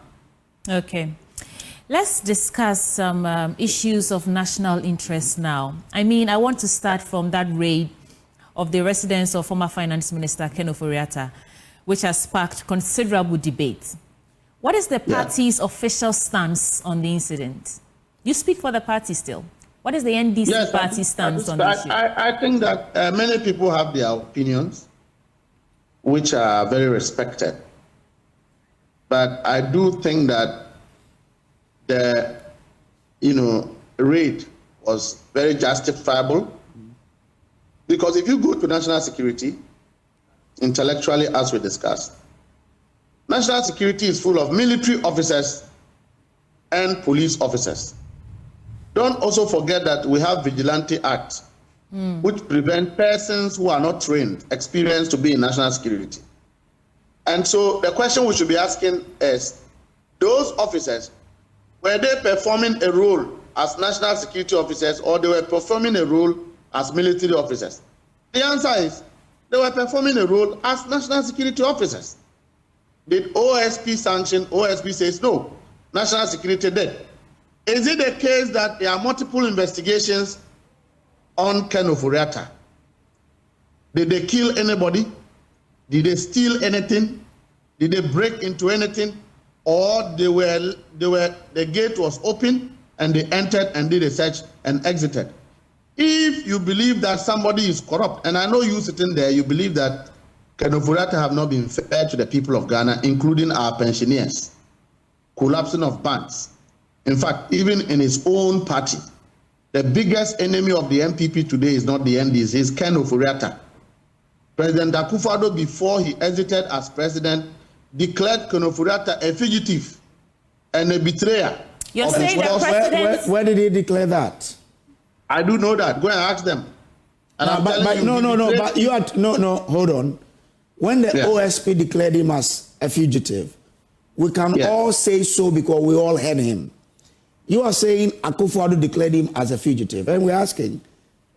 Okay. Let's discuss some issues of national interest now. I mean, I want to start from that raid of the residence of former Finance Minister Ken Ofori-Atta, which has sparked considerable debate. What is the party's official stance on the incident? You speak for the party still. What is the NDC party stance on the issue? I think that many people have their opinions, which are very respected. But I do think that the, raid was very justifiable. Because if you go to national security, intellectually, as we discussed, national security is full of military officers and police officers. Don't also forget that we have Vigilante Act, which prevent persons who are not trained, experienced to be in national security. And so the question we should be asking is, those officers, were they performing a role as national security officers, or they were performing a role as military officers? The answer is, they were performing a role as national security officers. Did OSP sanction? OSP says no. National security did. Is it the case that there are multiple investigations on Ken Ofori-Atta? Did they kill anybody? Did they steal anything? Did they break into anything? Or the gate was open and they entered and did a search and exited? If you believe that somebody is corrupt, and I know you sitting there, you believe that Ken Ofori-Atta have not been fair to the people of Ghana, including our pensioners, collapsing of banks. In fact, even in his own party, the biggest enemy of the MPP today is not the NDC, it's Ken Ofori-Atta. President Akufo-Addo, before he exited as president, declared Ken Ofori-Atta a fugitive and a betrayer. You're saying the president... Where did he declare that? I do know that. Go and ask them. And hold on. When the OSP declared him as a fugitive, we can all say so because we all heard him. You are saying Akufo-Addo declared him as a fugitive, and we're asking,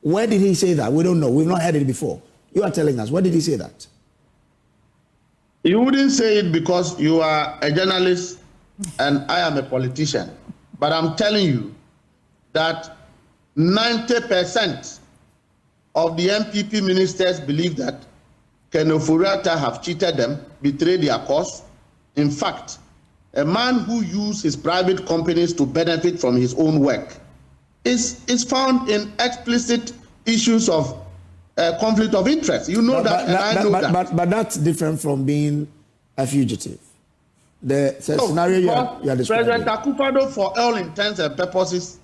where did he say that? We don't know. We've not heard it before. You are telling us. Where did he say that? You wouldn't say it because you are a journalist and I am a politician. But I'm telling you that 90% of the MPP ministers believe that Ken Ofori-Atta have cheated them, betrayed their cause. In fact, a man who used his private companies to benefit from his own work is found in explicit issues of conflict of interest. You know but that's different from being a fugitive. The scenario you are describing. President Akufo-Addo, for all intents and purposes,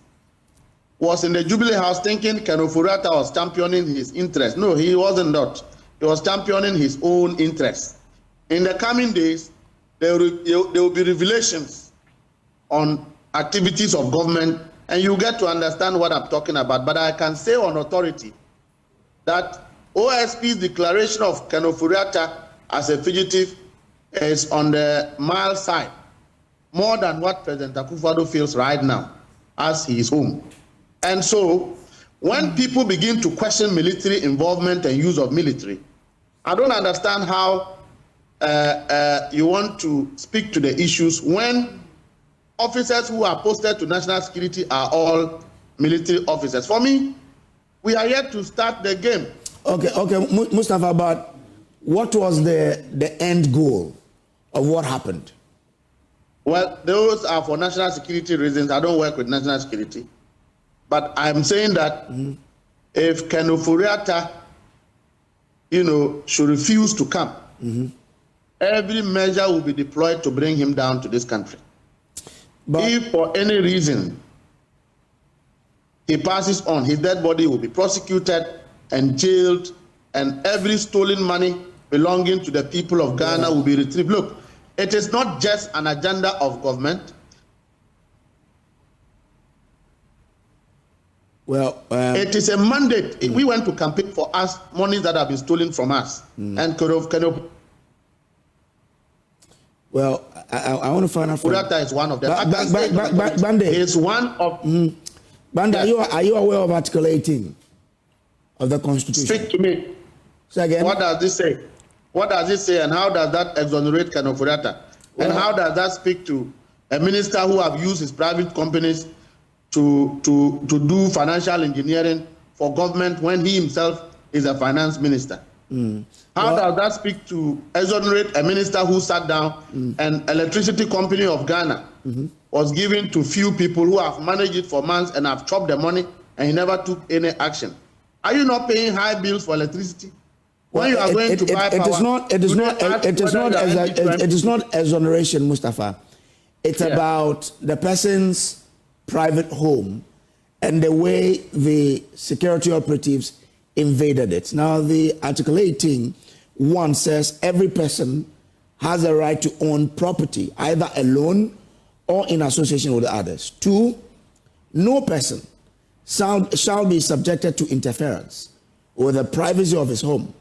was in the Jubilee House thinking Ken Ofori-Atta was championing his interest. No, he wasn't not. He was championing his own interests. In the coming days, there will be revelations on activities of government, and you get to understand what I'm talking about. But I can say on authority that OSP's declaration of Ken Ofori-Atta as a fugitive is on the mild side, more than what President Akufo-Addo feels right now, as he is home. And so, when people begin to question military involvement and use of military, I don't understand how you want to speak to the issues when officers who are posted to national security are all military officers. For me, we are yet to start the game. Okay, Mustafa, but what was the end goal of what happened? Well, those are for national security reasons. I don't work with national security. But I'm saying that if Ken Ofori-Atta, should refuse to come, every measure will be deployed to bring him down to this country. But if for any reason he passes on, his dead body will be prosecuted and jailed, and every stolen money belonging to the people of Ghana will be retrieved. Look, it is not just an agenda of government. Well, it is a mandate. We went to campaign for us, monies that have been stolen from us. And well, I want to find out. Ofori-Atta is one of them. Bande is one of. Bande, are you aware of Article 18 of the Constitution? Speak to me. Say again. What does this say? What does it say, and how does that exonerate Ken Ofori-Atta? And how does that speak to a minister who have used his private companies to do financial engineering for government when he himself is a finance minister? How does that speak to exonerate a minister who sat down and electricity company of Ghana was given to few people who have managed it for months and have chopped the money and he never took any action? Are you not paying high bills for electricity? When you are going to buy power, it is not exoneration, Mustafa. It's about the person's private home and the way the security operatives invaded it. Now, the Article 18(1) says every person has a right to own property, either alone or in association with others. 2, no person shall be subjected to interference with the privacy of his home,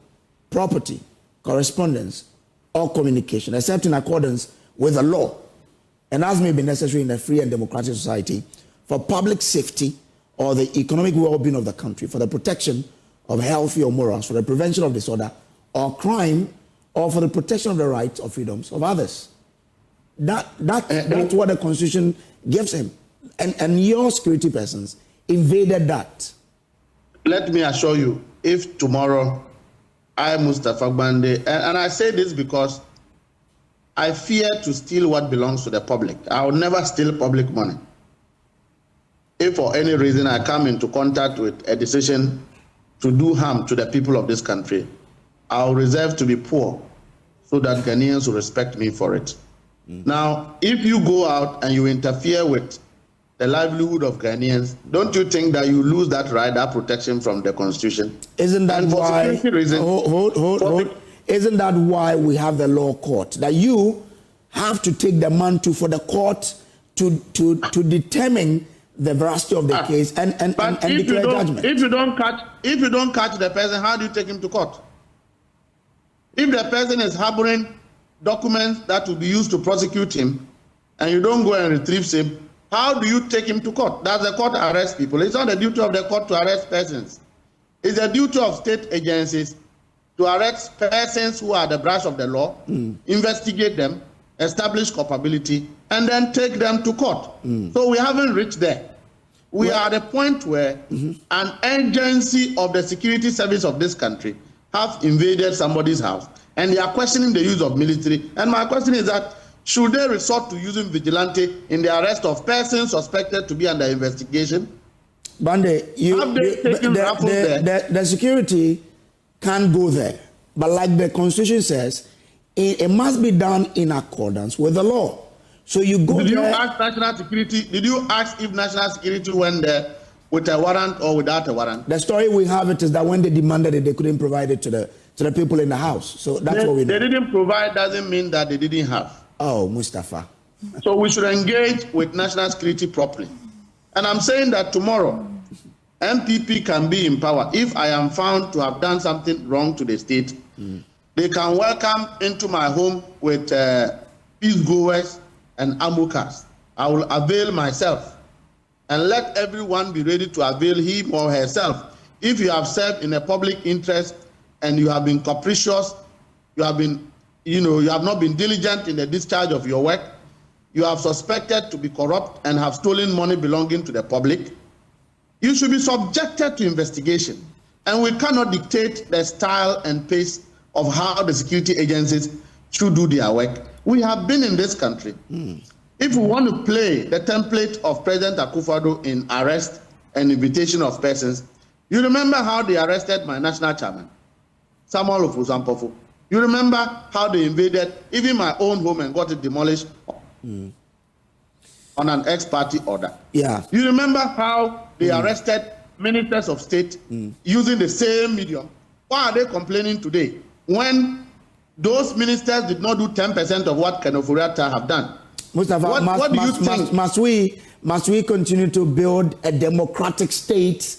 property, correspondence, or communication, except in accordance with the law, and as may be necessary in a free and democratic society for public safety or the economic well-being of the country, for the protection of health or morals, for the prevention of disorder or crime, or for the protection of the rights or freedoms of others. That's what the Constitution gives him. And your security persons invaded that. Let me assure you, if tomorrow I, Mustafa Bande, and I say this because I fear to steal what belongs to the public. I will never steal public money. If for any reason I come into contact with a decision to do harm to the people of this country, I'll reserve to be poor so that Ghanaians will respect me for it. Now, if you go out and you interfere with the livelihood of Ghanaians, don't you think that you lose that right, that protection from the Constitution? Isn't that why? Reasons, hold. Isn't that why we have the law court? That you have to take the mantle for the court to determine the veracity of the case and declare judgment. If you don't catch the person, how do you take him to court? If the person is harboring documents that will be used to prosecute him, and you don't go and retrieve him, how do you take him to court? Does the court arrest people? It's not the duty of the court to arrest persons. It's the duty of state agencies to arrest persons who are the branch of the law, investigate them, establish culpability, and then take them to court. So we haven't reached there. We are at a point where an agency of the security service of this country have invaded somebody's house, and they are questioning the use of military. And my question is that, should they resort to using vigilante in the arrest of persons suspected to be under investigation? Bande, the security can't go there. But like the Constitution says, it must be done in accordance with the law. So you go Did you there. ask national security? Did you ask if national security went there with a warrant or without a warrant? The story we have it is that when they demanded it, they couldn't provide it to the people in the house. So that's what we know. They didn't provide doesn't mean that they didn't have. Oh, Mustafa. So we should engage with national security properly. And I'm saying that tomorrow, MPP can be in power. If I am found to have done something wrong to the state, they can welcome into my home with peace goers and ambucas. I will avail myself and let everyone be ready to avail him or herself. If you have served in a public interest and you have been capricious, you have been, you have not been diligent in the discharge of your work, you have suspected to be corrupt and have stolen money belonging to the public, you should be subjected to investigation. And we cannot dictate the style and pace of how the security agencies should do their work. We have been in this country. If we want to play the template of President Akufo-Addo in arrest and invitation of persons, you remember how they arrested my national chairman, Samuel Ofusampofo. You remember how they invaded even my own home and got it demolished on an ex-party order. Yeah. You remember how they arrested ministers of state using the same medium. Why are they complaining today when those ministers did not do 10% of what Ken Ofori-Atta have done? Mustafa, what do you think? Must we continue to build a democratic state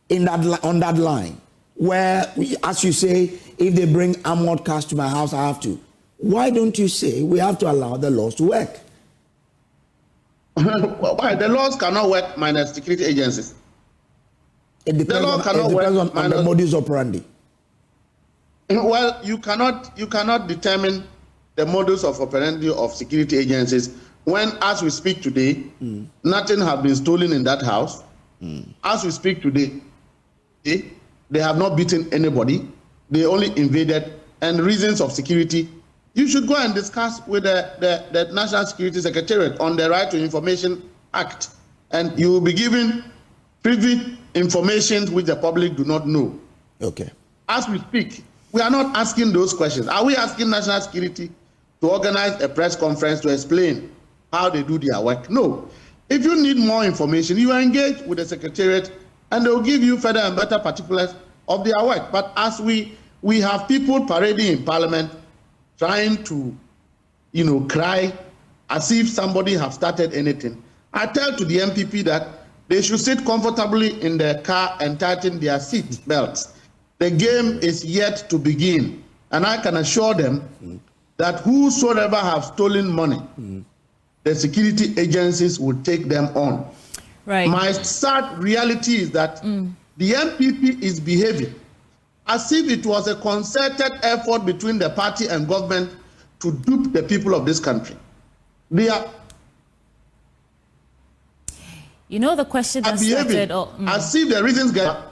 on that line, where, as you say, if they bring armored cars to my house, I have to? Why don't you say we have to allow the laws to work? Why? The laws cannot work minus security agencies. It depends on the modus operandi. Well, you cannot determine the modus of operandi of security agencies when, as we speak today, nothing has been stolen in that house. As we speak today, they have not beaten anybody. They only invaded, and reasons of security. You should go and discuss with the National Security Secretariat on the Right to Information Act, and you will be given privy information which the public do not know. Okay. As we speak, we are not asking those questions. Are we asking National Security to organize a press conference to explain how they do their work? No. If you need more information, you engage with the Secretariat and they will give you further and better particulars of their work. But as we have people parading in Parliament trying to, cry as if somebody have started anything, I tell to the MPP that they should sit comfortably in their car and tighten their seat belts. The game is yet to begin. And I can assure them that whosoever have stolen money, the security agencies will take them on. Right. My sad reality is that the MPP is behaving as if it was a concerted effort between the party and government to dupe the people of this country. They are the question that started as if the reasons are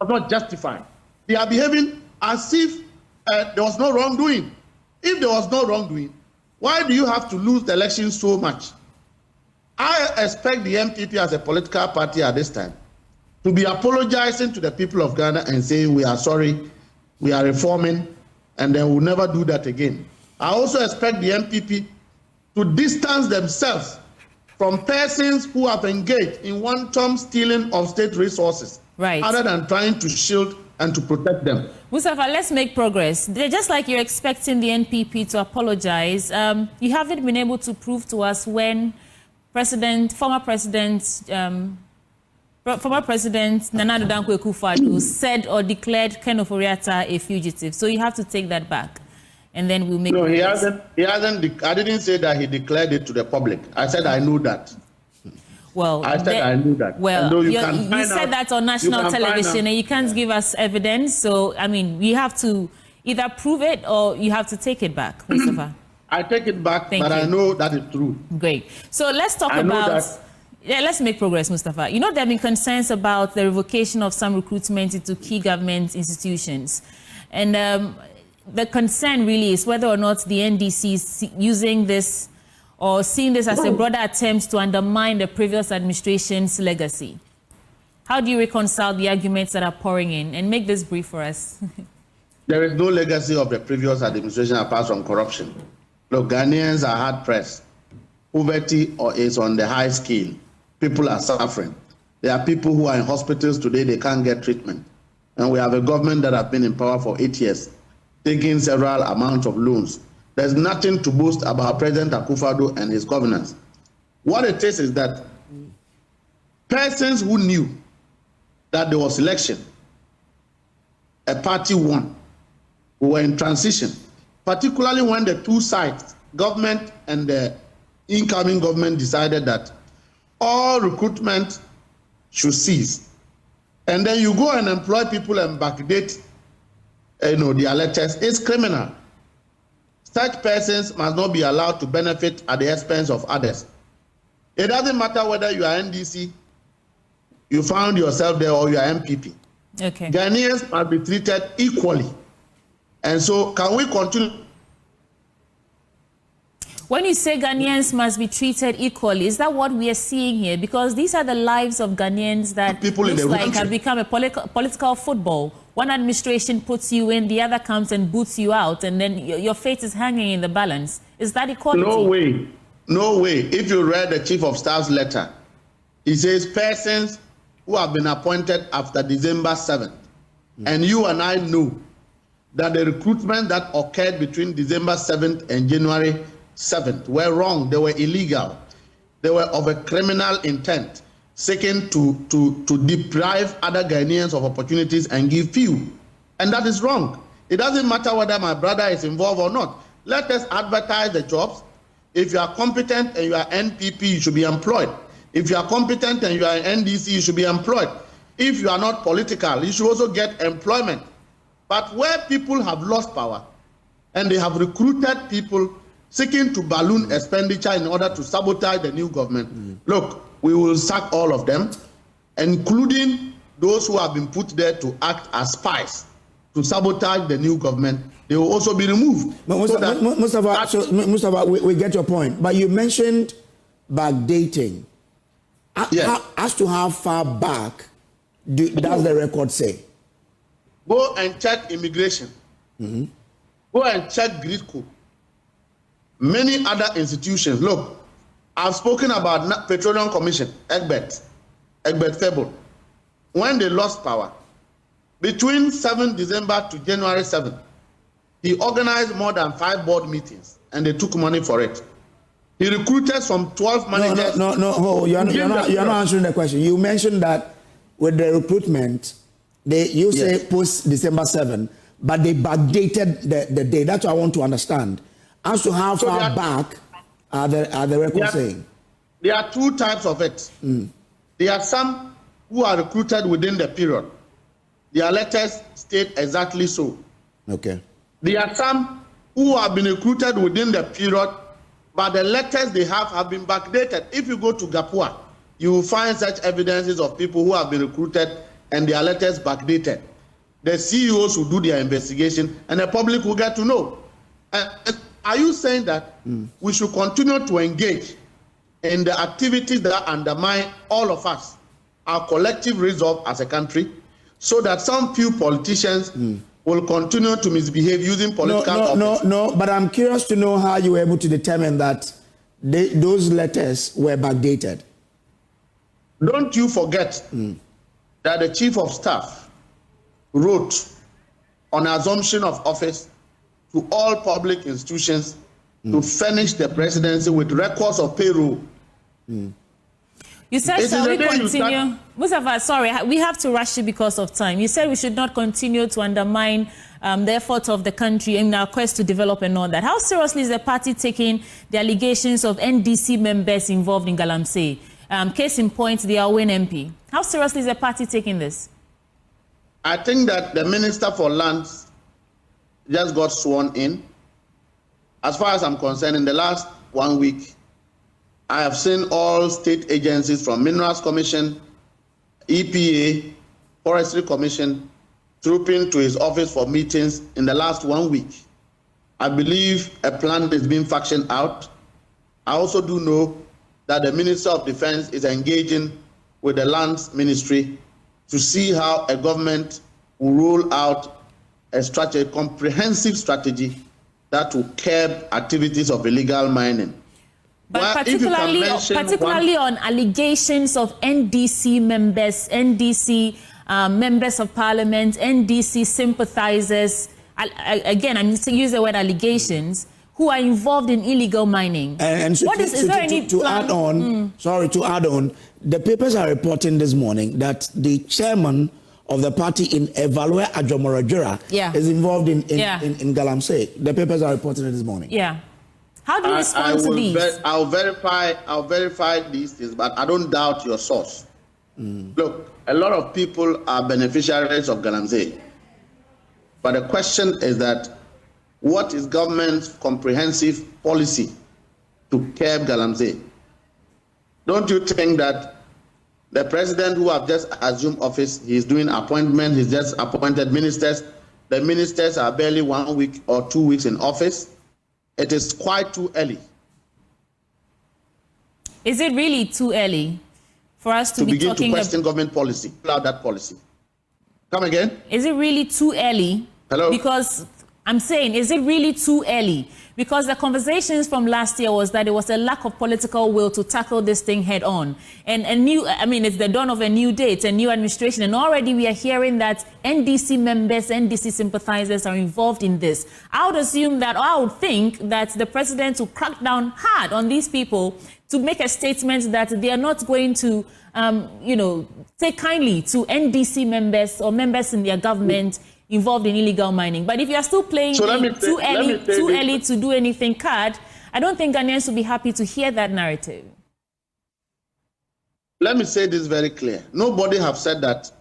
not justified. They are behaving as if there was no wrongdoing. If there was no wrongdoing, why do you have to lose the election so much? I expect the MPP as a political party at this time to be apologizing to the people of Ghana and saying we are sorry, we are reforming, and they will never do that again. I also expect the MPP to distance themselves from persons who have engaged in wanton stealing of state resources, other than trying to shield and to protect them. Mustafa, let's make progress. Just like you're expecting the NPP to apologize, you haven't been able to prove to us when former President Nana Addo Dankwa Akufo-Addo said or declared Ken Ofori-Atta a fugitive. So you have to take that back, and then we'll make. No, he hasn't. I didn't say that he declared it to the public. I said I knew that. Well, I said I knew that. Well, you said that on national television, and you can't give us evidence. So, I mean, we have to either prove it or you have to take it back, Mustafa. I take it back, but I know that is true. Great. So let's talk about. Yeah, let's make progress, Mustafa. There have been concerns about the revocation of some recruitment into key government institutions, and the concern really is whether or not the NDC is using this or seeing this as a broader attempt to undermine the previous administration's legacy. How do you reconcile the arguments that are pouring in? And make this brief for us. There is no legacy of the previous administration apart from corruption. Look, Ghanaians are hard pressed. Poverty is on the high scale. People are suffering. There are people who are in hospitals today, they can't get treatment. And we have a government that has been in power for 8 years, taking several amounts of loans. There's nothing to boast about President Akufo-Addo and his governance. What it is that persons who knew that there was election, a party won, we were in transition, particularly when the two sides, government and the incoming government, decided that all recruitment should cease. And then you go and employ people and backdate their letters. It's criminal. Such persons must not be allowed to benefit at the expense of others. It doesn't matter whether you are NDC, you found yourself there, or you are MPP. Okay. Ghanaians must be treated equally. And so can we continue? When you say Ghanaians must be treated equally, is that what we are seeing here? Because these are the lives of Ghanaians that looks like have become a political football. One administration puts you in, the other comes and boots you out, and then your fate is hanging in the balance. Is that equality? No way. No way. If you read the Chief of Staff's letter, he says persons who have been appointed after December 7th, and you and I know that the recruitment that occurred between December 7th and January 7th were wrong. They were illegal. They were of a criminal intent, seeking to deprive other Ghanaians of opportunities and give few. And that is wrong. It doesn't matter whether my brother is involved or not. Let us advertise the jobs. If you are competent and you are NPP, you should be employed. If you are competent and you are NDC, you should be employed. If you are not political, you should also get employment. But where people have lost power and they have recruited people seeking to balloon expenditure in order to sabotage the new government, look, we will sack all of them, including those who have been put there to act as spies to sabotage the new government. They will also be removed. But Mustafa, we get your point. But you mentioned backdating. Yes. As to how far back does the record say? Go and check immigration. Go and check grid code. Many other institutions. Look, I've spoken about Petroleum Commission, Egbert Fable. When they lost power, between 7 December to January 7th, he organized more than 5 board meetings, and they took money for it. He recruited some 12 managers. No, you're not answering the question. You mentioned that with the recruitment, you say post December 7, but they backdated the day. That's what I want to understand. As to how far back are the records saying? There are 2 types of it. There are some who are recruited within the period. Their letters state exactly so. Okay. There are some who have been recruited within the period, but the letters they have been backdated. If you go to Gapua, you will find such evidences of people who have been recruited and their letters backdated. The CEOs will do their investigation and the public will get to know. Are you saying that we should continue to engage in the activities that undermine all of us, our collective resolve as a country, so that some few politicians will continue to misbehave using political No, but I'm curious to know how you were able to determine that those letters were backdated. Don't you forget that the Chief of Staff wrote on assumption of office to all public institutions to furnish the presidency with records of payroll. You said, shall we continue? Mustafa, sorry, we have to rush you because of time. You said we should not continue to undermine the efforts of the country in our quest to develop and all that. How seriously is the party taking the allegations of NDC members involved in Galamsey? Case in point, the Awin MP. How seriously is the party taking this? I think that the Minister for Lands just got sworn in. As far as I'm concerned, in the last 1 week, I have seen all state agencies from Minerals Commission, EPA, Forestry Commission, trooping to his office for meetings in the last 1 week. I believe a plan is being factioned out. I also do know that the Minister of Defense is engaging with the Lands Ministry to see how a government will roll out a comprehensive strategy that will curb activities of illegal mining. But particularly on allegations of NDC members, members of parliament, NDC sympathizers, again, I'm using the word allegations, who are involved in illegal mining. And so to add on, the papers are reporting this morning that the chairman of the party in Evaluate Ajomorajura is involved in Galamsey. The papers are reporting it this morning. Yeah. How do you respond to these? I'll verify these things, but I don't doubt your source. Look, a lot of people are beneficiaries of Galamsey. But the question is that what is government's comprehensive policy to curb Galamsey? Don't you think that the president who have just assumed office, he's doing appointment, he's just appointed ministers. The ministers are barely 1 week or 2 weeks in office. It is quite too early. Is it really too early for us to be begin talking to question government policy, allow that policy? Come again? Is it really too early? Hello? Because I'm saying, is it really too early? Because the conversations from last year was that there was a lack of political will to tackle this thing head on. And it's the dawn of a new day, it's a new administration. And already we are hearing that NDC members, NDC sympathizers are involved in this. I would think that the president will crack down hard on these people to make a statement that they are not going to, take kindly to NDC members or members in their government involved in illegal mining. But if you are still playing too early to do anything card, I don't think Ghanaians will be happy to hear that narrative. Let me say this very clear. Nobody have said that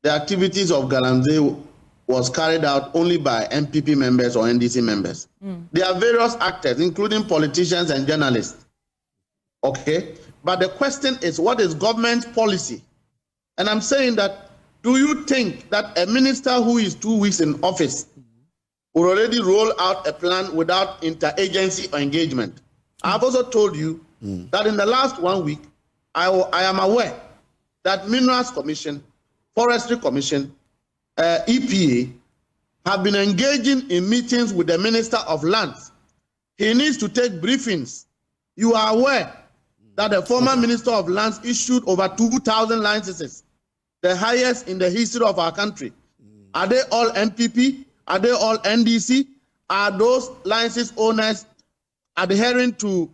the activities of Galamsey was carried out only by MPP members or NDC members. There are various actors, including politicians and journalists. Okay? But the question is, what is government policy? And I'm saying that, do you think that a minister who is 2 weeks in office will already roll out a plan without interagency engagement? I've also told you that in the last 1 week, I am aware that Minerals Commission, Forestry Commission, EPA have been engaging in meetings with the Minister of Lands. He needs to take briefings. You are aware that the former Minister of Lands issued over 2,000 licenses, the highest in the history of our country. Are they all MPP? Are they all NDC? Are those license owners adhering to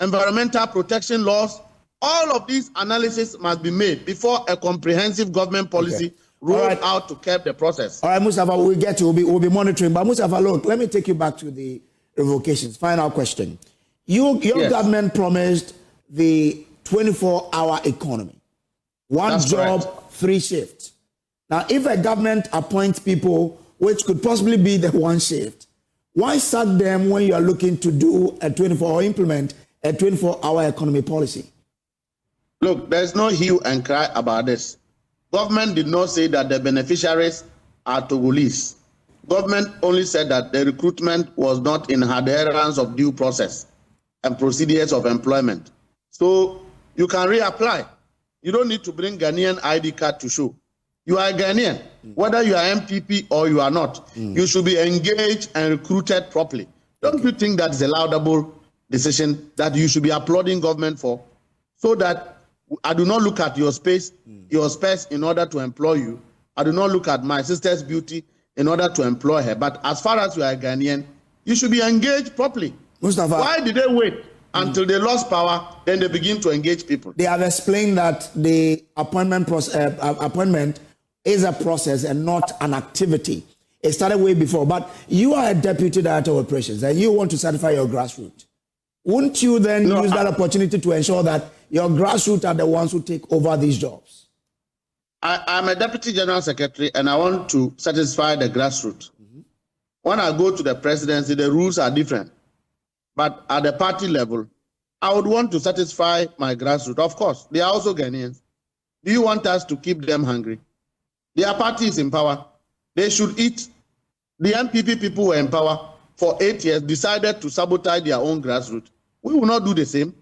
environmental protection laws? All of these analysis must be made before a comprehensive government policy rolled out to curb the process. All right, Mustafa, we'll be monitoring. But Mustafa, look, let me take you back to the revocations. Final question. Your government promised the 24-hour economy. One job, 3 shifts. Now, if a government appoints people, which could possibly be the 1 shift, why sack them when you are looking to do a 24 or implement a 24-hour economy policy? Look, there's no hue and cry about this. Government did not say that the beneficiaries are to release. Government only said that the recruitment was not in adherence of due process and procedures of employment. So you can reapply. You don't need to bring Ghanaian ID card to show. You are a Ghanaian, whether you are MPP or you are not. You should be engaged and recruited properly. Don't you think that is a laudable decision that you should be applauding government for? So that I do not look at your space in order to employ you. I do not look at my sister's beauty in order to employ her. But as far as you are a Ghanaian, you should be engaged properly. Mustafa, why did they wait until they lost power, then they begin to engage people? They have explained that the appointment is a process and not an activity. It started way before. But you are a deputy director of operations and you want to certify your grassroots. Wouldn't you then use that opportunity to ensure that your grassroots are the ones who take over these jobs? I'm a deputy general secretary and I want to satisfy the grassroots. When I go to the presidency, the rules are different. But at the party level, I would want to satisfy my grassroots. Of course, they are also Ghanaians. Do you want us to keep them hungry? Their party is in power. They should eat. The MPP people were in power for 8 years, decided to sabotage their own grassroots. We will not do the same.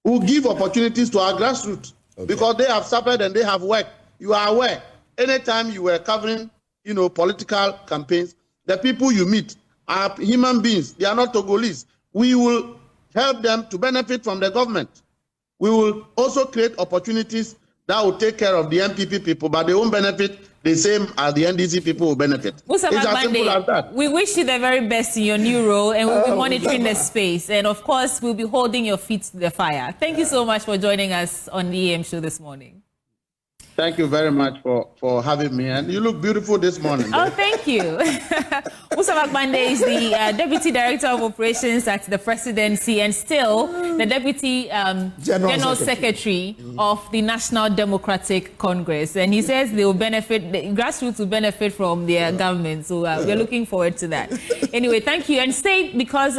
We will give opportunities to our grassroots because they have suffered and they have worked. you are aware, anytime you were covering, political campaigns, the people you meet are human beings. They are not Togolese. We will help them to benefit from the government. We will also create opportunities that will take care of the MPP people, but they won't benefit the same as the NDC people will benefit. It's as simple as that. We wish you the very best in your new role, and we'll be monitoring the space. And of course, we'll be holding your feet to the fire. Thank you so much for joining us on the EM show this morning. Thank you very much for having me. And you look beautiful this morning. Oh, thank you. Musa Bakbande is the Deputy Director of Operations at the Presidency and still the Deputy General Secretary of the National Democratic Congress. And he says they will benefit, the grassroots will benefit from their government. So we're looking forward to that. Anyway, thank you. And stay, because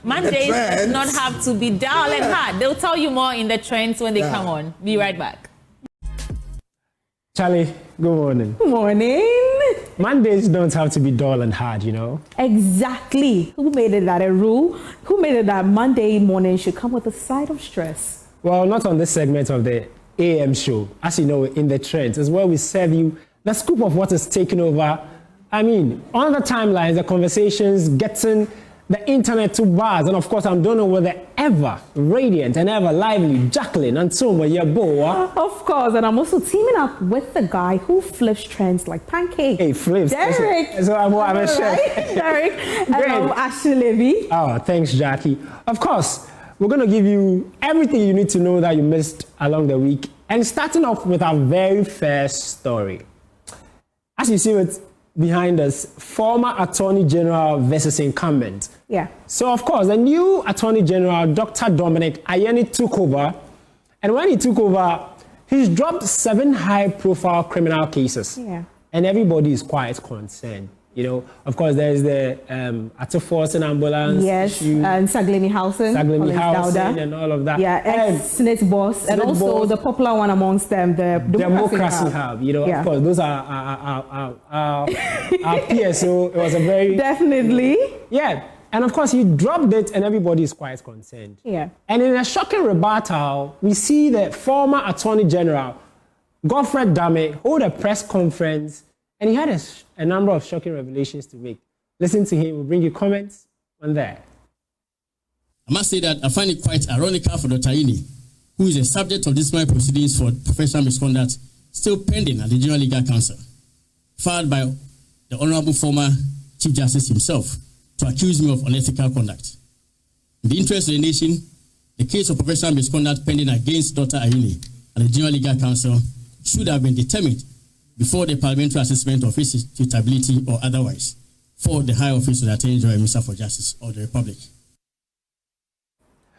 Mondays does not have to be dull and hard. They'll tell you more in the trends when they come on. Be right back. Charlie, good morning. Good morning. Mondays don't have to be dull and hard, Exactly. Who made it that a rule? Who made it that Monday morning should come with a side of stress? Well, not on this segment of the AM show. As you know, in the trends is where we serve you the scoop of what is taking over. On the timelines, the conversations, getting the internet to bars, and of course, I'm done with the ever radiant and ever lively Jacqueline and Tema, your boy. Of course, and I'm also teaming up with the guy who flips trends like pancakes. Hey, flips. Derek. So I'm a chef. Derek. And I'm Ashley Levy. Oh, thanks, Jackie. Of course, we're going to give you everything you need to know that you missed along the week. And starting off with our very first story. As you see it behind us, former Attorney General versus incumbent. Yeah. So, of course, the new Attorney General, Dr. Dominic Ayeni, took over. And when he took over, he's dropped 7 high-profile criminal cases. Yeah. And everybody is quite concerned. Of course, there's the Atofos and ambulance issue. And Saglemi Housing and all of that. Yeah, ex-Senate boss, and also the popular one amongst them, the Democracy Hub. Of course, those are our peers. So it was a very... Definitely. Yeah. And of course, he dropped it and everybody is quite concerned. Yeah. And in a shocking rebuttal, we see the former Attorney General, Godfred Dame, hold a press conference. And he had a number of shocking revelations to make. Listen to him. We'll bring you comments on that. I must say that I find it quite ironical for Dr. Ayeni, who is the subject of disciplinary proceedings for professional misconduct, still pending at the General Legal Council, filed by the Honorable former Chief Justice himself, to accuse me of unethical conduct. In the interest of the nation, the case of professional misconduct pending against Dr. Ayeni at the General Legal Council should have been determined before the parliamentary assessment of its suitability or otherwise for the High Office of the Attorney General and Minister for Justice of the Republic.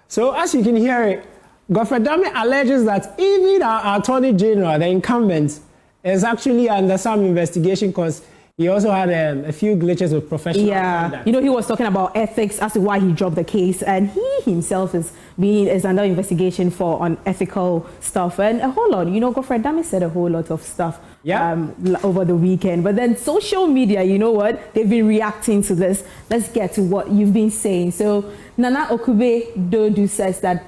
So as you can hear, Godfred Dame alleges that even our Attorney General, the incumbent, is actually under some investigation because he also had a few glitches with professional conduct. He was talking about ethics as to why he dropped the case, and he himself is under investigation for unethical stuff and a whole lot. Godfred Dame said a whole lot of stuff over the weekend. But then social media, they've been reacting to this. Let's get to what you've been saying. So Nana Okube Dodu says that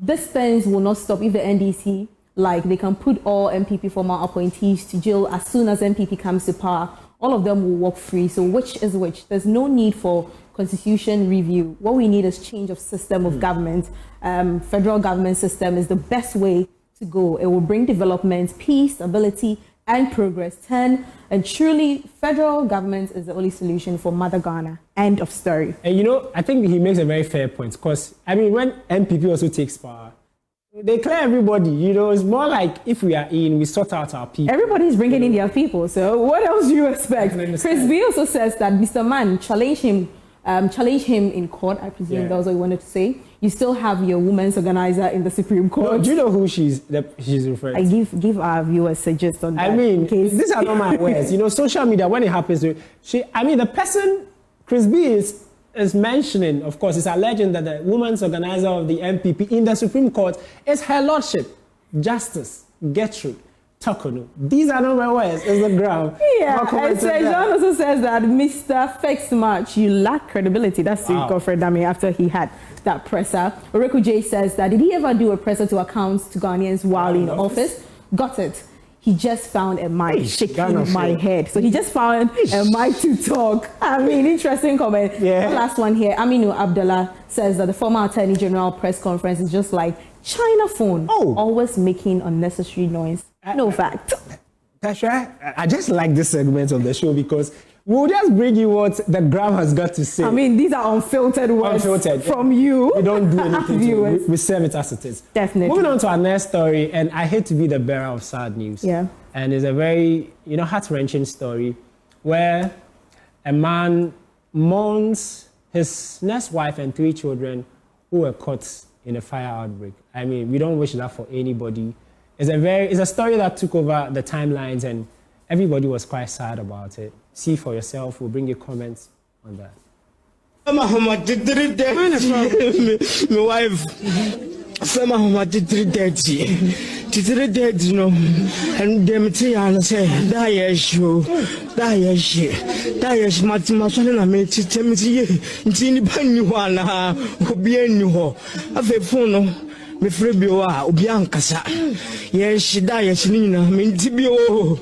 these things will not stop if the NDC, they can put all MPP former appointees to jail as soon as MPP comes to power. All of them will walk free. So which is which? There's no need for constitution review. What we need is change of system of government. Federal government system is the best way to go. It will bring development, peace, stability, and progress. And truly, federal government is the only solution for Mother Ghana. End of story. And I think he makes a very fair point because, when MPP also takes power, they clear everybody, it's more like if we are we sort out our people. Everybody's bringing in their people, so what else do you expect? Chris B also says that Mr. Man challenge him in court. I presume that was what you wanted to say. You still have your women's organizer in the Supreme Court. No, do you know who she's referring to? I give our viewers suggestions on that. These are not my words. Social media, when it happens, the person Chris B is mentioning, of course, is alleging that the women's organizer of the MPP in the Supreme Court is Her Lordship, Justice Gertrude Tokono. These are not my words, it's the ground. Yeah, and Sir John also says that Mr. Fixed Match, you lack credibility. That's Godfred Dame after he had that presser. Oreku J says that, did he ever do a presser to accounts to Ghanaians while in office? Got it. he just found a mic shaking my head. So he just found a mic to talk. I mean, interesting comment. Yeah. The last one here. Aminu Abdullah says that the former Attorney General press conference is just like China phone, always making unnecessary noise. No fact. Tasha, I just like this segment of the show because we'll just bring you what the Gram has got to say. I mean, these are unfiltered words from you. We don't do anything. We serve it as it is. Definitely. Moving on to our next story, and I hate to be the bearer of sad news. Yeah. And it's a very, heart-wrenching story where a man mourns his next wife and 3 children who were caught in a fire outbreak. I mean, we don't wish that for anybody. It's a story that took over the timelines, and everybody was quite sad about it. See for yourself. We'll bring you comments on that. Mahama did my wife. Mahama did 3:30, you know, and them say, die show, die shit, die Matimashana made Timothy, Tinipanuana, who be a new ho. A phone, me Frebioa, Ubiancasa. Yes, she dies, Nina, Mintibio.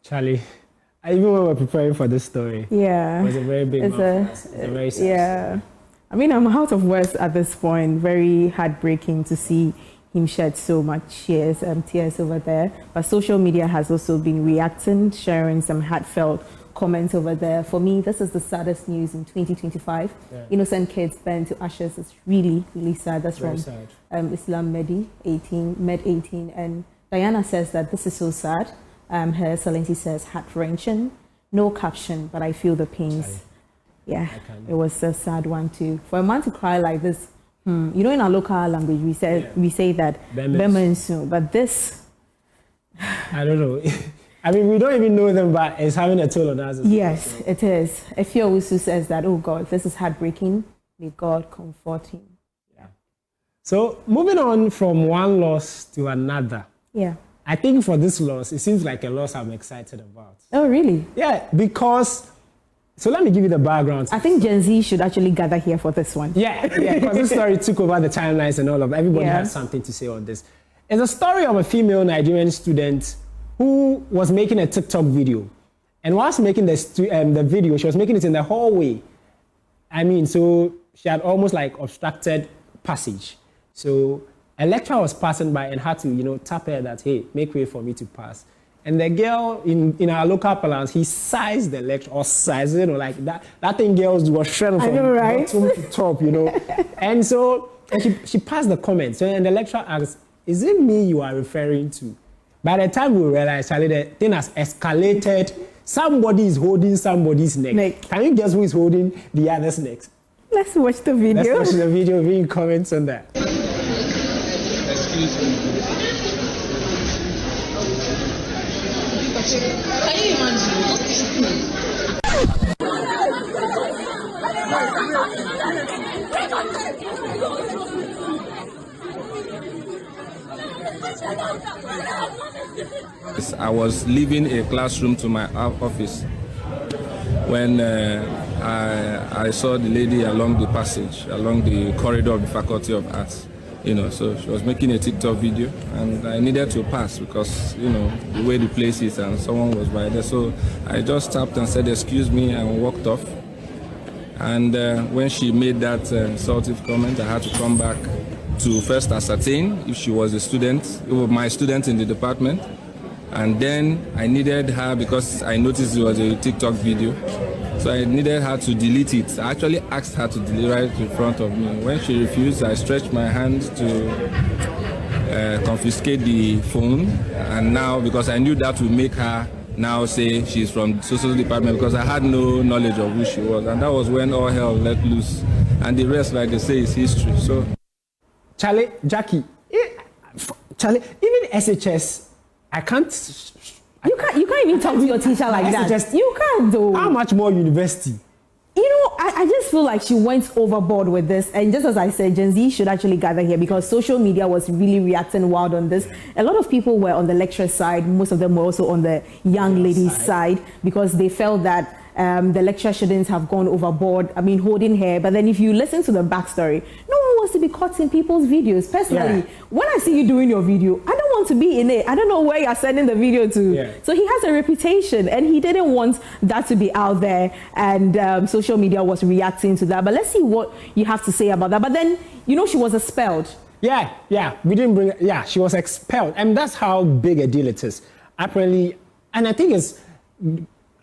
Charlie, even when we were preparing for this story, it was a very big it's a very sad story. I mean, I'm out of words at this point. Very heartbreaking to see him shed so much tears over there. But social media has also been reacting, sharing some heartfelt comments over there. For me, this is the saddest news in 2025. Yeah. Innocent kids burned to ashes. It's really, really sad. That's very from sad. Islam Med 18, and Diana says that this is so sad. Her Excellency says heart-wrenching, no caption, but I feel the pains. Yeah, it was a sad one too. For a man to cry like this, in our local language we say that Bemensu, but this, I don't know. I mean, we don't even know them, but it's having a toll on us. Yes, it is. Efio Usu says that, oh God, this is heartbreaking. May God comfort him. Yeah. So moving on from one loss to another. Yeah. I think for this loss, it seems like a loss I'm excited about. Oh, really? Yeah, because, so let me give you the background. I think Gen Z should actually gather here for this one. Yeah, because this story took over the timelines and all of everybody has something to say on this. It's a story of a female Nigerian student who was making a TikTok video. And whilst making the video, she was making it in the hallway. I mean, so she had almost like obstructed passage. So a lecturer was passing by and had to, tap her that, hey, make way for me to pass. And the girl in our local parlance, he sized the lecturer, or sized, like that. That thing girls was shredded from bottom to top, And so she passed the comment. And the lecturer asked, is it me you are referring to? By the time we realized, Charlie, the thing has escalated. Somebody is holding somebody's neck. Can you guess who is holding the other's neck? Let's watch the video. Let's watch the video, read comments on that. Excuse me. Can you imagine? I was leaving a classroom to my office when I saw the lady along the passage, along the corridor of the Faculty of Arts. So she was making a TikTok video, and I needed to pass because, the way the place is, and someone was by there. So I just tapped and said, excuse me, and walked off. And when she made that insultive comment, I had to come back to first ascertain if she was a student, my student in the department. And then I needed her, because I noticed it was a TikTok video, so I needed her to delete it. I actually asked her to delete right in front of me. When she refused, I stretched my hand to confiscate the phone. And now, because I knew that would make her now say she's from the social department, because I had no knowledge of who she was. And that was when all hell let loose. And the rest, like they say, is history. So, Charlie, Jackie, Charlie, even SHS, I can't. You can't even talk to your teacher like that. SHS, you can't though. How much more university? You know, I just feel like she went overboard with this. And just as I said, Gen Z should actually gather here because social media was really reacting wild on this. A lot of people were on the lecturer side. Most of them were also on the young ladies' side because they felt that the lecturer shouldn't have gone overboard. I mean, holding her. But then if you listen to the backstory, no one wants to be caught in people's videos. Personally, when I see you doing your video, I don't want to be in it. I don't know where you're sending the video to. Yeah. So he has a reputation and he didn't want that to be out there. And social media was reacting to that. But let's see what you have to say about that. But then, you know, she was expelled. Yeah. We didn't bring it. Yeah, she was expelled. And that's how big a deal it is. Apparently, and I think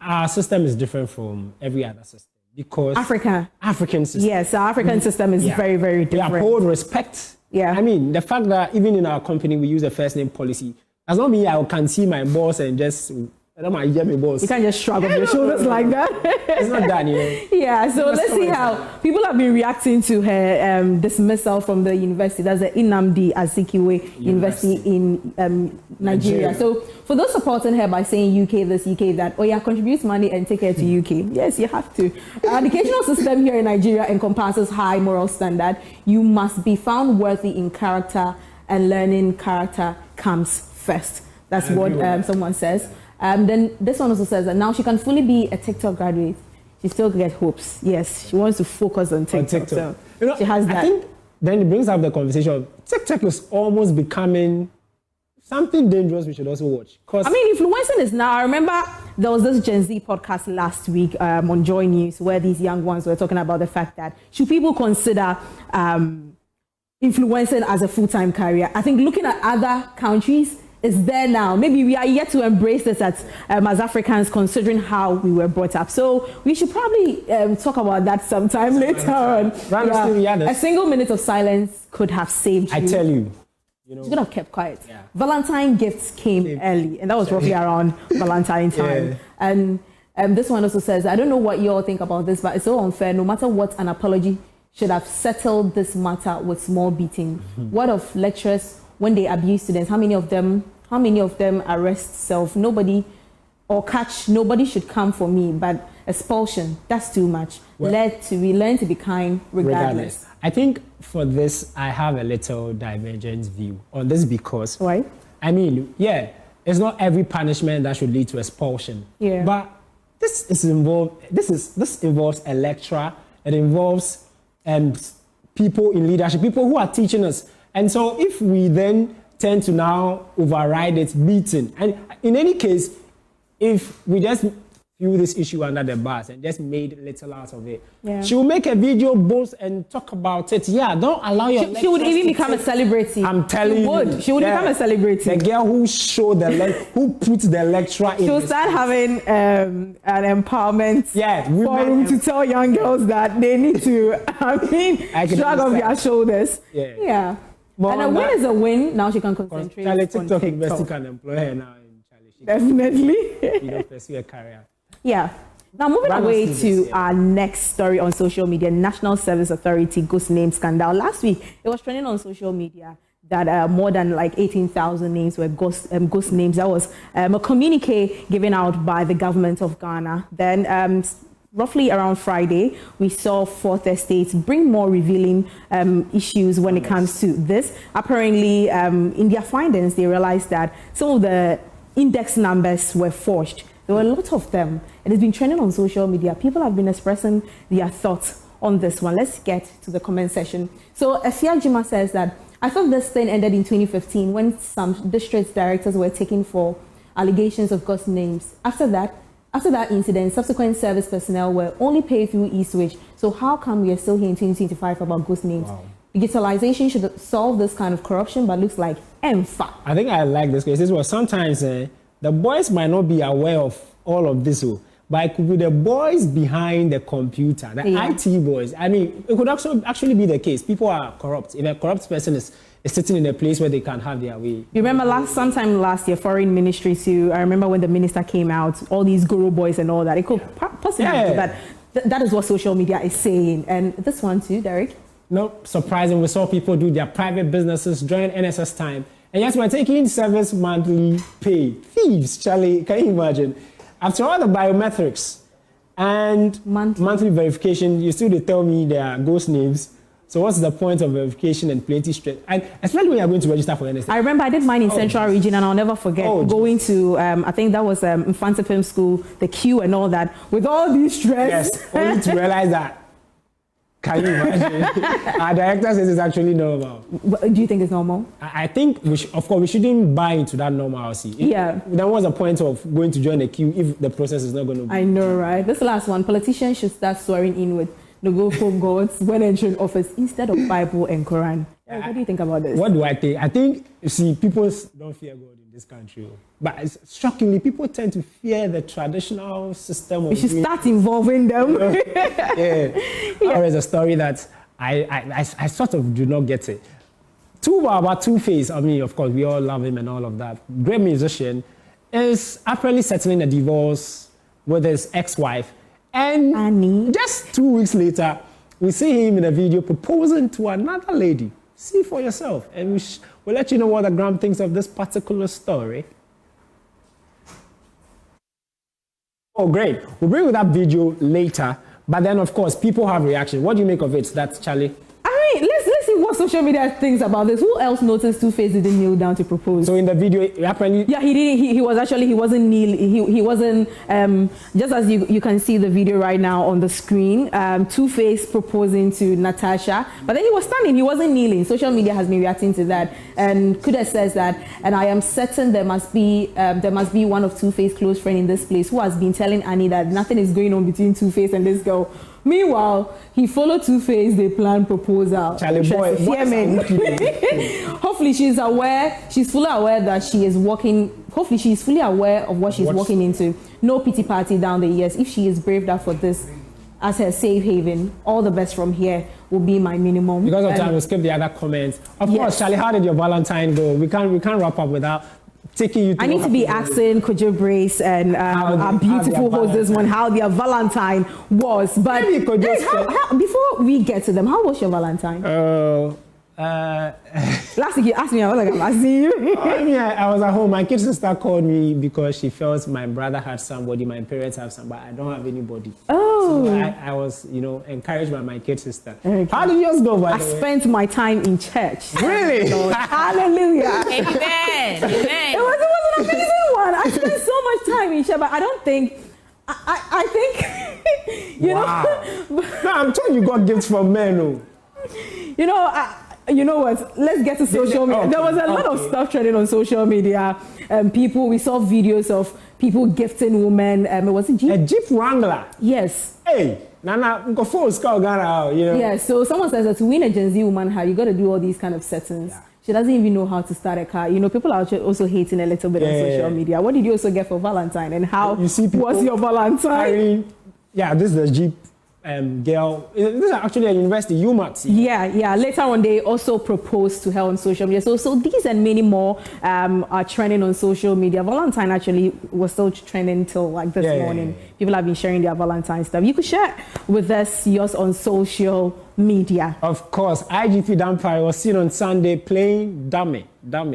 our system is different from every other system because African system. Yes, our African system is very, very different. We uphold respect. Yeah. I mean, the fact that even in our company we use a first name policy does not mean I can see my boss and just I don't mind, my boss. You can't just shrug off your shoulders like that. It's not that, you know. Yeah, so let's see how people have been reacting to her dismissal from the university. That's the Nnamdi Azikiwe University in Nigeria. So for those supporting her by saying UK this, UK that, contribute money and take her to UK. Yes, you have to. Our educational system here in Nigeria encompasses high moral standard. You must be found worthy in character and learning character comes first. That's what someone says. Then this one also says that now she can fully be a TikTok graduate. She still gets hopes. Yes, she wants to focus on TikTok. So you know, she has that. I think then it brings up the conversation. TikTok is almost becoming something dangerous we should also watch. I mean, influencing is now. I remember there was this Gen Z podcast last week on Joy News where these young ones were talking about the fact that should people consider influencing as a full-time career? I think looking at other countries, it's there now. Maybe we are yet to embrace this as Africans, considering how we were brought up. So we should probably talk about that sometime later on. A single minute of silence could have saved you. I tell you. You could have kept quiet. Yeah. Valentine gifts came early, and that was roughly around Valentine time. Yeah. And this one also says, I don't know what you all think about this, but it's so unfair. No matter what, an apology should have settled this matter with small beating. What of lecturers when they abuse students? How many of them arrest self? Nobody should come for me, but expulsion, that's too much. We learn to be kind regardless. I think for this, I have a little divergent view on this because, why? I mean, it's not every punishment that should lead to expulsion. Yeah. But this involves a lecturer. It involves people in leadership, people who are teaching us. And so if we then tend to now override its beating, and in any case, if we just threw this issue under the bus and just made little out of it, she will make a video boast and talk about it. Yeah, don't allow your she would even become a celebrity. I'm telling you. She would become a celebrity. The girl who showed who put the lecturer in. She'll start having an empowerment forum to tell young girls that they need to, shrug off their shoulders. Yeah. And a win is a win. Now she can concentrate on TikTok. University can employ her now. Definitely. Pursue a career. Yeah. Now moving away to our next story on social media, National Service Authority ghost name scandal. Last week, it was trending on social media that more than like 18,000 names were ghost names. That was a communique given out by the government of Ghana. Then roughly around Friday, we saw Fourth Estate bring more revealing issues when it comes to this. Apparently, in their findings, they realized that some of the index numbers were forged. There were a lot of them. It has been trending on social media. People have been expressing their thoughts on this one. Let's get to the comment section. So Efia Jima says that, I thought this thing ended in 2015 when some district directors were taken for allegations of ghost names. After that incident, subsequent service personnel were only paid through e-switch. So how come we are still here in 2025 about ghost names? Wow. Digitalization should solve this kind of corruption, but looks like EMFA. I think I like this case. This was sometimes the boys might not be aware of all of this, but it could be the boys behind the computer, the IT boys. I mean, it could actually be the case. People are corrupt. If a corrupt person is sitting in a place where they can have their way. You remember sometime last year, foreign ministry too. I remember when the minister came out, all these guru boys and all that. It could possibly be that. That is what social media is saying. And this one too, Derek. No surprising. We saw people do their private businesses during NSS time And yes, we're taking service monthly pay. Thieves, Charlie, can you imagine? After all the biometrics and monthly verification, you still tell me there are ghost names. So what's the point of verification and plenty stress? And especially when you're going to register for anything. I remember I did mine in Central Region, and I'll never forget going to, I think that was Infanta Film School, the queue and all that, with all these stress. Yes, only to realize that. Can you imagine? Our director says it's actually normal. Do you think it's normal? I think, of course, we shouldn't buy into that normalcy. Yeah. Then what's the point of going to join the queue if the process is not going to be? I know, right? This last one, politicians should start swearing in with the go for gods when entering office instead of Bible and Quran. What do you think about this? What do I think? I think, you see, people don't fear God in this country. But shockingly, people tend to fear the traditional system. We should start involving them. Yeah. There is a story that I sort of do not get it. About Two-Face, I mean, of course, we all love him and all of that. Great musician, is apparently settling a divorce with his ex-wife. And Annie. Just 2 weeks later, we see him in a video proposing to another lady. See for yourself. And we'll let you know what the Gram thinks of this particular story. Oh, great. We'll bring you that video later. But then, of course, people have reaction. What do you make of it? That's Charlie. I mean, let's see what social media thinks about this. Who else noticed Two-Face didn't kneel down to propose? So in the video, apparently... Yeah, he didn't. He wasn't kneeling. He wasn't, just as you can see the video right now on the screen, Two-Face proposing to Natasha. But then he was standing. He wasn't kneeling. Social media has been reacting to that. And Kuda says that, and I am certain there must be one of Two-Face close friend in this place who has been telling Annie that nothing is going on between Two-Face and this girl. Meanwhile, he followed Two-Face, they planned proposal. Charlie boy, hopefully she's aware, she's fully aware that she is walking, hopefully she's fully aware of what she's walking into. No pity party down the years. If she is braved up for this as her safe haven, all the best from here will be my minimum. Because of time, we'll skip the other comments. Of course, Charlie, how did your Valentine go? We can't wrap up without taking you to... I need to be asking Kojo Brace and our beautiful host this one how their Valentine was. But before we get to them, how was your Valentine? Last week you asked me, I was like, I'm asking you. I was at home. My kid sister called me because she felt my brother had somebody, my parents have somebody, I don't have anybody. Oh. So I was, encouraged by my kid sister. Okay. How did yours go, by the way? I spent my time in church. Really? Hallelujah. Amen. It was an amazing one. I spent so much time in church, but I don't think, I think, No, I'm told you got gifts from men. You know what? Let's get to social media. There was a lot of stuff trending on social media. We saw videos of people gifting women. Was it Jeep? A Jeep Wrangler? Yes. Hey, Nana, go full scout, Yeah, so someone says that to win a Gen Z woman, you got to do all these kind of settings. Yeah. She doesn't even know how to start a car. People are also hating a little bit on social media. What did you also get for Valentine? And how was your Valentine? This is the Jeep. Girl, this is actually a university, UMass. Yeah. Later on, they also proposed to her on social media. So these and many more are trending on social media. Valentine actually was still trending till this morning. Yeah. People have been sharing their Valentine stuff. You could share with us yours on social media. Of course, IGP Dampire was seen on Sunday playing dummy,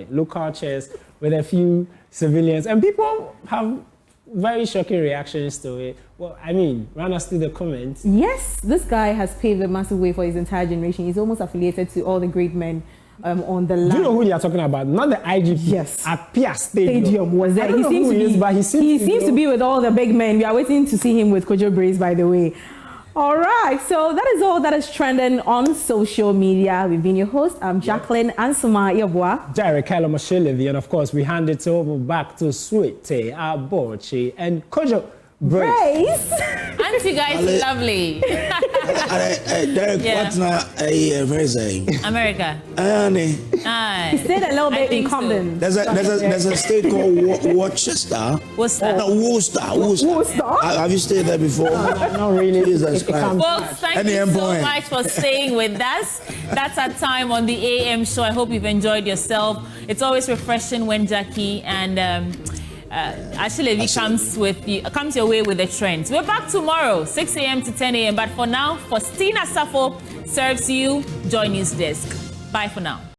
local chess with a few civilians, and people have very shocking reactions to it. Well, run us through the comments. Yes, this guy has paved a massive way for his entire generation. He's almost affiliated to all the great men on the land. Do you know who you are talking about? Not the IGP. Yes. Apia Stadium was there. He seems to be with all the big men. We are waiting to see him with Kojo Brace, by the way. All right, so that is all that is trending on social media. We've been your host. I'm Jacqueline Ansuma Yabwa. Derek Mashelevi, and of course, we hand it over back to Sweetie, Aborchi, and Kojo Brace. Auntie guys, lovely. Derek, what's not very saying? America. He stayed a little bit in Compton. There's a state called Worcester. Worcester. No, Worcester. Have you stayed there before? Not really. Jesus Christ. Folks, thank you so much for staying with us. That's our time on the AM show. I hope you've enjoyed yourself. It's always refreshing when Jackie and actually, it comes your way with the trends. We're back tomorrow, 6 a.m. to 10 a.m. But for now, Faustina Safo serves you Joy News Desk. Bye for now.